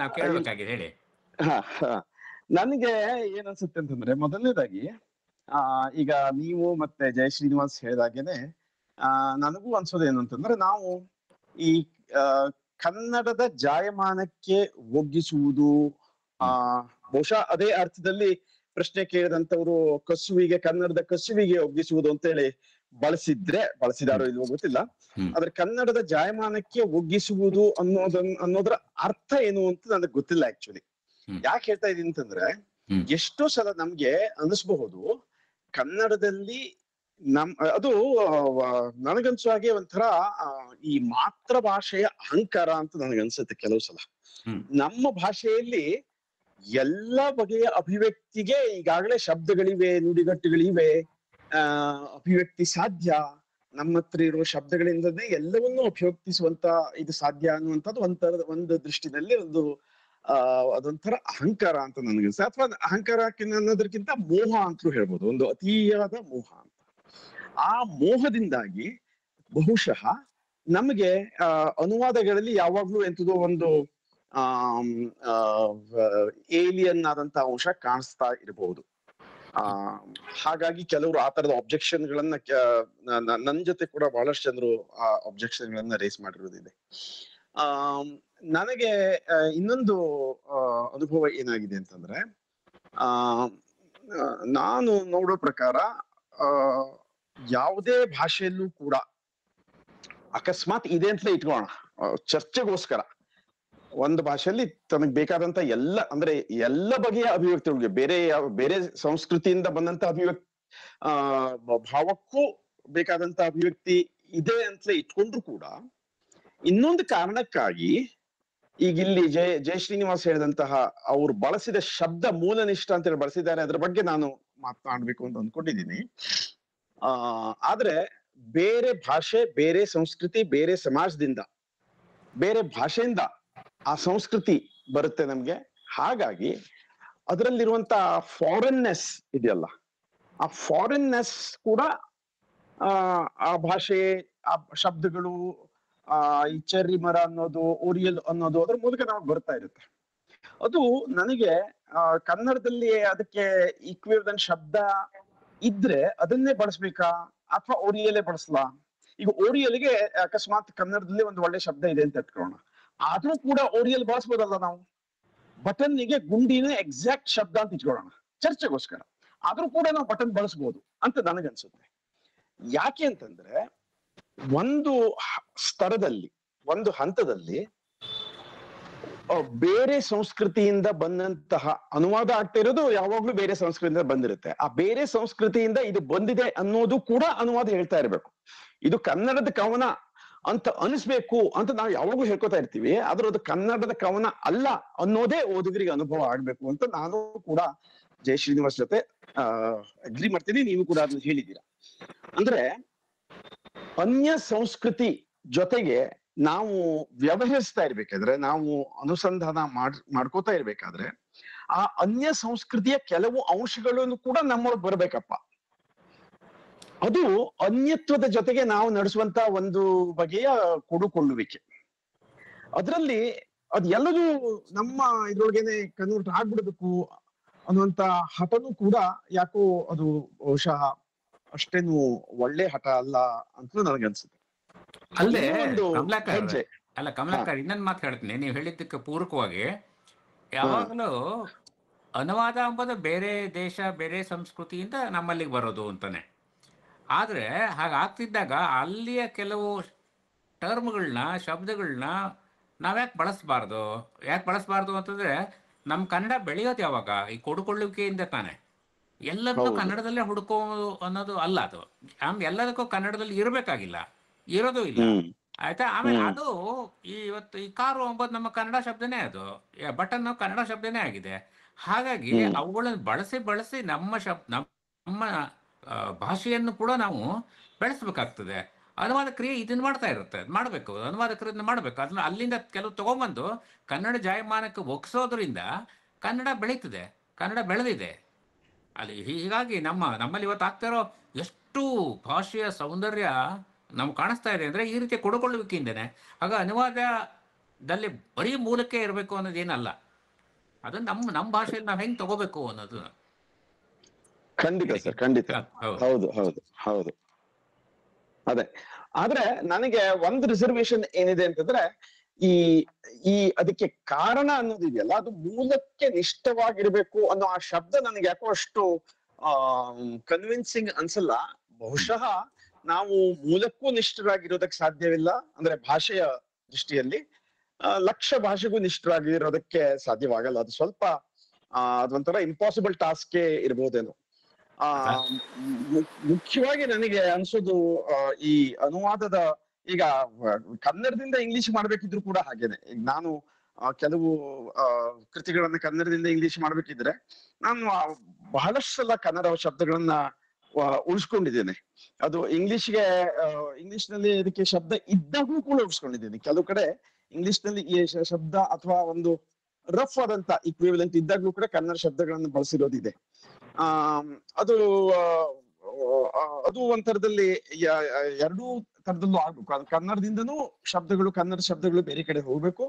ನಾವು ಕೇಳಬೇಕಾಗಿದೆ, ಹೇಳಿ. ನನಗೆ ಏನ್ ಅನ್ಸುತ್ತೆ ಅಂತಂದ್ರೆ, ಮೊದಲನೇದಾಗಿ ಈಗ ನೀವು ಮತ್ತೆ ಜಯ ಶ್ರೀನಿವಾಸ್ ಹೇಳಿದಾಗೇನೆ ನನಗೂ ಅನ್ಸೋದೇನು ಅಂತಂದ್ರೆ, ನಾವು ಈ ಕನ್ನಡದ ಜಾಯಮಾನಕ್ಕೆ ಒಗ್ಗಿಸುವುದು, ಬಹುಶಃ ಅದೇ ಅರ್ಥದಲ್ಲಿ ಪ್ರಶ್ನೆ ಕೇಳಿದಂತವ್ರು ಕಸುವಿಗೆ, ಕನ್ನಡದ ಕಸುವಿಗೆ ಒಗ್ಗಿಸುವುದು ಅಂತೇಳಿ ಬಳಸಿದಾರೋ ಇಲ್ವೋ ಗೊತ್ತಿಲ್ಲ. ಆದ್ರೆ ಕನ್ನಡದ ಜಾಯಮಾನಕ್ಕೆ ಒಗ್ಗಿಸುವುದು ಅನ್ನೋದ್ರ ಅರ್ಥ ಏನು ಅಂತ ನನಗೆ ಗೊತ್ತಿಲ್ಲ ಆಕ್ಚುಲಿ. ಯಾಕೆ ಹೇಳ್ತಾ ಇದೀನಿ ಅಂತಂದ್ರೆ, ಎಷ್ಟೋ ಸಲ ನಮ್ಗೆ ಅನಿಸ್ಬಹುದು ಕನ್ನಡದಲ್ಲಿ ಅದು ನನಗನ್ಸೋ ಹಾಗೆ ಒಂಥರ ಈ ಮಾತೃ ಭಾಷೆಯ ಅಹಂಕಾರ ಅಂತ ನನಗನ್ಸುತ್ತೆ ಕೆಲವು ಸಲ. ನಮ್ಮ ಭಾಷೆಯಲ್ಲಿ ಎಲ್ಲ ಬಗೆಯ ಅಭಿವ್ಯಕ್ತಿಗೆ ಈಗಾಗಲೇ ಶಬ್ದಗಳಿವೆ, ನುಡಿಗಟ್ಟುಗಳಿವೆ, ಅಭಿವ್ಯಕ್ತಿ ಸಾಧ್ಯ. ನಮ್ಮ ಹತ್ರ ಇರುವ ಶಬ್ದಗಳಿಂದನೇ ಎಲ್ಲವನ್ನೂ ಅಭಿವ್ಯಕ್ತಿಸುವಂತ ಇದು ಸಾಧ್ಯ ಅನ್ನುವಂಥದ್ದು ಒಂದು ದೃಷ್ಟಿನಲ್ಲಿ ಅದೊಂಥರ ಅಹಂಕಾರ ಅಂತ ನನಗನ್ಸುತ್ತೆ. ಅಥವಾ ಅಹಂಕಾರಕ್ಕೆ ಅನ್ನೋದಕ್ಕಿಂತ ಮೋಹ ಅಂತಲೂ ಹೇಳ್ಬೋದು, ಒಂದು ಅತಿಯಾದ ಮೋಹ ಅಂತ. ಆ ಮೋಹದಿಂದಾಗಿ ಬಹುಶಃ ನಮಗೆ ಅನುವಾದಗಳಲ್ಲಿ ಯಾವಾಗ್ಲೂ ಎಂತದೋ ಒಂದು ಏಲಿಯನ್ ಆದಂತ ಅಂಶ ಕಾಣಿಸ್ತಾ ಇರಬಹುದು. ಹಾಗಾಗಿ ಕೆಲವರು ಆ ತರದ ಅಬ್ಜೆಕ್ಷನ್ ಗಳನ್ನ ನನ್ನ ಜೊತೆ ಕೂಡ ಬಹಳಷ್ಟು ಜನರು ಆ ಅಬ್ಜೆಕ್ಷನ್ ಗಳನ್ನ ರೇಸ್ ಮಾಡಿರೋದಿದೆ. ನನಗೆ ಇನ್ನೊಂದು ಅನುಭವ ಏನಾಗಿದೆ ಅಂತಂದ್ರೆ, ನಾನು ನೋಡೋ ಪ್ರಕಾರ ಯಾವುದೇ ಭಾಷೆಯಲ್ಲೂ ಕೂಡ ಅಕಸ್ಮಾತ್ ಇದೆ ಅಂತಲೇ ಇಟ್ಕೋಣ, ಚರ್ಚೆಗೋಸ್ಕರ ಒಂದು ಭಾಷೆಯಲ್ಲಿ ತನಗೆ ಬೇಕಾದಂತ ಎಲ್ಲ ಬಗೆಯ ಅಭಿವ್ಯಕ್ತಿಗಳಿಗೆ, ಬೇರೆ ಸಂಸ್ಕೃತಿಯಿಂದ ಬಂದಂತ ಭಾವಕ್ಕೂ ಬೇಕಾದಂತ ಅಭಿವ್ಯಕ್ತಿ ಇದೆ ಅಂತಲೇ ಇಟ್ಕೊಂಡ್ರು ಕೂಡ, ಇನ್ನೊಂದು ಕಾರಣಕ್ಕಾಗಿ ಈಗ ಇಲ್ಲಿ ಜಯ ಶ್ರೀನಿವಾಸ್ ಹೇಳಿದಂತಹ ಅವ್ರು ಬಳಸಿದ ಶಬ್ದ ಮೂಲನಿಷ್ಠ ಅಂತ ಹೇಳಿ ಬಳಸಿದ್ದಾರೆ, ಅದ್ರ ಬಗ್ಗೆ ನಾನು ಮಾತನಾಡ್ಬೇಕು ಅಂತ ಅಂದ್ಕೊಂಡಿದ್ದೀನಿ. ಆದ್ರೆ ಬೇರೆ ಭಾಷೆ, ಬೇರೆ ಸಂಸ್ಕೃತಿ, ಬೇರೆ ಸಮಾಜದಿಂದ, ಬೇರೆ ಭಾಷೆಯಿಂದ ಆ ಸಂಸ್ಕೃತಿ ಬರುತ್ತೆ ನಮ್ಗೆ. ಹಾಗಾಗಿ ಅದರಲ್ಲಿರುವಂತ ಫಾರಿನ್ನೆಸ್ ಇದೆಯಲ್ಲ, ಆ ಫಾರಿನ್ನೆಸ್ ಕೂಡ ಆ ಭಾಷೆ, ಆ ಶಬ್ದಗಳು, ಈ ಚೆರ್ರಿ ಮರ ಅನ್ನೋದು, ಓರಿಯಲ್ ಅನ್ನೋದು ಅದ್ರ ಮೂಲಕ ನಮಗೆ ಬರ್ತಾ ಇರುತ್ತೆ. ಅದು ನನಗೆ ಕನ್ನಡದಲ್ಲಿ ಅದಕ್ಕೆ ಈಕ್ವಿವೆಲೆಂಟ್ ಶಬ್ದ ಇದ್ರೆ ಅದನ್ನೇ ಬಳಸ್ಬೇಕಾ ಅಥವಾ ಓರಿಯಲ್ಲೇ ಬಳಸ್ಲಾ? ಈಗ ಓರಿಯಲ್ಗೆ ಅಕಸ್ಮಾತ್ ಕನ್ನಡದಲ್ಲಿ ಒಂದು ಒಳ್ಳೆ ಶಬ್ದ ಇದೆ ಅಂತ ಇಟ್ಕೊಳ್ಳೋಣ, ಆದ್ರೂ ಕೂಡ ಓರಿಯಲ್ ಬಳಸ್ಬೋದಲ್ಲ ನಾವು. ಬಟನ್ನಿಗೆ ಗುಂಡಿನೇ ಎಕ್ಸಾಕ್ಟ್ ಶಬ್ದ ಅಂತ ಇಟ್ಕೊಳ್ಳೋಣ ಚರ್ಚೆಗೋಸ್ಕರ, ಆದ್ರೂ ಕೂಡ ನಾವು ಬಟನ್ ಬಳಸ್ಬೋದು ಅಂತ ನನಗನ್ಸುತ್ತೆ. ಯಾಕೆ ಅಂತಂದ್ರೆ, ಒಂದು ಸ್ತರದಲ್ಲಿ, ಒಂದು ಹಂತದಲ್ಲಿ ಬೇರೆ ಸಂಸ್ಕೃತಿಯಿಂದ ಬಂದಂತಹ ಅನುವಾದ ಆಗ್ತಾ ಇರೋದು ಯಾವಾಗ್ಲೂ ಬೇರೆ ಸಂಸ್ಕೃತಿಯಿಂದ ಬಂದಿರುತ್ತೆ. ಆ ಬೇರೆ ಸಂಸ್ಕೃತಿಯಿಂದ ಇದು ಬಂದಿದೆ ಅನ್ನೋದು ಕೂಡ ಅನುವಾದ ಹೇಳ್ತಾ ಇರ್ಬೇಕು. ಇದು ಕನ್ನಡದ ಕವನ ಅಂತ ಅನಿಸ್ಬೇಕು ಅಂತ ನಾವು ಯಾವಾಗೂ ಹೇಳ್ಕೊತಾ ಇರ್ತೀವಿ, ಆದ್ರೆ ಅದು ಕನ್ನಡದ ಕವನ ಅಲ್ಲ ಅನ್ನೋದೇ ಓದುಗರಿಗೆ ಅನುಭವ ಆಗ್ಬೇಕು ಅಂತ ನಾನು ಕೂಡ ಜಯ ಶ್ರೀನಿವಾಸ್ ಜೊತೆ ಅಗ್ರಿ ಮಾಡ್ತೀನಿ. ನೀವು ಕೂಡ ಅದನ್ನ ಹೇಳಿದ್ದೀರಾ. ಅಂದ್ರೆ ಅನ್ಯ ಸಂಸ್ಕೃತಿ ಜೊತೆಗೆ ನಾವು ವ್ಯವಹರಿಸ್ತಾ ಇರ್ಬೇಕಾದ್ರೆ, ನಾವು ಅನುಸಂಧಾನ ಮಾಡ್ಕೋತಾ ಇರ್ಬೇಕಾದ್ರೆ, ಆ ಅನ್ಯ ಸಂಸ್ಕೃತಿಯ ಕೆಲವು ಅಂಶಗಳನ್ನು ಕೂಡ ನಮ್ಮೊಳಗೆ ಬರ್ಬೇಕಪ್ಪ. ಅದು ಅನ್ಯತ್ವದ ಜೊತೆಗೆ ನಾವು ನಡೆಸುವಂತ ಒಂದು ಬಗೆಯ ಕೊಡುಕೊಳ್ಳುವಿಕೆ. ಅದರಲ್ಲಿ ಅದ್ ಎಲ್ಲದೂ ನಮ್ಮ ಇದ್ರೊಳಗೇನೆ ಕನ್ವರ್ಟ್ ಆಗ್ಬಿಡ್ಬೇಕು ಅನ್ನುವಂತ ಹಠನೂ ಕೂಡ ಯಾಕೋ ಅದು ಬಹುಶಃ ಅಷ್ಟೇನು ಒಳ್ಳೆ ಹಠ ಅಲ್ಲ ಅಂತ ನನಗನ್ಸುತ್ತೆ. ಅಲ್ಲೇ ಕಮಲಾಕರ್ ಇನ್ನೊಂದು ಮಾತು ಹೇಳ್ತೀನಿ, ನೀವು ಹೇಳಿದ್ದಕ್ಕೆ ಪೂರಕವಾಗಿ. ಯಾವಾಗಲೂ ಅನುವಾದ ಎಂಬುದು ಬೇರೆ ದೇಶ, ಬೇರೆ ಸಂಸ್ಕೃತಿಯಿಂದ ನಮ್ಮಲ್ಲಿಗೆ ಬರೋದು ಅಂತಾನೆ. ಆದರೆ ಹಾಗಾಗ್ತಿದ್ದಾಗ ಅಲ್ಲಿಯ ಕೆಲವು ಟರ್ಮ್ಗಳನ್ನ, ಶಬ್ದಗಳನ್ನ ನಾವ್ಯಾಕೆ ಬಳಸಬಾರ್ದು? ಯಾಕೆ ಬಳಸಬಾರ್ದು ಅಂತಂದ್ರೆ, ನಮ್ಮ ಕನ್ನಡ ಬೆಳೆಯೋದು ಯಾವಾಗ? ಈ ಕೊಡುಕೊಳ್ಳುವಿಕೆಯಿಂದ ತಾನೆ. ಎಲ್ಲದನ್ನೂ ಕನ್ನಡದಲ್ಲೇ ಹುಡುಕೋ ಅನ್ನೋದು ಅಲ್ಲ ಅದು. ಎಲ್ಲದಕ್ಕೂ ಕನ್ನಡದಲ್ಲಿ ಇರಬೇಕಾಗಿಲ್ಲ, ಇರೋದು ಇಲ್ಲ, ಆಯ್ತಾ? ಆಮೇಲೆ ಅದು ಇವತ್ತು ಈ ಕಾರು ಎಂಬುದು ನಮ್ಮ ಕನ್ನಡ ಶಬ್ದನೇ, ಅದು ಬಟನ್ ಕನ್ನಡ ಶಬ್ದನೇ ಆಗಿದೆ. ಹಾಗಾಗಿ ಅವುಗಳನ್ನು ಬಳಸಿ ನಮ್ಮ ಭಾಷೆಯನ್ನು ಕೂಡ ನಾವು ಬೆಳೆಸ್ಬೇಕಾಗ್ತದೆ. ಅನುವಾದ ಕ್ರಿಯೆ ಇದನ್ನ ಮಾಡ್ತಾ ಇರುತ್ತೆ, ಮಾಡಬೇಕು, ಅನುವಾದ ಕ್ರಿಯೆ ಮಾಡಬೇಕು. ಅದನ್ನ ಅಲ್ಲಿಂದ ಕೆಲವು ತಗೊಂಬಂದು ಕನ್ನಡ ಜಾಯಮಾನಕ್ಕೆ ಒಗ್ಸೋದ್ರಿಂದ ಕನ್ನಡ ಬೆಳೀತದೆ, ಕನ್ನಡ ಬೆಳೆದಿದೆ ಅಲ್ಲಿ. ಹೀಗಾಗಿ ನಮ್ಮಲ್ಲಿ ಇವತ್ತು ಆಗ್ತಾ ಇರೋ ಎಷ್ಟು ಭಾಷೆಯ ಸೌಂದರ್ಯ ನಮ್ಗೆ ಕಾಣಿಸ್ತಾ ಇದೆ ಅಂದ್ರೆ ಈ ರೀತಿ ಕೊಡುಕೊಳ್ಳುವಿಕೆಯಿಂದನೇ. ಆಗ ಅನುವಾದದಲ್ಲಿ ಬರೀ ಮೂಲಕ್ಕೆ ಇರಬೇಕು ಅನ್ನೋದೇನಲ್ಲ, ಅದನ್ನ ನಮ್ಮ ಭಾಷೆಯಲ್ಲಿ ನಾವು ಹೆಂಗ್ ತಗೋಬೇಕು ಅನ್ನೋದು. ಖಂಡಿತ ಸರ್, ಖಂಡಿತ. ಹೌದು ಹೌದು ಹೌದು, ಅದೇ. ಆದ್ರೆ ನನಗೆ ಒಂದು ರಿಸರ್ವೇಶನ್ ಏನಿದೆ ಅಂತಂದ್ರೆ, ಈ ಅದಕ್ಕೆ ಕಾರಣ ಅನ್ನೋದಿದೆಯಲ್ಲ, ಅದು ಮೂಲಕ್ಕೆ ನಿಷ್ಠವಾಗಿರ್ಬೇಕು ಅನ್ನೋ ಆ ಶಬ್ದ ನನಗೆ ಯಾಕೋ ಅಷ್ಟು ಕನ್ವಿನ್ಸಿಂಗ್ ಅನ್ಸಲ್ಲ. ಬಹುಶಃ ನಾವು ಮೂಲಕ್ಕೂ ನಿಷ್ಠರಾಗಿರೋದಕ್ಕೆ ಸಾಧ್ಯವಿಲ್ಲ, ಅಂದ್ರೆ ಭಾಷೆಯ ದೃಷ್ಟಿಯಲ್ಲಿ ಲಕ್ಷ ಭಾಷೆಗೂ ನಿಷ್ಠರಾಗಿರೋದಕ್ಕೆ ಸಾಧ್ಯವಾಗಲ್ಲ. ಅದು ಸ್ವಲ್ಪ ಅದೊಂಥರ ಇಂಪಾಸಿಬಲ್ ಟಾಸ್ಕೇ ಇರ್ಬೋದೇನೋ. ಮುಖ್ಯವಾಗಿ ನನಗೆ ಅನ್ಸೋದು ಈ ಅನುವಾದದ, ಈಗ ಕನ್ನಡದಿಂದ ಇಂಗ್ಲಿಷ್ ಮಾಡ್ಬೇಕಿದ್ರು ಕೂಡ ಹಾಗೇನೆ. ಈಗ ನಾನು ಕೆಲವು ಕೃತಿಗಳನ್ನ ಕನ್ನಡದಿಂದ ಇಂಗ್ಲಿಷ್ ಮಾಡ್ಬೇಕಿದ್ರೆ ನಾನು ಬಹಳಷ್ಟು ಸಲ ಕನ್ನಡ ಶಬ್ದಗಳನ್ನ ಉಳಿಸ್ಕೊಂಡಿದ್ದೇನೆ. ಅದು ಇಂಗ್ಲಿಷ್ನಲ್ಲಿ ಇದಕ್ಕೆ ಶಬ್ದ ಇದ್ದಾಗೂ ಕೂಡ ಉಳಿಸ್ಕೊಂಡಿದ್ದೇನೆ. ಕೆಲವು ಕಡೆ ಇಂಗ್ಲಿಷ್ನಲ್ಲಿ ಈ ಶಬ್ದ ಅಥವಾ ಒಂದು ರಫ್ ಆದಂತ ಇಕ್ವಿವೆಲೆಂಟ್ ಇದ್ದಾಗ್ಲೂ ಕೂಡ ಕನ್ನಡ ಶಬ್ದಗಳನ್ನು ಬಳಸಿರೋದಿದೆ. ಅದು ಒಂಥರದಲ್ಲಿ ಎರಡೂ ತರದಲ್ಲೂ ಆಗ್ಬೇಕು. ಅದು ಕನ್ನಡದಿಂದನೂ ಕನ್ನಡ ಶಬ್ದಗಳು ಬೇರೆ ಕಡೆ ಹೋಗ್ಬೇಕು,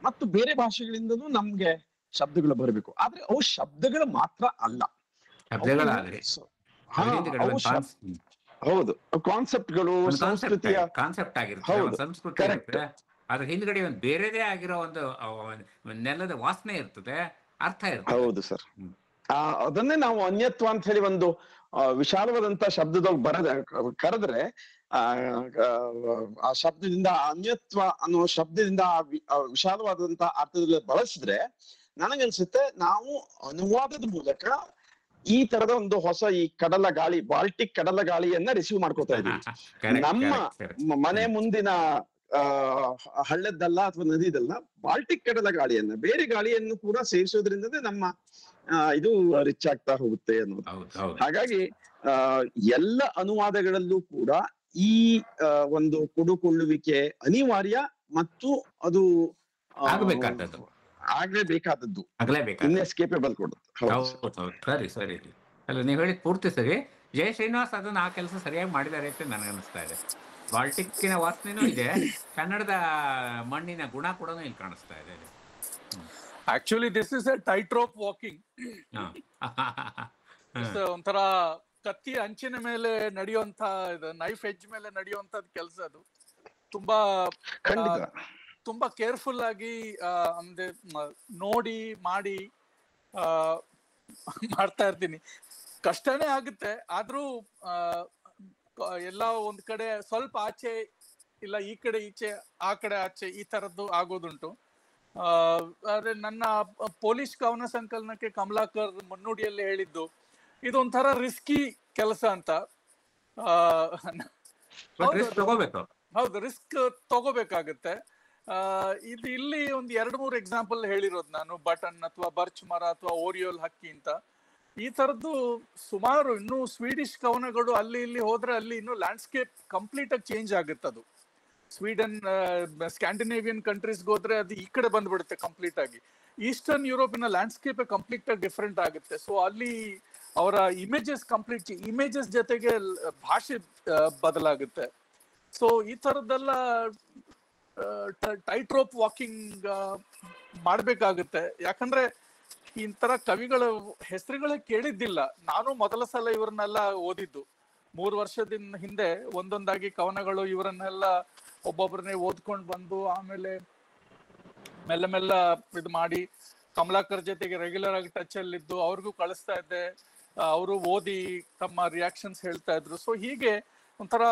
ಮತ್ತು ಬೇರೆ ಭಾಷೆಗಳಿಂದನೂ ನಮ್ಗೆ ಶಬ್ದಗಳು ಬರಬೇಕು. ಆದ್ರೆ ಅವು ಶಬ್ದಗಳು ಮಾತ್ರ ಅಲ್ಲ, ಶಬ್ದಗಳಾದ್ರೆ ಹಾ ಅದ್ರ ಹಿಂದ್ಗಡೆ ಅವು ಒಂದು ಹೌದು ಕಾನ್ಸೆಪ್ಟ್ಗಳು ಸಂಸ್ಕೃತಿಯ ಕಾನ್ಸೆಪ್ಟ್ ಆಗಿರುತ್ತೆ, ಹೌದು, ಒಂದು ಸಂಸ್ಕೃತಿ correct. ಇರುತ್ತೆ. ಅದ್ರ ಹಿಂದ್ಗಡೆ ಒಂದು ಬೇರೆದೇ ಆಗಿರೋ ಒಂದು ನೆಲದ ವಾಸನೆ ಇರ್ತದೆ, ಅರ್ಥ ಇರ್ತದೆ. ಹೌದು ಸರ್. ಅದನ್ನೇ ನಾವು ಅನ್ಯತ್ವ ಅಂತ ಹೇಳಿ ಒಂದು ವಿಶಾಲವಾದಂತ ಶಬ್ದದೊಳಗೆ ಕರೆದ್ರೆ ಆ ಶಬ್ದದಿಂದ ಅನ್ಯತ್ವ ಅನ್ನುವ ಶಬ್ದದಿಂದ ಆ ವಿಶಾಲವಾದಂತ ಅರ್ಥದಲ್ಲಿ ಬಳಸಿದ್ರೆ ನನಗನ್ಸುತ್ತೆ ನಾವು ಅನುವಾದದ ಮೂಲಕ ಈ ತರದ ಒಂದು ಹೊಸ ಈ ಕಡಲ ಗಾಳಿ, ಬಾಲ್ಟಿಕ್ ಕಡಲ ಗಾಳಿಯನ್ನ ರಿಸೀವ್ ಮಾಡ್ಕೋತಾ ಇದೀವಿ. ನಮ್ಮ ಮನೆ ಮುಂದಿನ ಹಳ್ಳದ್ದಲ್ಲ ಅಥವಾ ನದಿದಲ್ಲ, ಬಾಲ್ಟಿಕ್ ಕಡಲ ಗಾಳಿಯನ್ನ, ಬೇರೆ ಗಾಳಿಯನ್ನು ಕೂಡ ಸೇರಿಸೋದ್ರಿಂದನೇ ನಮ್ಮ ಇದು ರಿಚ್ ಆಗ್ತಾ ಹೋಗುತ್ತೆ ಅನ್ನೋದು. ಹಾಗಾಗಿ ಎಲ್ಲ ಅನುವಾದಗಳಲ್ಲೂ ಕೂಡ ಈ ಒಂದು ಕೊಡುಕೊಳ್ಳುವಿಕೆ ಅನಿವಾರ್ಯ ಮತ್ತು ಅದು ಆಗ್ಲೇಬೇಕಾದದ್ದು, ಇನ್ಎಸ್ಕೇಪಬಲ್ ಕೊಡುತ್ತೆ. ಸರಿ ಸರಿ ಅಲ್ಲ, ನೀವು ಹೇಳಿದ್ ಪೂರ್ತಿ ಸರಿ. ಜಯ ಶ್ರೀನಿವಾಸ್ ಅದನ್ನ ಆ ಕೆಲಸ ಸರಿಯಾಗಿ ಮಾಡಿದ್ದಾರೆ ಅಂತ ನನಗನ್ನಿಸ್ತಾ ಇದೆ. ಬಾಲ್ಟಿಕ್ಕಿನ ವಾಸನೆನೂ ಇದೆ, ಕನ್ನಡದ ಮಣ್ಣಿನ ಗುಣ ಕೂಡ ಇಲ್ಲಿ ಕಾಣಿಸ್ತಾ ಇದೆ. Actually this is A tight rope walking. ಒಂಥರ ಕತ್ತಿ ಅಂಚಿನ ಮೇಲೆ ನಡೆಯುವಂತ, ನೈಫ್ ಎಡ್ಜ್ ಮೇಲೆ ನಡೆಯುವಂತದ್ ಕೆಲಸ ಅದು. ತುಂಬಾ ಕೇರ್ಫುಲ್ ಆಗಿ ಅಂದ್ರೆ ನೋಡಿ ಮಾಡಿ ಮಾಡ್ತಾ ಇರ್ತೀನಿ. ಕಷ್ಟನೇ ಆಗುತ್ತೆ, ಆದ್ರೂ ಎಲ್ಲ ಒಂದ್ ಕಡೆ ಸ್ವಲ್ಪ ಆಚೆ ಇಲ್ಲ, ಈ ಕಡೆ ಈಚೆ, ಆ ಕಡೆ ಆಚೆ, ಈ ತರದ್ದು ಆಗೋದುಂಟು. ಆದ್ರೆ ನನ್ನ ಪೊಲೀಸ್ ಕವನ ಸಂಕಲನಕ್ಕೆ ಕಮಲಾಕರ್ ಮುನ್ನುಡಿಯಲ್ಲಿ ಹೇಳಿದ್ದು ಇದೊಂಥರ ರಿಸ್ಕಿ ಕೆಲಸ ಅಂತ. ಹೌದು, ರಿಸ್ಕ್ ತಗೋಬೇಕಾಗತ್ತೆ. ಇದು ಇಲ್ಲಿ ಒಂದು 2-3 ಎಕ್ಸಾಂಪಲ್ ಹೇಳಿರೋದು ನಾನು. ಬಟನ್ ಅಥವಾ ಬರ್ಚ್ ಮರ ಅಥವಾ ಓರಿಯೋಲ್ ಹಕ್ಕಿ ಅಂತ ಈ ತರದ್ದು ಸುಮಾರು. ಇನ್ನು ಸ್ವೀಡಿಶ್ ಕವನಗಳು ಅಲ್ಲಿ ಇಲ್ಲಿ ಹೋದ್ರೆ ಅಲ್ಲಿ ಇನ್ನು ಲ್ಯಾಂಡ್ಸ್ಕೇಪ್ ಕಂಪ್ಲೀಟ್ ಆಗಿ ಚೇಂಜ್ ಆಗುತ್ತೆ. ಅದು ಸ್ವೀಡನ್, ಸ್ಕ್ಯಾಂಡಿನೇವಿಯನ್ ಕಂಟ್ರೀಸ್ಗೆ ಹೋದ್ರೆ ಅದು ಈ ಕಡೆ ಬಂದ್ಬಿಡುತ್ತೆ ಕಂಪ್ಲೀಟ್ ಆಗಿ. ಈಸ್ಟರ್ನ್ ಯುರೋಪಿನ ಲ್ಯಾಂಡ್ಸ್ಕೇಪ್ ಕಂಪ್ಲೀಟ್ ಆಗಿ ಡಿಫ್ರೆಂಟ್ ಆಗುತ್ತೆ. ಸೊ ಅಲ್ಲಿ ಅವರ ಇಮೇಜಸ್ ಜೊತೆಗೆ ಭಾಷೆ ಬದಲಾಗುತ್ತೆ. ಸೊ ಈ ತರದ್ದೆಲ್ಲ ಟೈಟ್ ರೋಪ್ ವಾಕಿಂಗ್ ಮಾಡ್ಬೇಕಾಗುತ್ತೆ. ಯಾಕಂದ್ರೆ ಇಂತರ ಕವಿಗಳ ಹೆಸರುಗಳೇ ಕೇಳಿದ್ದಿಲ್ಲ ನಾನು. ಮೊದಲ ಸಲ ಇವ್ರನ್ನೆಲ್ಲ ಓದಿದ್ದು 3 ವರ್ಷದ ಹಿಂದೆ. ಒಂದೊಂದಾಗಿ ಕವನಗಳು ಇವರನ್ನೆಲ್ಲ ಒಬ್ಬೊಬ್ಬರನ್ನೇ ಓದ್ಕೊಂಡು ಬಂದು ಆಮೇಲೆ ಮೆಲ್ಲ ಮೆಲ್ಲ ಇದು ಮಾಡಿ ಕಮಲಾಕರ್ ಜೊತೆಗೆ ರೆಗ್ಯುಲರ್ ಆಗಿ ಟಚ್ ಅಲ್ಲಿದ್ದು ಅವ್ರಿಗೂ ಕಳಿಸ್ತಾ ಇದ್ದೆ. ಅವರು ಓದಿ ತಮ್ಮ ರಿಯಾಕ್ಷನ್ಸ್ ಹೇಳ್ತಾ ಇದ್ರು. ಸೊ ಹೀಗೆ ಒಂಥರ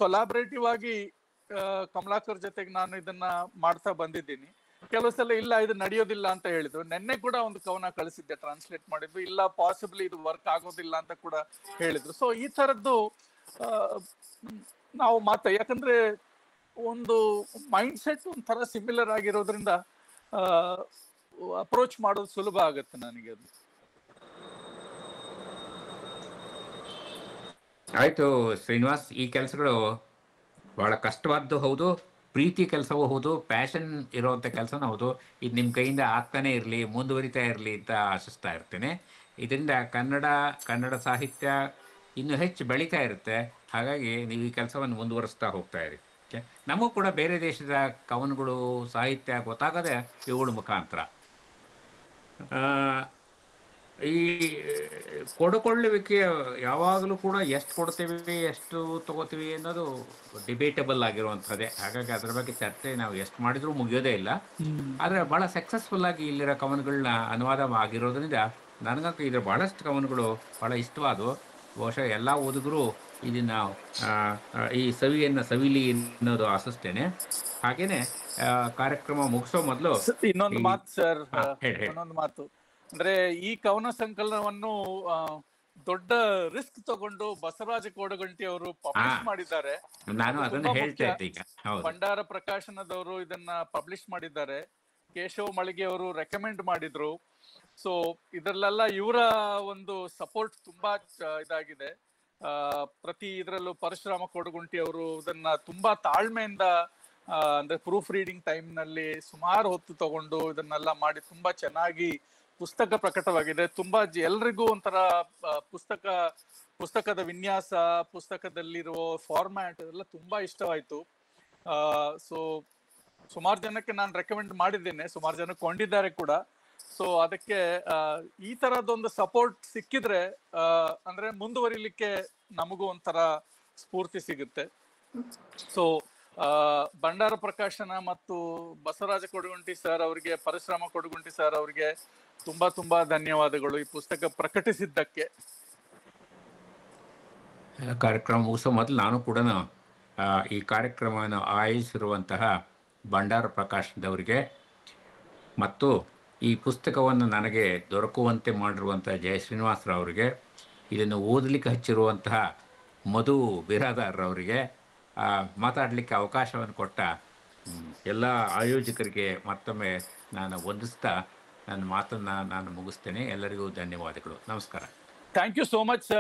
ಕೊಲಾಬ್ರೇಟಿವ್ ಆಗಿ ಕಮಲಾಕರ್ ಜೊತೆಗೆ ನಾನು ಇದನ್ನ ಮಾಡ್ತಾ ಬಂದಿದ್ದೀನಿ. ಕೆಲವು ಸಲ ಇಲ್ಲ ಇದು ನಡೆಯೋದಿಲ್ಲ ಅಂತ ಹೇಳಿದ್ರು. ನೆನ್ನೆ ಕೂಡ ಒಂದು ಕವನ ಕಳಿಸಿದ್ದೆ, ಟ್ರಾನ್ಸ್ಲೇಟ್ ಮಾಡಿದ್ದು. ಇಲ್ಲ ಪಾಸಿಬಲಿ ಇದು ವರ್ಕ್ ಆಗೋದಿಲ್ಲ ಅಂತ ಕೂಡ ಹೇಳಿದ್ರು. ಸೊ ಈ ತರದ್ದು ನಾವು ಯಾಕಂದ್ರೆ ಒಂದು ಮೈಂಡ್ ಸೆಟ್ ಒಂಥರ ಸಿಮಿಲರ್ ಆಗಿರೋದ್ರಿಂದ ಅಪ್ರೋಚ್ ಮಾಡೋದು ಸುಲಭ ಆಗುತ್ತೆ ನನಗೆ. ಅದು ಆಯ್ತು ಶ್ರೀನಿವಾಸ್, ಈ ಕೆಲಸಗಳು ಬಹಳ ಕಷ್ಟವಾದ್ದು ಹೌದು, ಪ್ರೀತಿ ಕೆಲಸವೂ ಹೌದು, ಪ್ಯಾಷನ್ ಇರುವಂಥ ಕೆಲಸನೂ ಹೌದು. ಇದು ನಿಮ್ಮ ಕೈಯಿಂದ ಆಗ್ತಾನೆ ಇರಲಿ, ಮುಂದುವರಿತಾ ಇರಲಿ ಅಂತ ಆಶಿಸ್ತಾ ಇರ್ತೇನೆ. ಇದರಿಂದ ಕನ್ನಡ ಸಾಹಿತ್ಯ ಇನ್ನೂ ಹೆಚ್ಚು ಬೆಳೀತಾ ಇರುತ್ತೆ. ಹಾಗಾಗಿ ನೀವು ಈ ಕೆಲಸವನ್ನು ಮುಂದುವರಿಸ್ತಾ ಹೋಗ್ತಾ ಇರಿ. ನಮಗೂ ಕೂಡ ಬೇರೆ ದೇಶದ ಕವನಗಳು, ಸಾಹಿತ್ಯ ಗೊತ್ತಾಗದೆ ಇವುಗಳ ಮುಖಾಂತರ. ಈ ಕೊಡುಕೊಳ್ಳುವಿಕೆ ಯಾವಾಗಲೂ ಕೂಡ ಎಷ್ಟು ಕೊಡ್ತೀವಿ ಎಷ್ಟು ತಗೋತೀವಿ ಅನ್ನೋದು ಡಿಬೇಟಬಲ್ ಆಗಿರುವಂಥದ್ದೇ. ಹಾಗಾಗಿ ಅದ್ರ ಬಗ್ಗೆ ಚರ್ಚೆ ನಾವು ಎಷ್ಟು ಮಾಡಿದ್ರೂ ಮುಗಿಯೋದೇ ಇಲ್ಲ. ಆದರೆ ಭಾಳ ಸಕ್ಸಸ್ಫುಲ್ ಆಗಿ ಇಲ್ಲಿರೋ ಕವನಗಳನ್ನ ಅನುವಾದ ಆಗಿರೋದ್ರಿಂದ ನನಗಂತೂ ಇದ್ರ ಭಾಳಷ್ಟು ಕವನಗಳು ಭಾಳ ಇಷ್ಟವಾದವು. ಬಹುಶಃ ಎಲ್ಲ ಓದಿದ್ರು ಇದನ್ನ ಈ ಸವಿಯನ್ನು ಸವಿಲಿ ಅನ್ನೋದು ಆಶಿಸ್ತೇನೆ. ಹಾಗೇನೆ ಕಾರ್ಯಕ್ರಮ ಮುಗಿಸೋ ಮೊದಲು ಇನ್ನೊಂದು ಮಾತು ಸರ್, ಇನ್ನೊಂದು ಮಾತು ಅಂದ್ರೆ ಈ ಕವನ ಸಂಕಲನವನ್ನು ದೊಡ್ಡ ರಿಸ್ಕ್ ತಗೊಂಡು ಬಸವರಾಜ ಕೋಡಗಂಟಿ ಅವರು ಪಬ್ಲಿಷ್ ಮಾಡಿದ್ದಾರೆ. ನಾನು ಅದನ್ನ ಹೇಳ್ತಾ ಇದ್ದೆ ಈಗ. ಭಂಡಾರ ಪ್ರಕಾಶನದವರು ಇದನ್ನ ಪಬ್ಲಿಷ್ ಮಾಡಿದ್ದಾರೆ. ಕೇಶವ್ ಮಳಿಗೆ ಅವರು ರೆಕಮೆಂಡ್ ಮಾಡಿದ್ರು. ಸೊ ಇದರಲ್ಲೆಲ್ಲ ಇವರ ಒಂದು ಸಪೋರ್ಟ್ ತುಂಬಾ ಇದಾಗಿದೆ. ಪ್ರತಿ ಇದರಲ್ಲೂ ಪರಶುರಾಮ ಕೋಡಗುಂಟಿ ಅವರು ಇದನ್ನ ತುಂಬಾ ತಾಳ್ಮೆಯಿಂದ ಅಂದ್ರೆ ಪ್ರೂಫ್ ರೀಡಿಂಗ್ ಟೈಮ್ ನಲ್ಲಿ ಸುಮಾರು ಹೊತ್ತು ತಗೊಂಡು ಇದನ್ನೆಲ್ಲ ಮಾಡಿ ತುಂಬಾ ಚೆನ್ನಾಗಿ ಪುಸ್ತಕ ಪ್ರಕಟವಾಗಿದೆ. ತುಂಬಾ ಎಲ್ರಿಗೂ ಒಂಥರ ಪುಸ್ತಕದ ವಿನ್ಯಾಸ, ಪುಸ್ತಕದಲ್ಲಿರುವ ಫಾರ್ಮ್ಯಾಟ್ ಎಲ್ಲ ತುಂಬಾ ಇಷ್ಟವಾಯ್ತು. ಸೊ ಸುಮಾರು ಜನಕ್ಕೆ ನಾನು ರೆಕಮೆಂಡ್ ಮಾಡಿದ್ದೇನೆ, ಸುಮಾರು ಜನ ಕೊಂಡಿದ್ದಾರೆ ಕೂಡ. ಸೊ ಅದಕ್ಕೆ ಈ ತರದೊಂದು ಸಪೋರ್ಟ್ ಸಿಕ್ಕಿದ್ರೆ ಅಂದ್ರೆ ಮುಂದುವರಿಲಿಕ್ಕೆ ನಮಗೂ ಒಂಥರ ಸ್ಫೂರ್ತಿ ಸಿಗುತ್ತೆ. ಸೊ ಭಂಡಾರ ಪ್ರಕಾಶನ ಮತ್ತು ಬಸವರಾಜ ಕೊಡಗುಂಟಿ ಸರ್ ಅವರಿಗೆ, ಪರಶುರಾಮ ಕೊಡಗುಂಟಿ ಸರ್ ಅವರಿಗೆ ತುಂಬಾ ತುಂಬಾ ಧನ್ಯವಾದಗಳು ಈ ಪುಸ್ತಕ ಪ್ರಕಟಿಸಿದ್ದಕ್ಕೆ. ಕಾರ್ಯಕ್ರಮ ಮುಗಿಸೋ ಮೊದಲು ನಾನು ಕೂಡ ಈ ಕಾರ್ಯಕ್ರಮವನ್ನು ಆಯೋಜಿಸಿರುವಂತಹ ಭಂಡಾರ ಪ್ರಕಾಶನದವರಿಗೆ ಮತ್ತು ಈ ಪುಸ್ತಕವನ್ನು ನನಗೆ ದೊರಕುವಂತೆ ಮಾಡಿರುವಂತಹ ಜಯಶ್ರೀನಿವಾಸರವರಿಗೆ, ಇದನ್ನು ಓದಲಿಕ್ಕೆ ಹಚ್ಚಿರುವಂತಹ ಮಧು ಬಿರಾದಾರರವರಿಗೆ, ಮಾತಾಡಲಿಕ್ಕೆ ಅವಕಾಶವನ್ನು ಕೊಟ್ಟ ಎಲ್ಲ ಆಯೋಜಕರಿಗೆ ಮತ್ತೊಮ್ಮೆ ನಾನು ವಂದಿಸ್ತಾ ನನ್ನ ಮಾತನ್ನು ನಾನು ಮುಗಿಸ್ತೇನೆ. ಎಲ್ಲರಿಗೂ ಧನ್ಯವಾದಗಳು. ನಮಸ್ಕಾರ. Thank you so much sir.